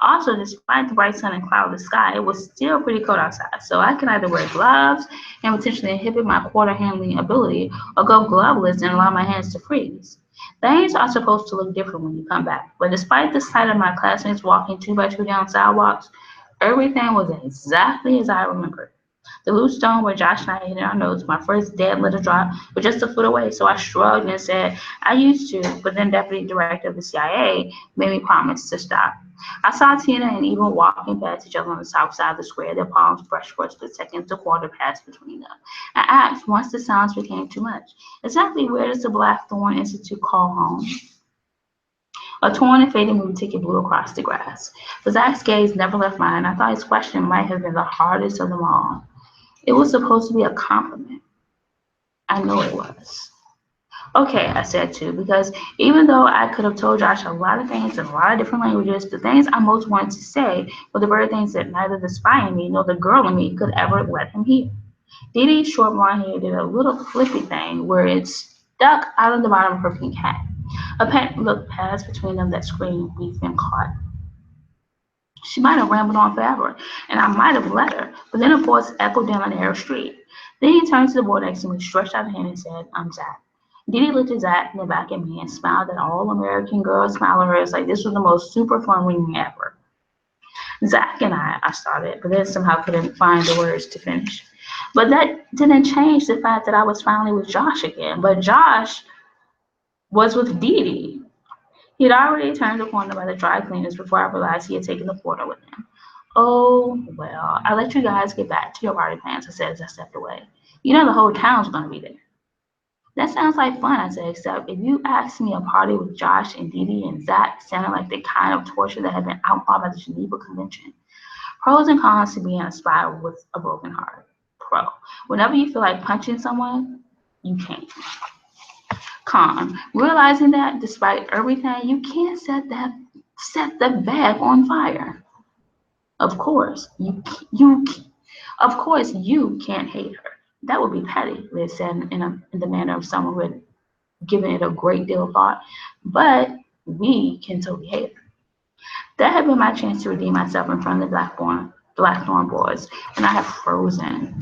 Also, despite the bright sun and cloudless sky, it was still pretty cold outside, so I could either wear gloves and potentially inhibit my quarter handling ability, or go gloveless and allow my hands to freeze. Things are supposed to look different when you come back, but despite the sight of my classmates walking 2 by 2 down sidewalks, everything was exactly as I remembered. The loose stone where Josh and I hit our nose, my first dead letter drop, was just a foot away, so I shrugged and said, "I used to," but then Deputy Director of the CIA made me promise to stop. I saw Tina and Eva walking past each other on the south side of the square, their palms brushed for a split second to quarter passed between them. I asked, once the sounds became too much, exactly where does the Blackthorn Institute call home? A torn and faded movie ticket blew across the grass. But Zach's gaze never left mine, and I thought his question might have been the hardest of them all. It was supposed to be a compliment. I know it was. Okay, I said too, because even though I could have told Josh a lot of things in a lot of different languages, the things I most wanted to say were the very things that neither the spy in me nor the girl in me could ever let him hear. Dee Dee's short blonde hair did a little flippy thing where it stuck out of the bottom of her pink hat. A pet look passed between them that screamed, "We've been caught." She might have rambled on forever, and I might have let her, but then a voice echoed down the narrow street. Then he turned to the boy next to me, stretched out a hand, and said, "I'm Zach." Dee Dee looked at Zach and then back at me and smiled that all-American girl smile of hers like this was the most super fun reunion ever. Zach and I started, but then somehow couldn't find the words to finish. But that didn't change the fact that I was finally with Josh again. But Josh was with Dee Dee. He had already turned the corner by the dry cleaners before I realized he had taken the porter with him. "Oh, well, I'll let you guys get back to your party plans," I said as I stepped away. "You know the whole town's going to be there." "That sounds like fun," I said, "except if you asked me a party with Josh and Dee Dee and Zach sounded like the kind of torture that had been outlawed by the Geneva Convention. Pros and cons to being a spy with a broken heart. Pro: whenever you feel like punching someone, you can't. Con: realizing that despite everything, you can't set the bag on fire. Of course, you can't hate her. That would be petty," Liz said in the manner of someone who had given it a great deal of thought. "But we can totally hate her." That had been my chance to redeem myself in front of the Blackthorn boys, and I had frozen.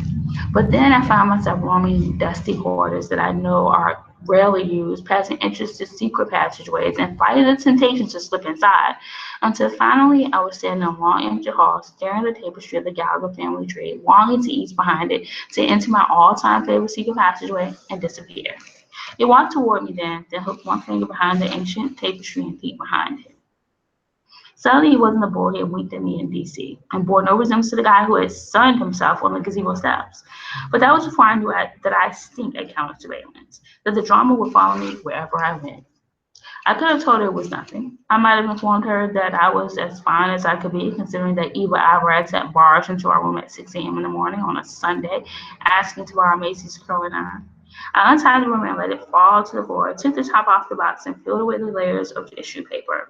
But then I found myself roaming dusty corridors that I know are rarely used, passing entrances to secret passageways, and fighting the temptation to slip inside, until finally I was standing in a long empty hall, staring at the tapestry of the Gallagher family tree, longing to ease behind it, to enter my all-time favorite secret passageway and disappear. He walked toward me then hooked one finger behind the ancient tapestry and peeked behind it. Suddenly, he wasn't the boy who had winked at me in D.C. and bore no resemblance to the guy who had sunned himself on the gazebo steps. But that was before I knew that I stink at counter surveillance, that the drama would follow me wherever I went. I could have told her it was nothing. I might have informed her that I was as fine as I could be, considering that Eva Alvarez had barged into our room at 6 a.m. in the morning on a Sunday, asking to borrow Macy's curling iron. I untied the ribbon and let it fall to the floor, took the top off the box, and peeled away the layers of tissue paper.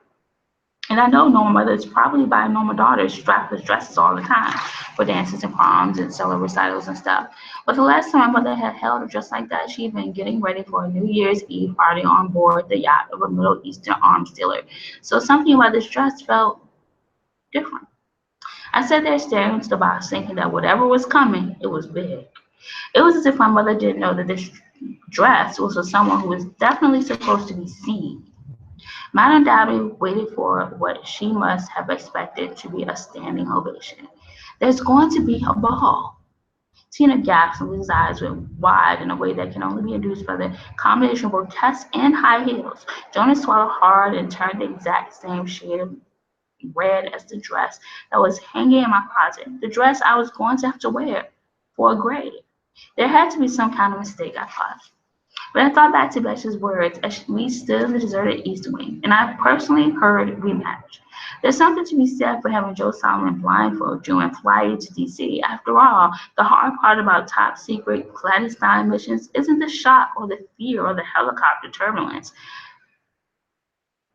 And I know normal mothers probably buy normal daughters strapless dresses all the time for dances and proms and solo recitals and stuff. But the last time my mother had held a dress like that, she'd been getting ready for a New Year's Eve party on board the yacht of a Middle Eastern arms dealer. So something about this dress felt different. I sat there staring into the box, thinking that whatever was coming, it was big. It was as if my mother didn't know that this dress was for someone who was definitely supposed to be seen. Madame Dobby waited for what she must have expected to be a standing ovation. There's going to be a ball. Tina gasped and Lisa's eyes went wide in a way that can only be induced by the combination of grotesque and high heels. Jonas swallowed hard and turned the exact same shade of red as the dress that was hanging in my closet, the dress I was going to have to wear for a grade. There had to be some kind of mistake, I thought. But I thought back to Betty's words as we stood in the deserted East Wing, and I personally heard rematch. There's something to be said for having Joe Solomon blindfold you and fly you to DC. After all, the hard part about top secret clandestine missions isn't the shock or the fear or the helicopter turbulence.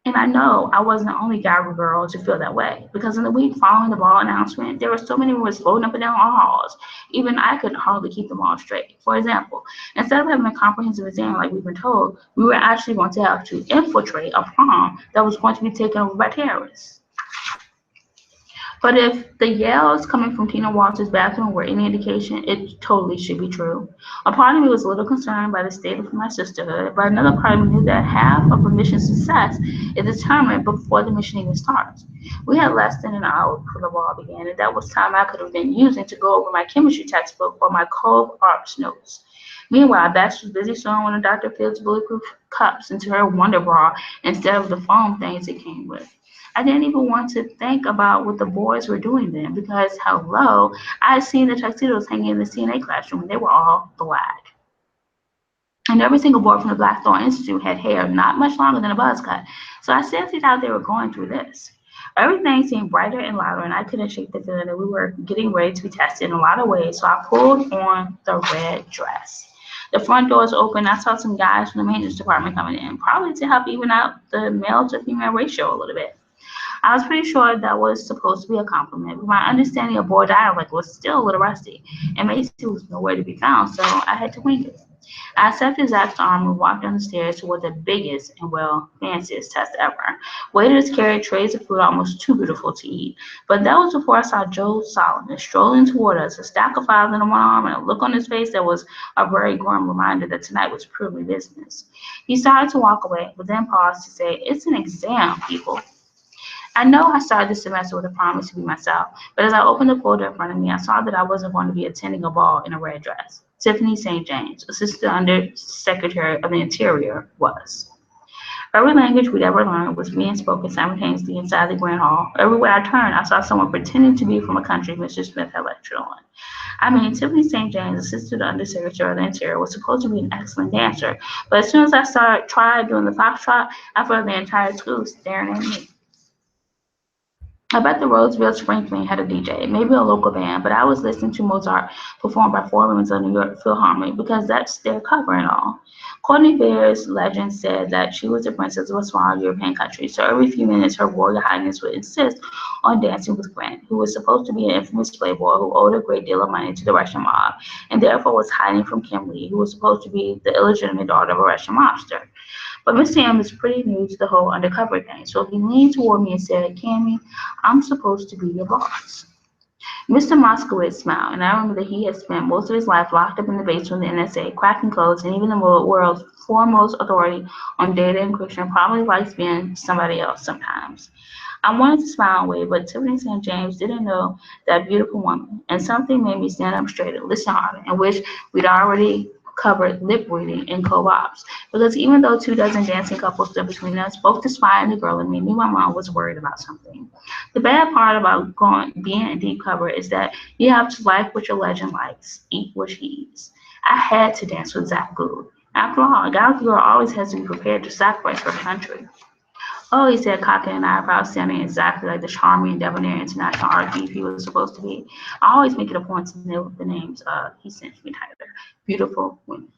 And I know I wasn't the only Gallagher girl to feel that way, because in the week following the ball announcement, there were so many rumors floating up and down our halls. Even I couldn't hardly keep them all straight. For example, instead of having a comprehensive exam like we've been told, we were actually going to have to infiltrate a prom that was going to be taken over by terrorists. But if the yells coming from Tina Walters' bathroom were any indication, it totally should be true. A part of me was a little concerned by the state of my sisterhood, but another part of me knew that half of a mission's success is determined before the mission even starts. We had less than an hour before the ball began, and that was time I could have been using to go over my chemistry textbook or my Cove Arts notes. Meanwhile, Bash was busy sewing one of Dr. Phil's bulletproof cups into her Wonder Bra instead of the foam things it came with. I didn't even want to think about what the boys were doing then because, hello, I had seen the tuxedos hanging in the CNA classroom and they were all black. And every single boy from the Blackthorn Institute had hair not much longer than a buzz cut. So I sensed how they were going through this. Everything seemed brighter and louder, and I couldn't shake the feeling that we were getting ready to be tested in a lot of ways. So I pulled on the red dress. The front doors open. I saw some guys from the maintenance department coming in, probably to help even out the male to female ratio a little bit. I was pretty sure that was supposed to be a compliment, but my understanding of boy dialect was still a little rusty, and Macy was nowhere to be found, so I had to wing it. I accepted Zach's arm and walked down the stairs toward the biggest and, well, fanciest test ever. Waiters carried trays of food almost too beautiful to eat, but that was before I saw Joe Solomon strolling toward us, a stack of files in one arm and a look on his face that was a very grim reminder that tonight was purely business. He started to walk away, but then paused to say, "It's an exam, people." I know I started this semester with a promise to be myself, but as I opened the folder in front of me, I saw that I wasn't going to be attending a ball in a red dress. Tiffany St. James, Assistant Under Secretary of the Interior, was. Every language we'd ever learned was being spoken simultaneously inside the Grand Hall. Everywhere I turned, I saw someone pretending to be from a country Mr. Smith had lectured on. I mean, Tiffany St. James, Assistant Undersecretary of the Interior, was supposed to be an excellent dancer, but as soon as I tried doing the foxtrot, I felt the entire school staring at me. I bet the Roseville Spring Fling had a DJ, maybe a local band, but I was listening to Mozart performed by four members of the New York Philharmonic because that's their cover and all. Courtney Bear's legend said that she was the princess of a small European country, so every few minutes her royal highness would insist on dancing with Grant, who was supposed to be an infamous playboy who owed a great deal of money to the Russian mob, and therefore was hiding from Kim Lee, who was supposed to be the illegitimate daughter of a Russian mobster. But Mr. M is pretty new to the whole undercover thing, so he leaned toward me and said, "Cammy, I'm supposed to be your boss." Mr. Moskowitz smiled, and I remember that he had spent most of his life locked up in the basement of the NSA, cracking codes, and even the world's foremost authority on data encryption probably likes being somebody else sometimes. I wanted to smile and wave, but Tiffany St. James didn't know that beautiful woman, and something made me stand up straight and listen harder, and wish we'd already covered lip reading in co-ops. Because even though 2 dozen dancing couples stood between us, both the spy and the girl in me knew my mom was worried about something. The bad part about being in deep cover is that you have to like what your legend likes, eat what she eats. I had to dance with Zach Gould. After all, a Galaxy girl always has to be prepared to sacrifice her country. Oh, he said, cocking an eyebrow, sounding exactly like the charming and debonair international art thief he was supposed to be. I always make it a point to know the names he sent me, Tyler. Beautiful women.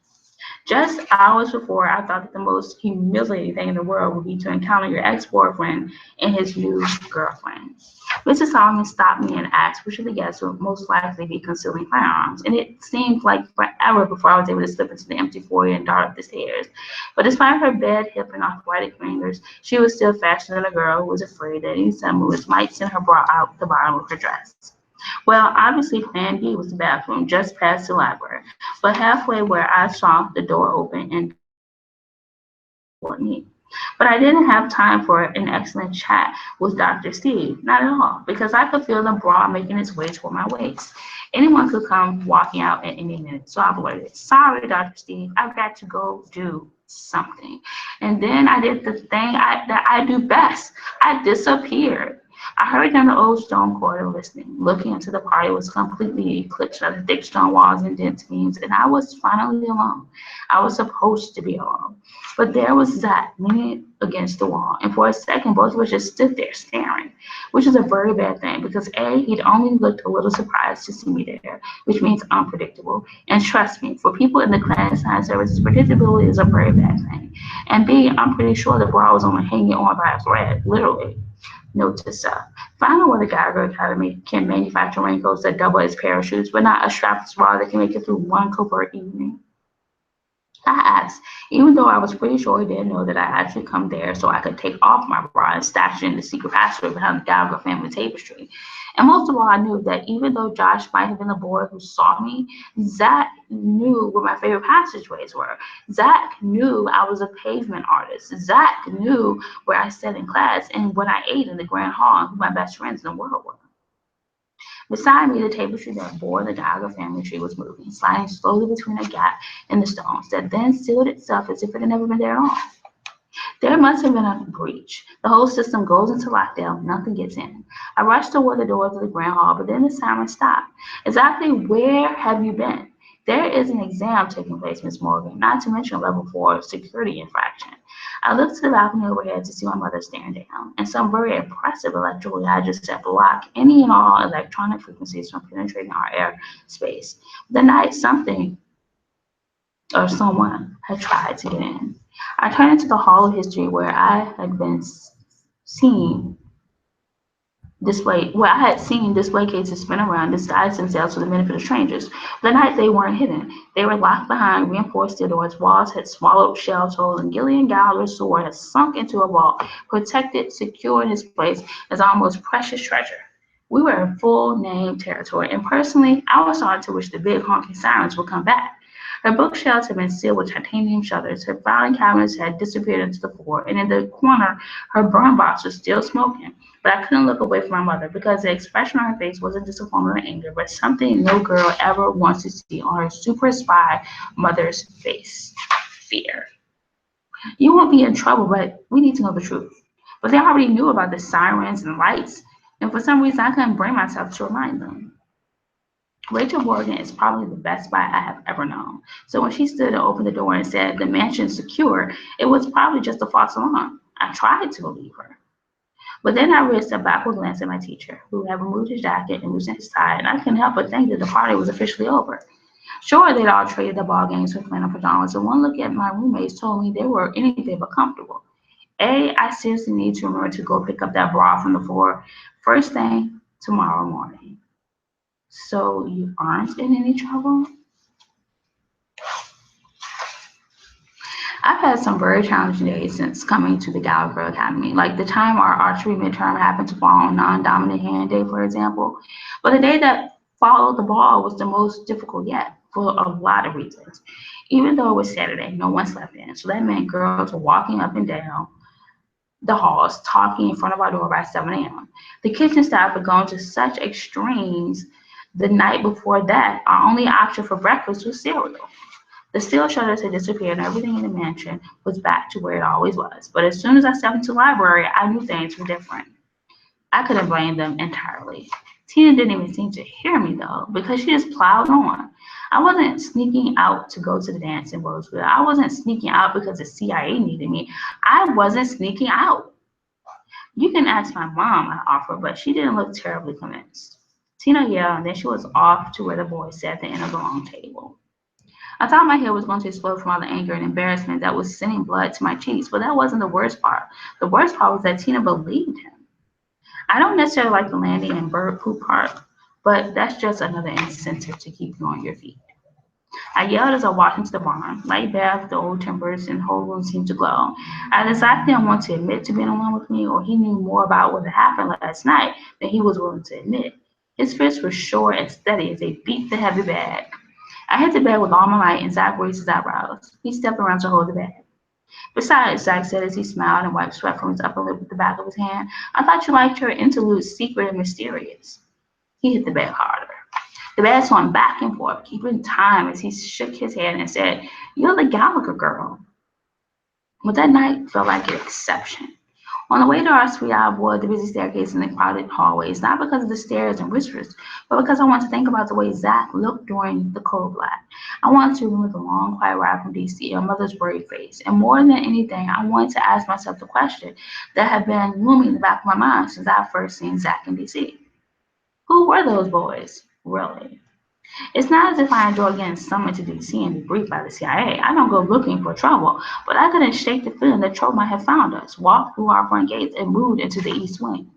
Just hours before, I thought that the most humiliating thing in the world would be to encounter your ex-boyfriend and his new girlfriend. Mrs. Solomon stopped me and asked which of the guests would most likely be concealing firearms, and it seemed like forever before I was able to slip into the empty foyer and dart up the stairs. But despite her bad hip and arthritic fingers, she was still faster than a girl who was afraid that any sudden movements might send her bra out the bottom of her dress. Well, obviously Plan B was the bathroom just past the library, but halfway where I saw the door open and toward me. But I didn't have time for an excellent chat with Dr. Steve, not at all, because I could feel the bra making its way toward my waist. Anyone could come walking out at any minute, so I blurted, "Sorry, Dr. Steve, I've got to go do something." And then I did the thing that I do best. I disappeared. I hurried down the old stone corridor listening. Looking into the party was completely eclipsed by the thick stone walls and dense beams, and I was finally alone. I was supposed to be alone. But there was Zach leaning against the wall, and for a second, both of us just stood there staring, which is a very bad thing because A, he'd only looked a little surprised to see me there, which means unpredictable. And trust me, for people in the class science services, predictability is a very bad thing. And B, I'm pretty sure the bra was only hanging on by a thread, literally. Note to self. Find out where the Gallagher Academy can manufacture raincoats that double as parachutes, but not a strapless bra that can make it through one covert evening. I asked, even though I was pretty sure he didn't know that I actually come there so I could take off my bra and stash it in the secret passageway behind the Gallagher family tapestry. And most of all, I knew that even though Josh might have been the boy who saw me, Zach knew where my favorite passageways were. Zach knew I was a pavement artist. Zach knew where I sat in class and what I ate in the grand hall and who my best friends in the world were. Beside me, the tapestry that bore the Gallagher family tree was moving, sliding slowly between a gap in the stones that then sealed itself as if it had never been there at all. There must have been a breach. The whole system goes into lockdown, nothing gets in. I rushed toward the doors of the grand hall, but then the siren stopped. Exactly where have you been? There is an exam taking place, Miss Morgan, not to mention a level 4 security infraction. I looked to the balcony overhead to see my mother staring down, and some very impressive electrical gadgets that block any and all electronic frequencies from penetrating our airspace. The night something or someone had tried to get in. I turned into the Hall of History where I had seen display cases spin around, disguise themselves for the benefit of strangers. The night they weren't hidden. They were locked behind reinforced steel doors, walls had swallowed shell holes, and Gillian Gallagher's sword had sunk into a vault, protected, secure in its place as almost precious treasure. We were in full name territory, and personally, I was starting to wish the big honking sirens would come back. Her bookshelves had been sealed with titanium shutters, her filing cabinets had disappeared into the floor, and in the corner, her burn box was still smoking. But I couldn't look away from my mother because the expression on her face wasn't disappointment or anger, but something no girl ever wants to see on her super spy mother's face: fear. You won't be in trouble, but we need to know the truth. But they already knew about the sirens and lights, and for some reason I couldn't bring myself to remind them. Rachel Morgan is probably the best spy I have ever known. So when she stood and opened the door and said the mansion's secure, it was probably just a false alarm. I tried to believe her. But then I risked a backward glance at my teacher, who had removed his jacket and loosened his tie, and I couldn't help but think that the party was officially over. Sure, they'd all traded the ball games for flannel pajamas, and one look at my roommates told me they were anything but comfortable. I seriously need to remember to go pick up that bra from the floor first thing tomorrow morning. So you aren't in any trouble? I've had some very challenging days since coming to the Gallagher Academy, like the time our archery midterm happened to fall on non-dominant hand day, for example. But the day that followed the ball was the most difficult yet, for a lot of reasons. Even though it was Saturday, no one slept in, so that meant girls were walking up and down the halls, talking in front of our door by 7 a.m. The kitchen staff had gone to such extremes the night before that our only option for breakfast was cereal. The steel shutters had disappeared and everything in the mansion was back to where it always was. But as soon as I stepped into the library, I knew things were different. I couldn't blame them entirely. Tina didn't even seem to hear me though, because she just plowed on. I wasn't sneaking out to go to the dance in Roseville. I wasn't sneaking out because the CIA needed me. I wasn't sneaking out. You can ask my mom, I offered, but she didn't look terribly convinced. Tina yelled, and then she was off to where the boys sat at the end of the long table. I thought my head was going to explode from all the anger and embarrassment that was sending blood to my cheeks, but that wasn't the worst part. The worst part was that Tina believed him. I don't necessarily like the landing and bird poop part, but that's just another incentive to keep you on your feet. I yelled as I walked into the barn. Light bathed the old timbers and the whole room seemed to glow. I decided didn't want to admit to being alone with me, or he knew more about what had happened last night than he was willing to admit. His fists were short and steady as they beat the heavy bag. I hit the bed with all my might, and Zach raised his eyebrows. He stepped around to hold the bag. Besides, Zach said as he smiled and wiped sweat from his upper lip with the back of his hand, I thought you liked your interludes secret and mysterious. He hit the bed harder. The bed swung back and forth, keeping time as he shook his head and said, "You're the Gallagher girl." But that night felt like an exception. On the way to our suite, I avoided the busy staircase and the crowded hallways, not because of the stares and whispers, but because I wanted to think about the way Zach looked during the cold black. I wanted to remember the long, quiet ride from DC, a mother's worried face, and more than anything, I wanted to ask myself the question that had been looming in the back of my mind since I first seen Zach in DC. Who were those boys, really? It's not as if I enjoy getting summoned to DC and debriefed by the CIA. I don't go looking for trouble, but I couldn't shake the feeling that trouble might have found us, walked through our front gates, and moved into the East Wing.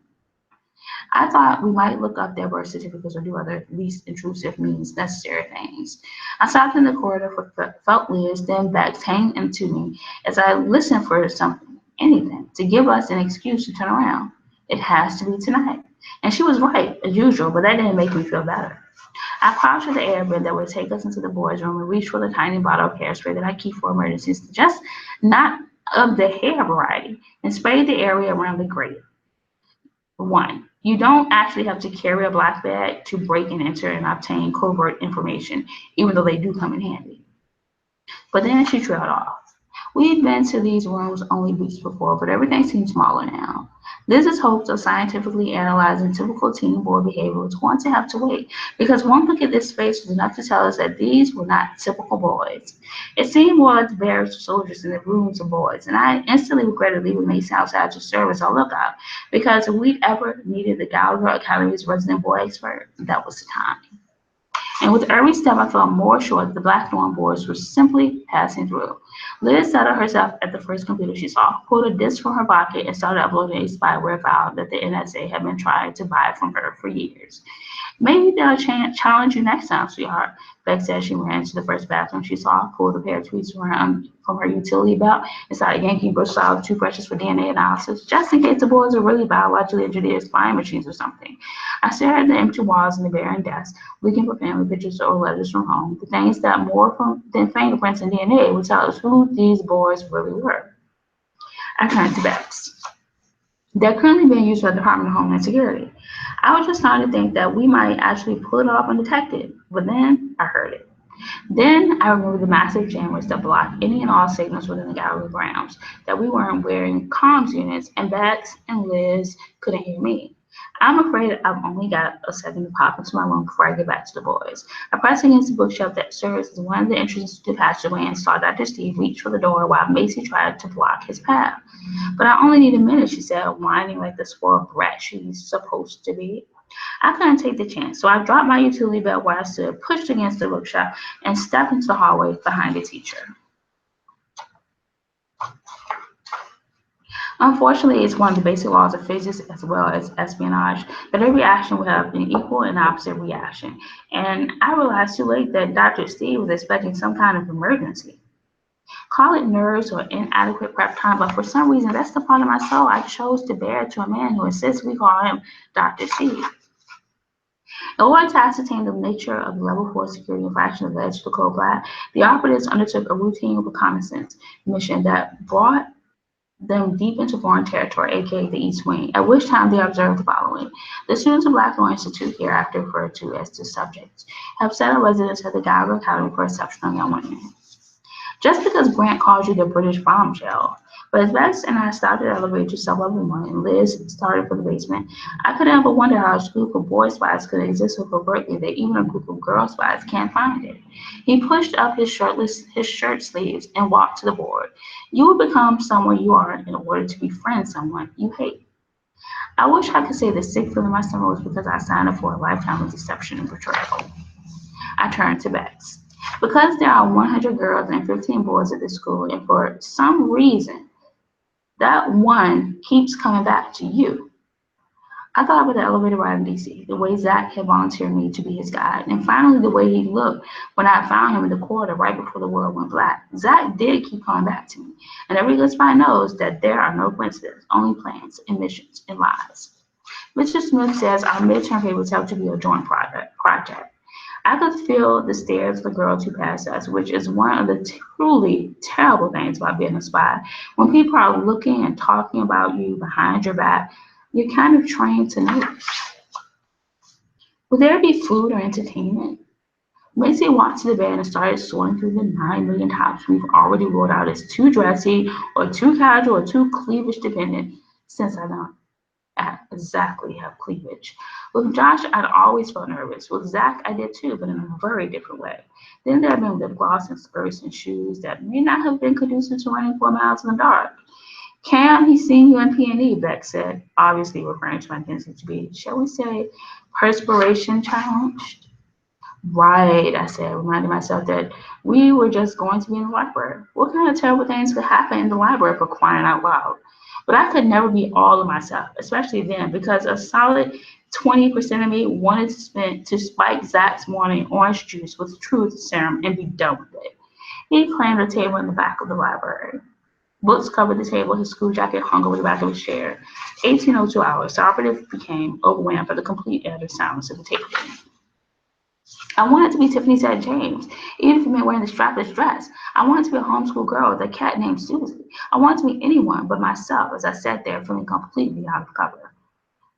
I thought we might look up their birth certificates or do other least intrusive means necessary things. I stopped in the corridor for felt Liz, then Bex hang into me as I listened for something, anything, to give us an excuse to turn around. It has to be tonight. And she was right, as usual, but that didn't make me feel better. I crouched at the airbed that would take us into the boys' room and reached for the tiny bottle of hairspray that I keep for emergencies, just not of the hair variety, and sprayed the area around the grate. One, you don't actually have to carry a black bag to break and enter and obtain covert information, even though they do come in handy. But then she trailed off. We'd been to these rooms only weeks before, but everything seemed smaller now. Liz's hopes of scientifically analyzing typical teen boy behavior was going to have to wait, because one look at this space was enough to tell us that these were not typical boys. It seemed more like the barracks of soldiers than the rooms of boys, and I instantly regretted leaving Mason outside to serve as our lookout, because if we'd ever needed the Gallagher Academy's resident boy expert, that was the time. And with every step, I felt more sure that the Black Thorn boys were simply passing through. Liz settled herself at the first computer she saw, pulled a disk from her pocket, and started uploading a spyware file that the NSA had been trying to buy from her for years. Maybe they'll challenge you next time, sweetheart. Beck said she ran to the first bathroom she saw, pulled a pair of tweezers from her utility belt, and started yanking brush out toothbrushes for DNA analysis, just in case the boys are really biologically engineered spying machines or something. I stared at the empty walls and the barren desk, looking for family pictures or letters from home, the things that more than fingerprints and DNA would tell us who these boys really were. I turned to Bex. They're currently being used by the Department of Homeland Security. I was just starting to think that we might actually pull it off undetected, but then I heard it. Then I remembered the massive jammers that blocked any and all signals within the gallery grounds, that we weren't wearing comms units, and Bex and Liz couldn't hear me. I'm afraid I've only got a second to pop into my room before I get back to the boys. I pressed against the bookshelf that serves as one of the entrances to the passageway and saw Dr. Steve reach for the door while Macy tried to block his path. But I only need a minute, she said, whining like the spoiled brat she's supposed to be. I couldn't take the chance, so I dropped my utility belt where I stood, pushed against the bookshelf, and stepped into the hallway behind the teacher. Unfortunately, it's one of the basic laws of physics as well as espionage that every action will have an equal and opposite reaction. And I realized too late that Dr. Steve was expecting some kind of emergency. Call it nerves or inadequate prep time, but for some reason, that's the part of my soul I chose to bear to a man who insists we call him Dr. Steve. In order to ascertain the nature of the level 4 security infraction that led to the cold black, the operatives undertook a routine reconnaissance mission that brought them deep into foreign territory, aka the East Wing, at which time they observed the following. The students of Black Law Institute, hereafter referred to as the subjects, have set a residence at the Gallagher Academy for reception on young women. Just because Grant calls you the British bombshell, But as Bex and I stopped at the elevator to sub-level 1 and Liz started for the basement, I couldn't help but wonder how a group of boy spies could exist so covertly that even a group of girl spies can't find it. He pushed up his shirt sleeves and walked to the board. You will become someone you aren't in order to befriend someone you hate. I wish I could say the sick feeling in my stomach was because I signed up for a lifetime of deception and betrayal. I turned to Bex. Because there are 100 girls and 15 boys at this school, and for some reason, that one keeps coming back to you. I thought about the elevator ride in DC, the way Zach had volunteered me to be his guide, and finally the way he looked when I found him in the corridor right before the world went black. Zach did keep coming back to me, and every good spy knows that there are no coincidences, only plans and missions and lies. Mr. Smith says our midterm papers have to be a joint project. I could feel the stares of the girls who passed us, which is one of the truly terrible things about being a spy. When people are looking and talking about you behind your back, you're kind of trained to notice. Will there be food or entertainment? Macy walked to the bed and started sorting through the 9 million tops we've already ruled out as too dressy or too casual or too cleavage dependent since I don't exactly have cleavage. With Josh, I'd always felt nervous. With Zach, I did too, but in a very different way. Then there had been lip gloss and skirts and shoes that may not have been conducive to running 4 miles in the dark. Cam, he's seen you in P&E, Beck said, obviously referring to my tendency to be, shall we say, perspiration challenged. Right, I said, reminding myself that we were just going to be in the library. What kind of terrible things could happen in the library for crying out loud? But I could never be all of myself, especially then, because a solid 20% of me wanted to spike Zach's morning orange juice with truth serum and be done with it. He claimed a table in the back of the library. Books covered the table, his school jacket hung over the back of his chair. 1802 hours, the operative became overwhelmed by the complete utter silence of the table. I wanted to be Tiffany St. James, even if it meant wearing the strapless dress. I wanted to be a homeschool girl with a cat named Susie. I wanted to be anyone but myself as I sat there feeling completely out of cover.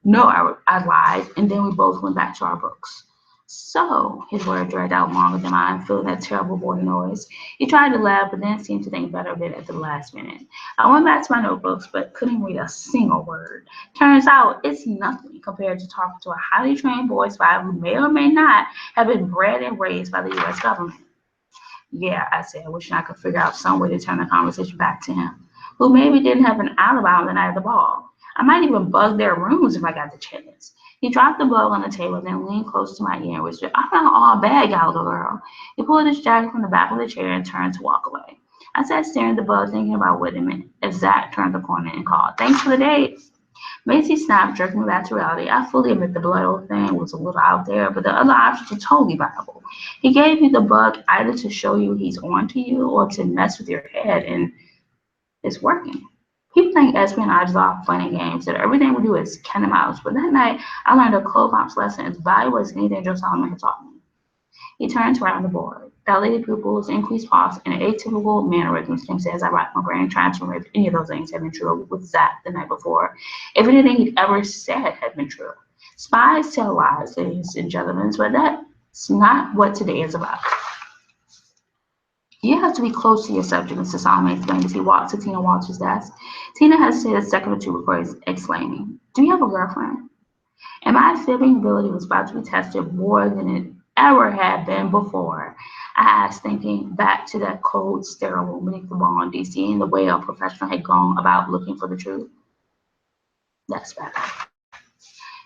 No, I lied, and then we both went back to our books. So, his word dragged out longer than mine, feeling that terrible boy noise. He tried to laugh, but then seemed to think better of it at the last minute. I went back to my notebooks, but couldn't read a single word. Turns out, it's nothing compared to talking to a highly trained boy spy who may or may not have been bred and raised by the U.S. government. Yeah, I said, wishing I could figure out some way to turn the conversation back to him, who maybe didn't have an alibi on the night of the ball. I might even bug their rooms if I got the chance. He dropped the bug on the table, then leaned close to my ear and whispered, I'm not all bad, Gallagher girl. He pulled his jacket from the back of the chair and turned to walk away. I sat staring at the bug, thinking about what it meant, as Zach turned the corner and called, thanks for the date. Macy snapped, jerking me back to reality. I fully admit the blood oath thing was a little out there, but the other options were totally viable. He gave you the bug either to show you he's on to you or to mess with your head, and it's working. People think espionage is all fun and games, that everything we do is cat and mouse, but that night I learned a clove ops lesson as valuable as anything Joe Solomon had taught me. He turned to around the board. Dilated pupils, increased pulse, and atypical mannerisms came as I racked my brain trying to remember if any of those things had been true with Zach the night before, if anything he'd ever said had been true. Spies tell lies, ladies and gentlemen, but that's not what today is about. You have to be close to your subject, Mr. Solomon explained as he walked to Tina Walters' desk. Tina hesitated a second or two before exclaiming, do you have a girlfriend? And my fibbing ability was about to be tested more than it ever had been before. I asked, thinking back to that cold, sterile room beneath the wall in DC and the way a professional had gone about looking for the truth. That's better.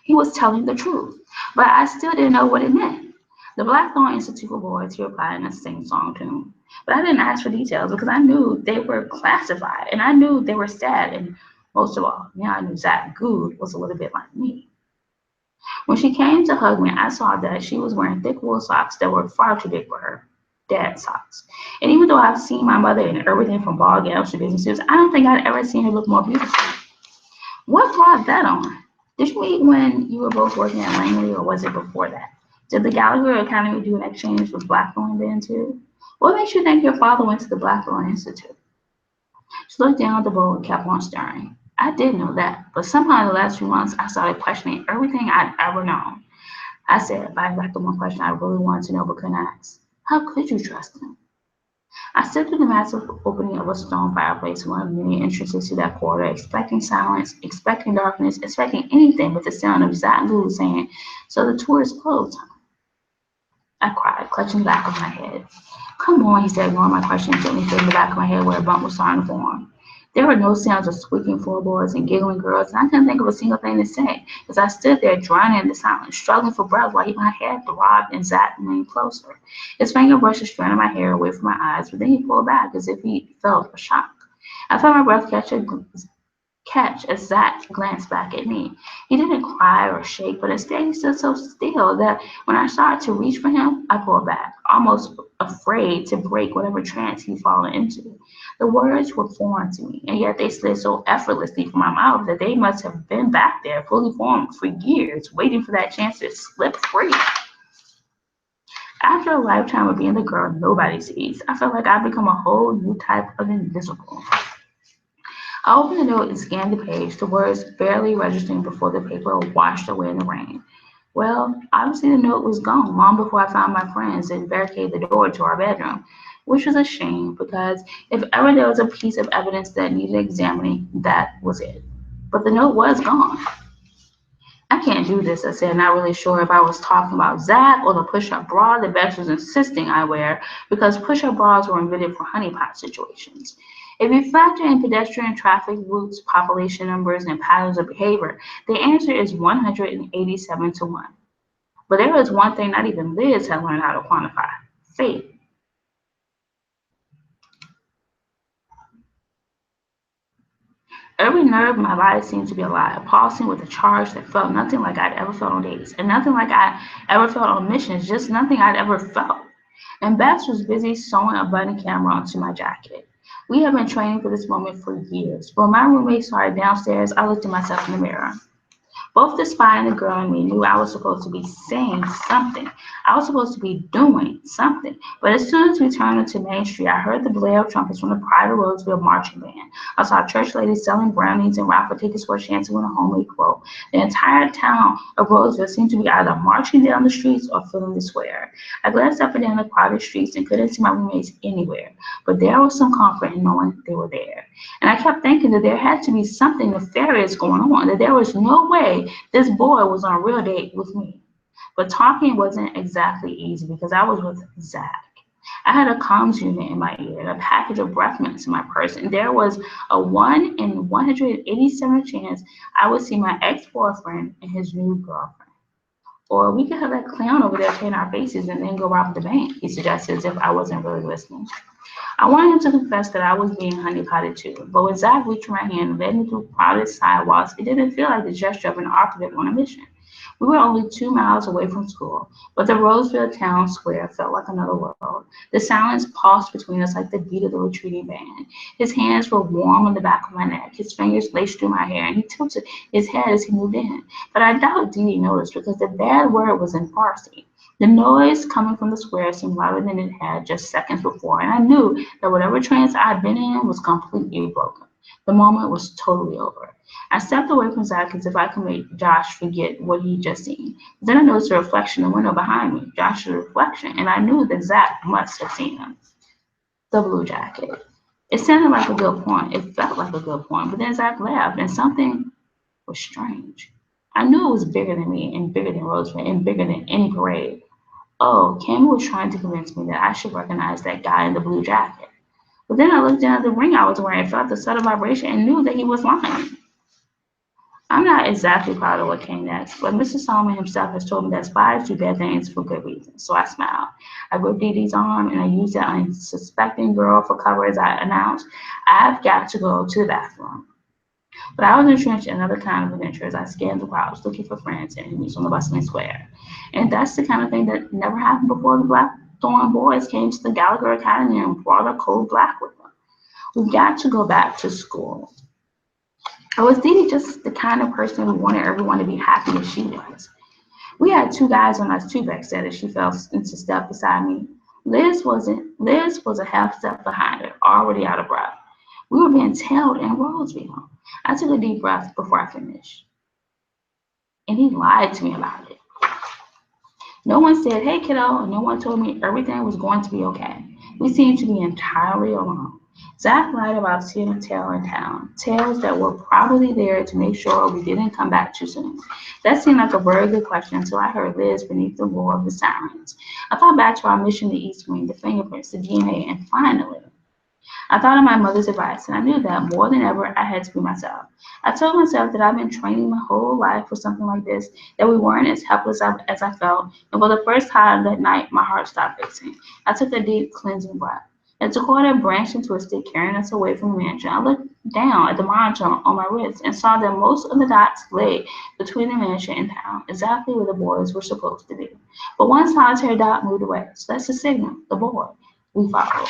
He was telling the truth, but I still didn't know what it meant. The Blackthorn Institute for Boys, he replied in a sing-song tune. But I didn't ask for details because I knew they were classified, and I knew they were sad, and most of all, I knew Zach Good was a little bit like me. When she came to hug me, I saw that she was wearing thick wool socks that were far too big for her. Dad socks. And even though I've seen my mother in everything from ball gowns to business suits, I don't think I'd ever seen her look more beautiful. What brought that on? Did you meet when you were both working at Langley, or was it before that? Did the Gallagher Academy do an exchange with Blackthorn then too? What makes you think your father went to the Blackthorn Institute? She looked down at the bowl and kept on staring. I did know that, but somehow in the last few months, I started questioning everything I'd ever known. I said, back to one question I really wanted to know but couldn't ask. How could you trust him? I stepped through the massive opening of a stone fireplace, one of many entrances to that corridor, expecting silence, expecting darkness, expecting anything but the sound of Zach Lou saying, "So the tour is closed." I cried, clutching the back of my head. "Come on," he said, ignoring my question and gently feeling the back of my head where a bump was starting to form. There were no sounds of squeaking floorboards and giggling girls, and I couldn't think of a single thing to say as I stood there drowning in the silence, struggling for breath while my head throbbed and Zach leaned closer. His finger brushed a strand of my hair away from my eyes, but then he pulled back as if he felt a shock. I felt my breath catch as Zach glanced back at me. He didn't cry or shake, but instead he stood so still that when I started to reach for him, I pulled back, almost afraid to break whatever trance he'd fallen into. The words were foreign to me, and yet they slid so effortlessly from my mouth that they must have been back there, fully formed for years, waiting for that chance to slip free. After a lifetime of being the girl nobody sees, I felt like I'd become a whole new type of invisible. I opened the note and scanned the page, the words barely registering before the paper washed away in the rain. Well, obviously the note was gone long before I found my friends and barricaded the door to our bedroom, which was a shame because if ever there was a piece of evidence that needed examining, that was it. But the note was gone. "I can't do this," I said, not really sure if I was talking about Zach or the push-up bra that Bex was insisting I wear because push-up bras were invented for honeypot situations. If you factor in pedestrian traffic routes, population numbers, and patterns of behavior, the answer is 187 to 1. But there was one thing not even Liz had learned how to quantify: fate. Every nerve in my body seemed to be alive, pulsing with a charge that felt nothing like I'd ever felt on dates, and nothing like I ever felt on missions, just nothing I'd ever felt. And Bess was busy sewing a button camera onto my jacket. We had been training for this moment for years. When my roommate started downstairs, I looked at myself in the mirror. Both the spy and the girl in me knew I was supposed to be saying something. I was supposed to be doing something. But as soon as we turned into Main Street, I heard the blare of trumpets from the Pride of Roseville marching band. I saw church ladies selling brownies and raffle tickets for a chance to win a homemade quote. The entire town of Roseville seemed to be either marching down the streets or filling the square. I glanced up and down the crowded streets and couldn't see my roommates anywhere. But there was some comfort in knowing they were there. And I kept thinking that there had to be something nefarious going on, that there was no way this boy was on a real date with me. But talking wasn't exactly easy because I was with Zach. I had a comms unit in my ear and a package of breath mints in my purse, and there was a 1 in 187 chance I would see my ex-boyfriend and his new girlfriend. Or we could have that clown over there paint our faces and then go rob the bank, he suggested as if I wasn't really listening. I wanted him to confess that I was being honeypotted too, but when Zach reached for my hand and led me through crowded sidewalks, it didn't feel like the gesture of an operative on a mission. We were only 2 miles away from school, but the Roseville town square felt like another world. The silence pulsed between us like the beat of the retreating band. His hands were warm on the back of my neck, his fingers laced through my hair, and he tilted his head as he moved in. But I doubt Dee Dee noticed because the bad word was in Farsi. The noise coming from the square seemed louder than it had just seconds before, and I knew that whatever trance I'd been in was completely broken. The moment was totally over. I stepped away from Zach as if I could make Josh forget what he'd just seen. Then I noticed a reflection in the window behind me, Josh's reflection, and I knew that Zach must have seen him. The blue jacket. It sounded like a good point. It felt like a good point, but then Zach laughed, and something was strange. I knew it was bigger than me, and bigger than Roosevelt, and bigger than any parade. Oh, Campbell was trying to convince me that I should recognize that guy in the blue jacket. But then I looked down at the ring I was wearing, felt the subtle vibration, and knew that he was lying. I'm not exactly proud of what came next, but Mr. Solomon himself has told me that spies do bad things for good reasons. So I smiled. I gripped Dee Dee's arm and I used that unsuspecting girl for cover as I announced, "I've got to go to the bathroom." But I was entrenched in another kind of adventure as I scanned the crowds looking for friends and enemies on the bustling square. And that's the kind of thing that never happened before the Blackthorn boys came to the Gallagher Academy and brought a cold black with them. We've got to go back to school. Or was Dee Dee just the kind of person who wanted everyone to be happy as she was? We had two guys on us too, Beck said as she fell into step beside me. Liz wasn't. Liz was a half step behind her, already out of breath. We were being tailed in Roseville. I took a deep breath before I finished. And he lied to me about it. No one said, "Hey, kiddo," and no one told me everything was going to be okay. We seemed to be entirely alone. Zach lied about seeing a tail in town, tails that were probably there to make sure we didn't come back too soon. That seemed like a very good question until I heard Liz beneath the roar of the sirens. I thought back to our mission to East Wing, the fingerprints, the DNA, and finally, I thought of my mother's advice, and I knew that more than ever I had to be myself. I told myself that I've been training my whole life for something like this, that we weren't as helpless as I felt, and for the first time that night, my heart stopped racing. I took a deep, cleansing breath. As the cord had branched and twisted, carrying us away from the mansion, I looked down at the monitor on my wrist and saw that most of the dots lay between the mansion and town, exactly where the boys were supposed to be. But one solitary dot moved away, so that's the signal, the boy. We followed.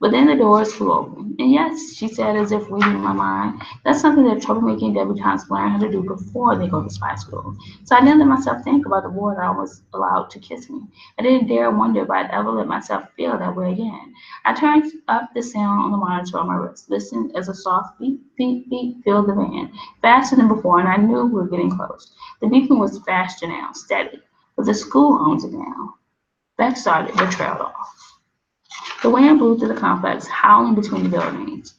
But then the doors flew open. And yes, she said as if reading my mind, that's something that troublemaking debutantes learn how to do before they go to spy school. So I didn't let myself think about the boy that was allowed to kiss me. I didn't dare wonder if I'd ever let myself feel that way again. I turned up the sound on the monitor on my wrist, listened as a soft beep, beep, beep filled the van, faster than before, and I knew we were getting close. The beeping was faster now, steady, but the school owns it now. That started the trail off. The wind blew through the complex, howling between the buildings.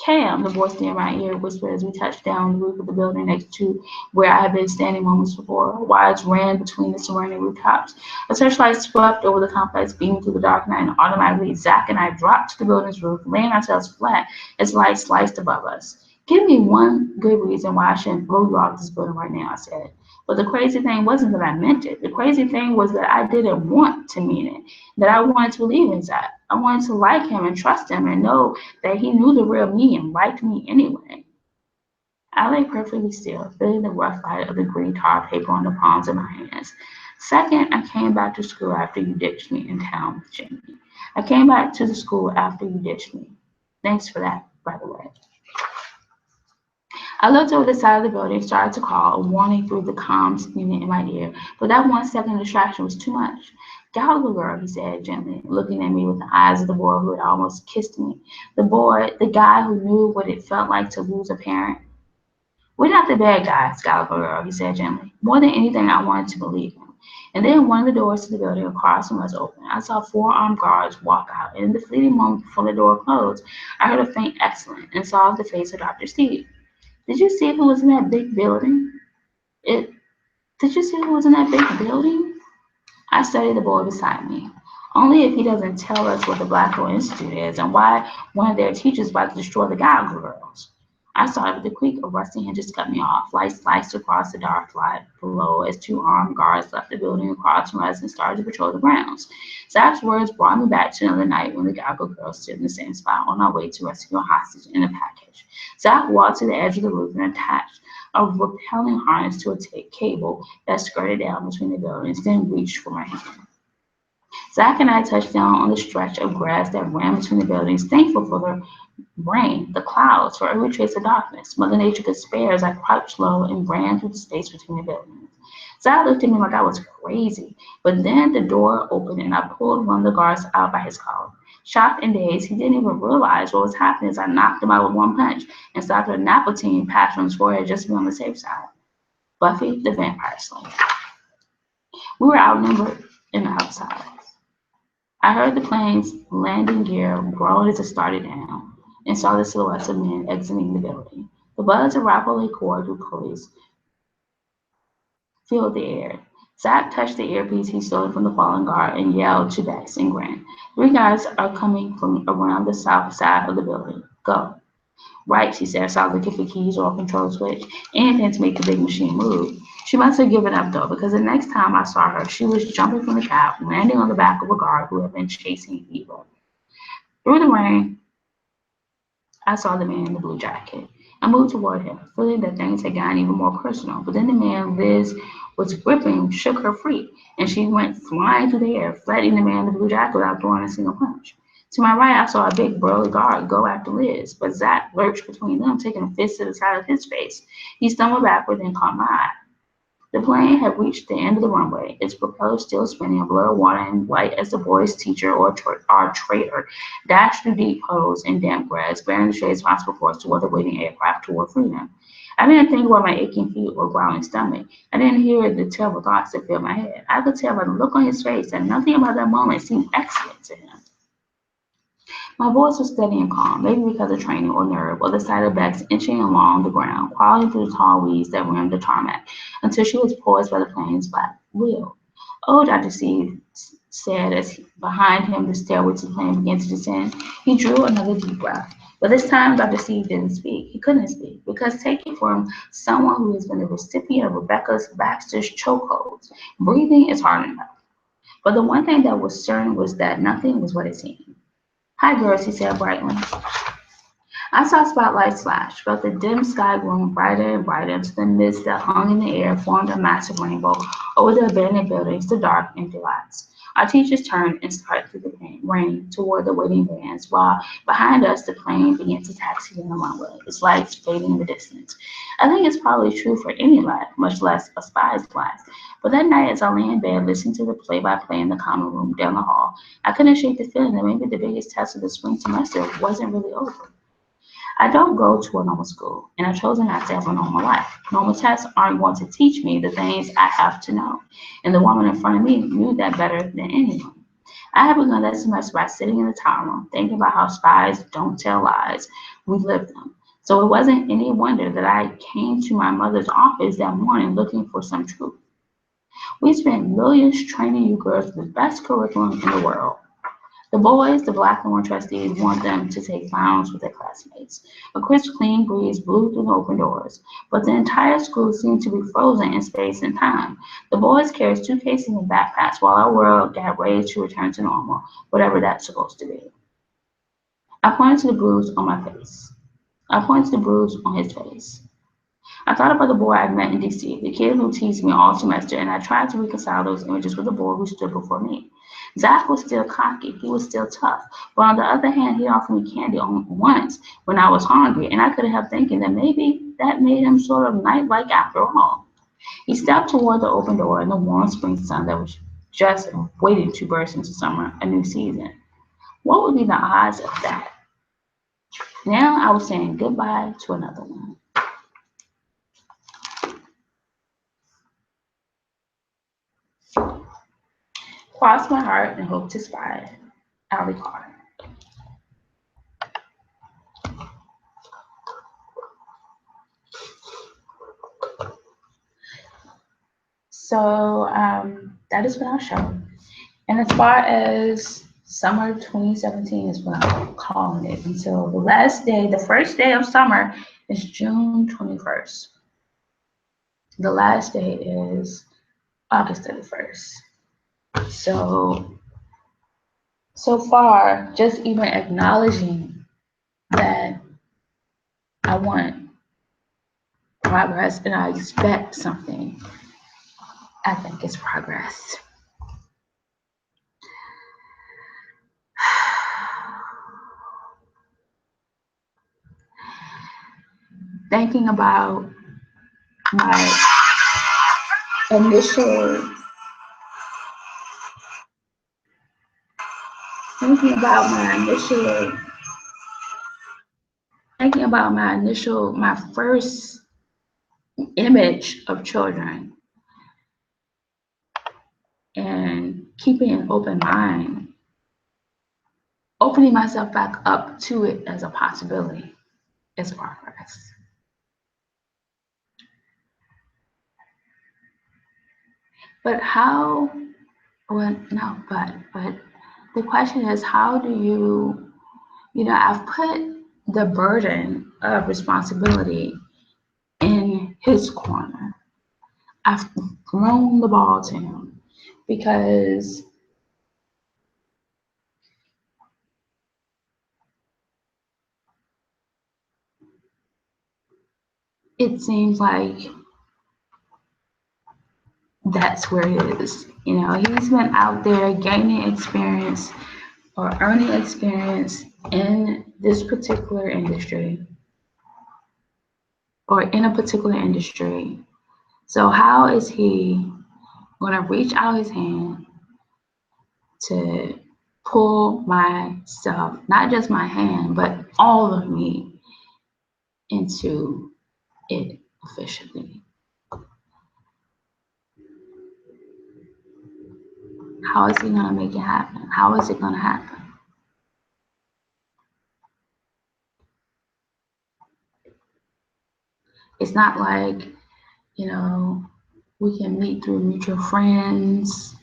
Cam, the voice near my ear, whispered as we touched down on the roof of the building next to where I had been standing moments before. Wires ran between the surrounding rooftops. A searchlight swept over the complex, beaming through the dark night, and automatically Zach and I dropped to the building's roof, laying ourselves flat as light sliced above us. Give me one good reason why I shouldn't blow you off this building right now, I said. But the crazy thing wasn't that I meant it. The crazy thing was that I didn't want to mean it, that I wanted to believe in Zach. I wanted to like him and trust him and know that he knew the real me and liked me anyway. I lay perfectly still, feeling the rough light of the green tar paper on the palms of my hands. Second, I came back to school after you ditched me in town with Jamie. I came back to the school after you ditched me. Thanks for that, by the way. I looked over the side of the building and started to call, a warning through the comms unit in my ear, but that 1 second distraction was too much. Gallagher girl, he said gently, looking at me with the eyes of the boy who had almost kissed me. The boy, the guy who knew what it felt like to lose a parent. We're not the bad guys, Gallagher girl, he said gently. More than anything, I wanted to believe him. And then one of the doors to the building across from us opened. I saw 4 armed guards walk out, and in the fleeting moment before the door closed, I heard a faint excellent and saw the face of Dr. Steve. Did you see who was in that big building? It. Did you see who was in that big building? I studied the boy beside me. Only if he doesn't tell us what the Blackwell Institute is and why one of their teachers is about to destroy the Gallagher girls. I started with the creak of rusty hinges cut me off. Light sliced across the dark light below as 2 armed guards left the building across from us and started to patrol the grounds. Zach's words brought me back to another night when the Gallagher girls stood in the same spot on our way to rescue a hostage in a package. Zach walked to the edge of the roof and attached a rappelling harness to a cable that skirted down between the buildings, then reached for my hand. Zach and I touched down on the stretch of grass that ran between the buildings, thankful for the rain, the clouds, for every trace of darkness. Mother Nature could spare as I crouched low and ran through the space between the buildings. Zach looked at me like I was crazy, but then the door opened and I pulled one of the guards out by his collar. Shocked and dazed, he didn't even realize what was happening as I knocked him out with one punch and stopped a nicotine patch on his forehead just to be on the safe side. Buffy the Vampire Slayer. We were outnumbered and outside. I heard the plane's landing gear groan as it started down, and saw the silhouettes of men exiting the building. The buzz of rapidly coordinated filled the air. Zach touched the earpiece he stole from the fallen guard and yelled to Bex and Grant. 3 guys are coming from around the south side of the building. Go. Right, she said, started looking for keys or a control switch, anything to make the big machine move. She must have given up, though, because the next time I saw her, she was jumping from the cab, landing on the back of a guard who had been chasing Eva. Through the rain, I saw the man in the blue jacket. I moved toward him, feeling that things had gotten even more personal. But then the man Liz was gripping shook her free, and she went flying through the air, flattening the man in the blue jacket without throwing a single punch. To my right, I saw a big burly guard go after Liz, but Zach lurched between them, taking a fist to the side of his face. He stumbled backward and caught my eye. The plane had reached the end of the runway, its propellers still spinning, a blur of water and light as the boy's teacher or our traitor dashed through deep puddles and damp grass, bearing the shades responsible for us toward the waiting aircraft toward freedom. I didn't think about my aching feet or growling stomach. I didn't hear the terrible thoughts that filled my head. I could tell by the look on his face that nothing about that moment seemed excellent to him. My voice was steady and calm, maybe because of training or nerve, or the sight of Bex inching along the ground, crawling through the tall weeds that rimmed the tarmac, until she was poised by the plane's black wheel. "Oh," Dr. Steve said as behind him the stairway to the plane began to descend. He drew another deep breath. But this time Dr. Steve didn't speak. He couldn't speak, because take it from someone who has been the recipient of Rebecca Baxter's chokeholds, breathing is hard enough. But the one thing that was certain was that nothing was what it seemed. "Hi, girls," he said brightly. I saw spotlights flash, felt the dim sky growing brighter and brighter until the mist that hung in the air formed a massive rainbow over the abandoned buildings, the dark, empty lots. Our teachers turned and started through the rain toward the waiting vans, while behind us the plane began to taxi down the runway, its lights fading in the distance. I think it's probably true for any life, much less a spy's life. But that night, as I lay in bed listening to the play-by-play in the common room down the hall, I couldn't shake the feeling that maybe the biggest test of the spring semester wasn't really over. I don't go to a normal school, and I've chosen not to have a normal life. Normal tests aren't going to teach me the things I have to know, and the woman in front of me knew that better than anyone. I had begun that semester by sitting in the tower room, thinking about how spies don't tell lies, we live them. So it wasn't any wonder that I came to my mother's office that morning looking for some truth. "We spent millions training you girls with the best curriculum in the world. The boys, the Blackthorn trustees, want them to take finals with their classmates. A crisp, clean breeze blew through the open doors, but the entire school seemed to be frozen in space and time. The boys carried suitcases and backpacks while our world got ready to return to normal, whatever that's supposed to be." I pointed to the bruise on my face. I pointed to the bruise on his face. I thought about the boy I'd met in D.C., the kid who teased me all semester, and I tried to reconcile those images with the boy who stood before me. Zach was still cocky, he was still tough, but on the other hand, he offered me candy once when I was hungry, and I couldn't help thinking that maybe that made him sort of knight-like after all. He stepped toward the open door in the warm spring sun that was just waiting to burst into summer, a new season. What would be the odds of that? Now I was saying goodbye to another one. Cross my heart and hope to spy. Allie Carter. So that has been our show. And as far as summer 2017 is what I'm calling it until the last day, the first day of summer is June 21st. The last day is August 31st. So far, just even acknowledging that I want progress and I expect something, I think it's progress. Thinking about my initial thinking about my initial my first image of children, and keeping an open mind, opening myself back up to it as a possibility is progress. But how, well, no, but the question is, how do I've put the burden of responsibility in his corner. I've thrown the ball to him because it seems like that's where it is. He's been out there gaining experience or earning experience in this particular industry or in a particular industry. So how is he going to reach out his hand to pull myself, not just my hand, but all of me into it officially? How is he going to make it happen? How is it going to happen? It's not like, you know, we can meet through mutual friends.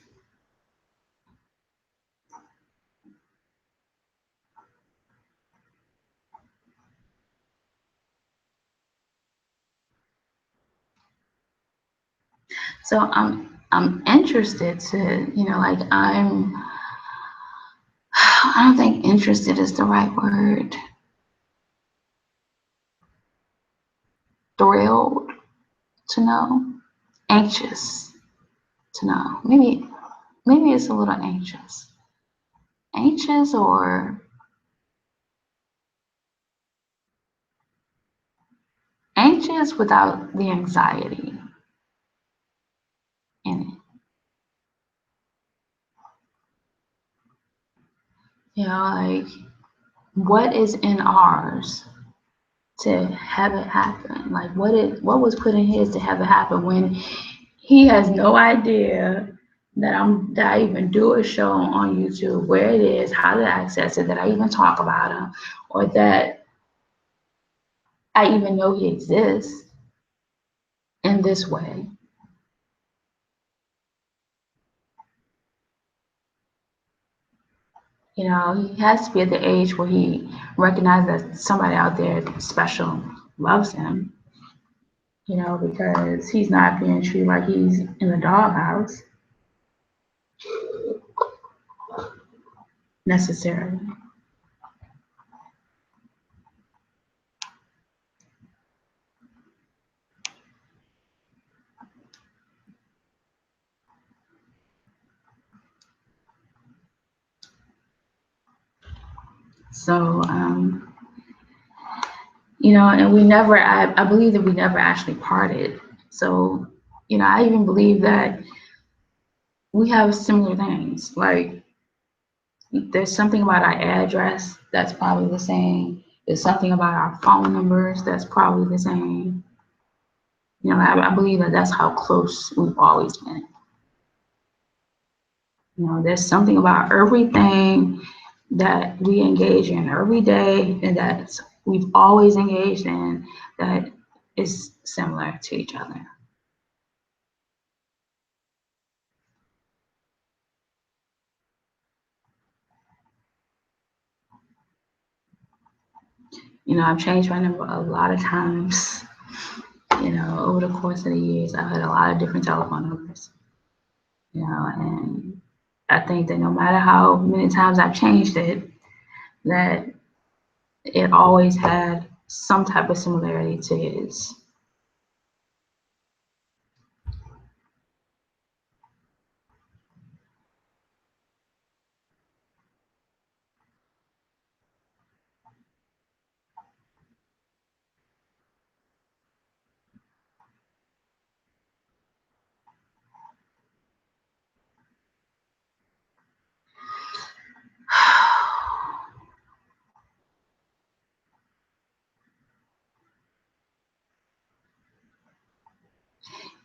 So I'm interested to, like I don't think interested is the right word. Thrilled to know, anxious to know. Maybe it's a little anxious. Anxious or anxious without the anxiety in it. Like what is in ours to have it happen? Like what was put in his to have it happen when he has no idea that I even do a show on YouTube, where it is, how to access it, that I even talk about him, or that I even know he exists in this way. He has to be at the age where he recognizes that somebody out there special loves him, because he's not being treated like he's in the doghouse necessarily. So, and I believe that we never actually parted. So, I even believe that we have similar things. Like, there's something about our address that's probably the same. There's something about our phone numbers that's probably the same. I believe that that's how close we've always been. There's something about everything that we engage in every day and that we've always engaged in that is similar to each other. I've changed my number a lot of times. Over the course of the years, I've had a lot of different telephone numbers. And I think that no matter how many times I've changed it, that it always had some type of similarity to his.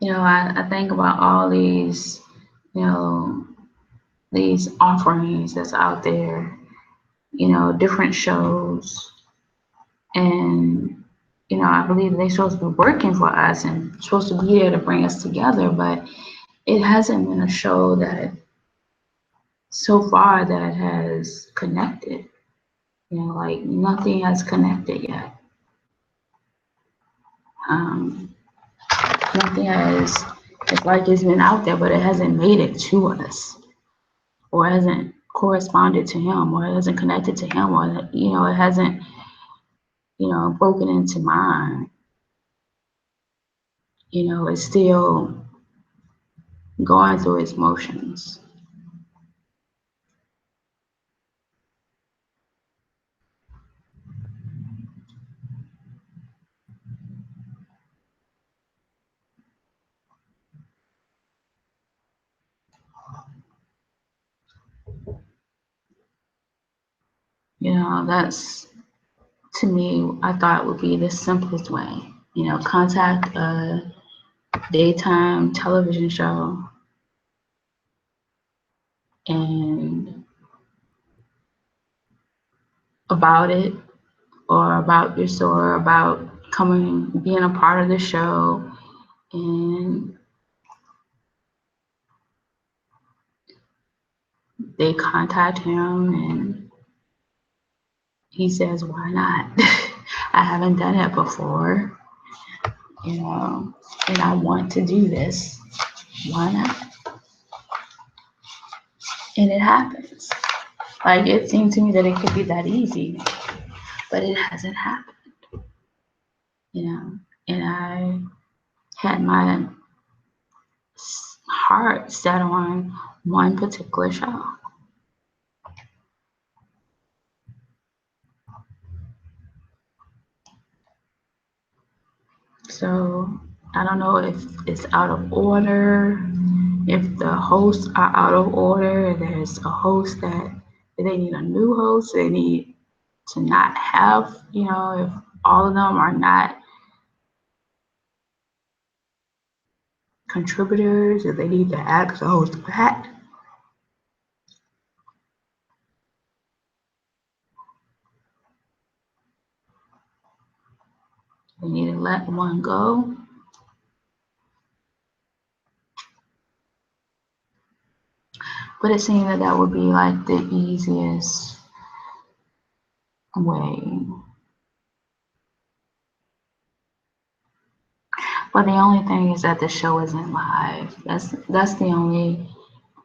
I think about all these, these offerings that's out there, different shows. And, I believe they're supposed to be working for us and supposed to be there to bring us together, but it hasn't been a show that so far that has connected. Like nothing has connected yet. Um, Nothing has, it's like it's been out there, but it hasn't made it to us, or hasn't corresponded to him, or it hasn't connected to him, or, it hasn't, broken into mine. It's still going through its motions. That's, to me, I thought would be the simplest way. Contact a daytime television show and about it, or about your store, about being a part of the show, and they contact him and he says, why not? I haven't done it before, and I want to do this. Why not? And it happens. Like, it seemed to me that it could be that easy, but it hasn't happened, and I had my heart set on one particular show. So I don't know if it's out of order, if the hosts are out of order, there's a host that they need a new host, they need to not have, if all of them are not contributors, if they need to ask the host back. They need to let one go. But it seemed that would be like the easiest way. But the only thing is that the show isn't live. That's the only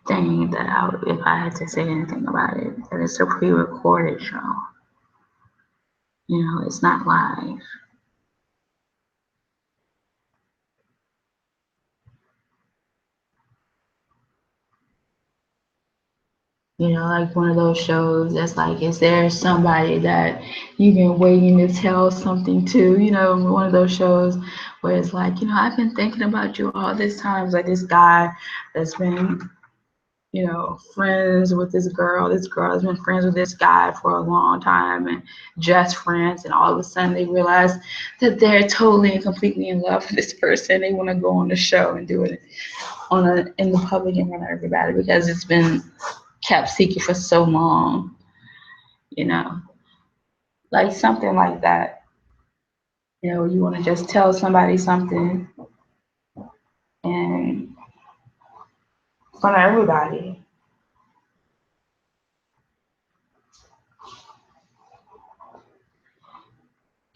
thing that if I had to say anything about it, that it's a pre-recorded show. It's not live. Like one of those shows that's like, is there somebody that you've been waiting to tell something to? One of those shows where it's like, I've been thinking about you all this time. It's like this guy that's been, friends with this girl. This girl has been friends with this guy for a long time and just friends. And all of a sudden they realize that they're totally and completely in love with this person. They want to go on the show and do it in the public in front of everybody because it's been kept secret for so long, like something like that. You want to just tell somebody something and in front of everybody.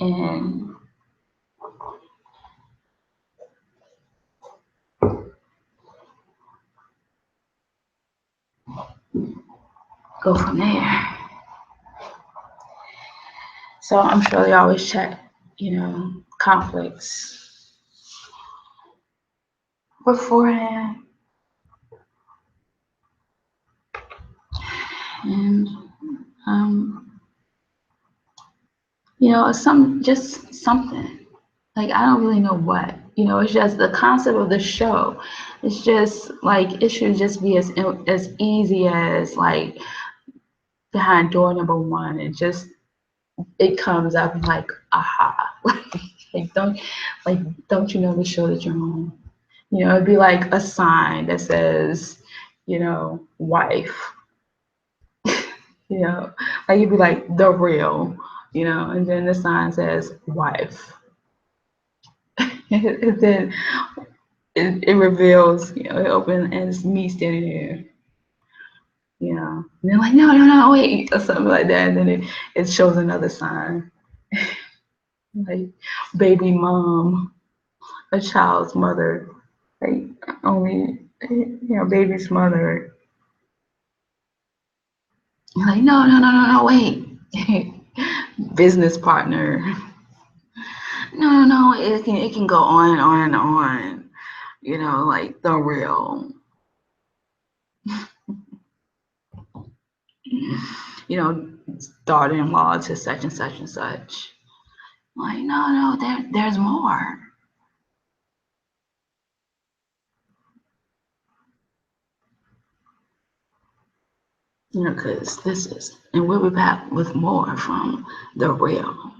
And go from there. So I'm sure they always check, conflicts beforehand. And just something. Like, I don't really know what. It's just the concept of the show. It's just like, it should just be as easy as like behind door number one. It comes up like, aha. Don't you know the show that you're on? It'd be like a sign that says, wife. Like you'd be like the real, and then the sign says wife. And then it reveals, it opens and it's me standing here. And they're like, no, wait, or something like that. And then it shows another sign. Like baby mom, a child's mother, like only, baby's mother. You're like, no, wait. Business partner. No, it can go on and on and on. Like the real. Daughter-in-law to such and such and such. Like, no, there's more. Because this is, and we'll be back with more from the real.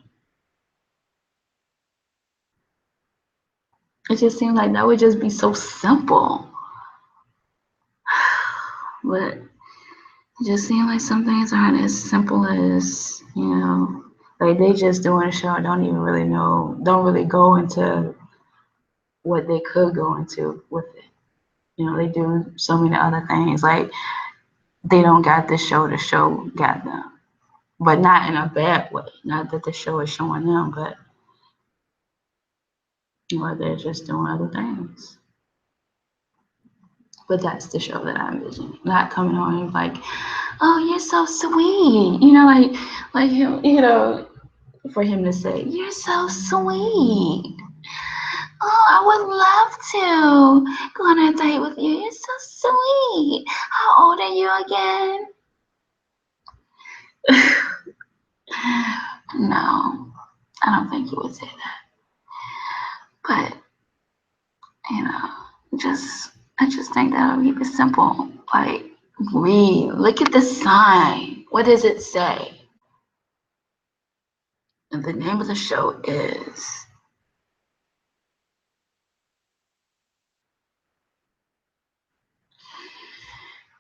It just seems like that would just be so simple. But it just seems like some things aren't as simple as, Like they just doing a show, don't even really know, don't really go into what they could go into with it. You know, they do so many other things. Like they don't got the show got them. But not in a bad way. Not that the show is showing them, but you know, they're just doing other things. But that's the show that I'm envisioning. Not coming on and like, oh, you're so sweet. You know, like him, you know, for him to say, you're so sweet. Oh, I would love to go on a date with you. You're so sweet. How old are you again? No, I don't think he would say that. But, you know, I just think that would keep it simple. Like, read, look at the sign. What does it say? And the name of the show is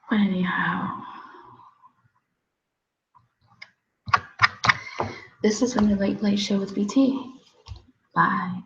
but anyhow, this is when the Late Late Show with BT. Bye.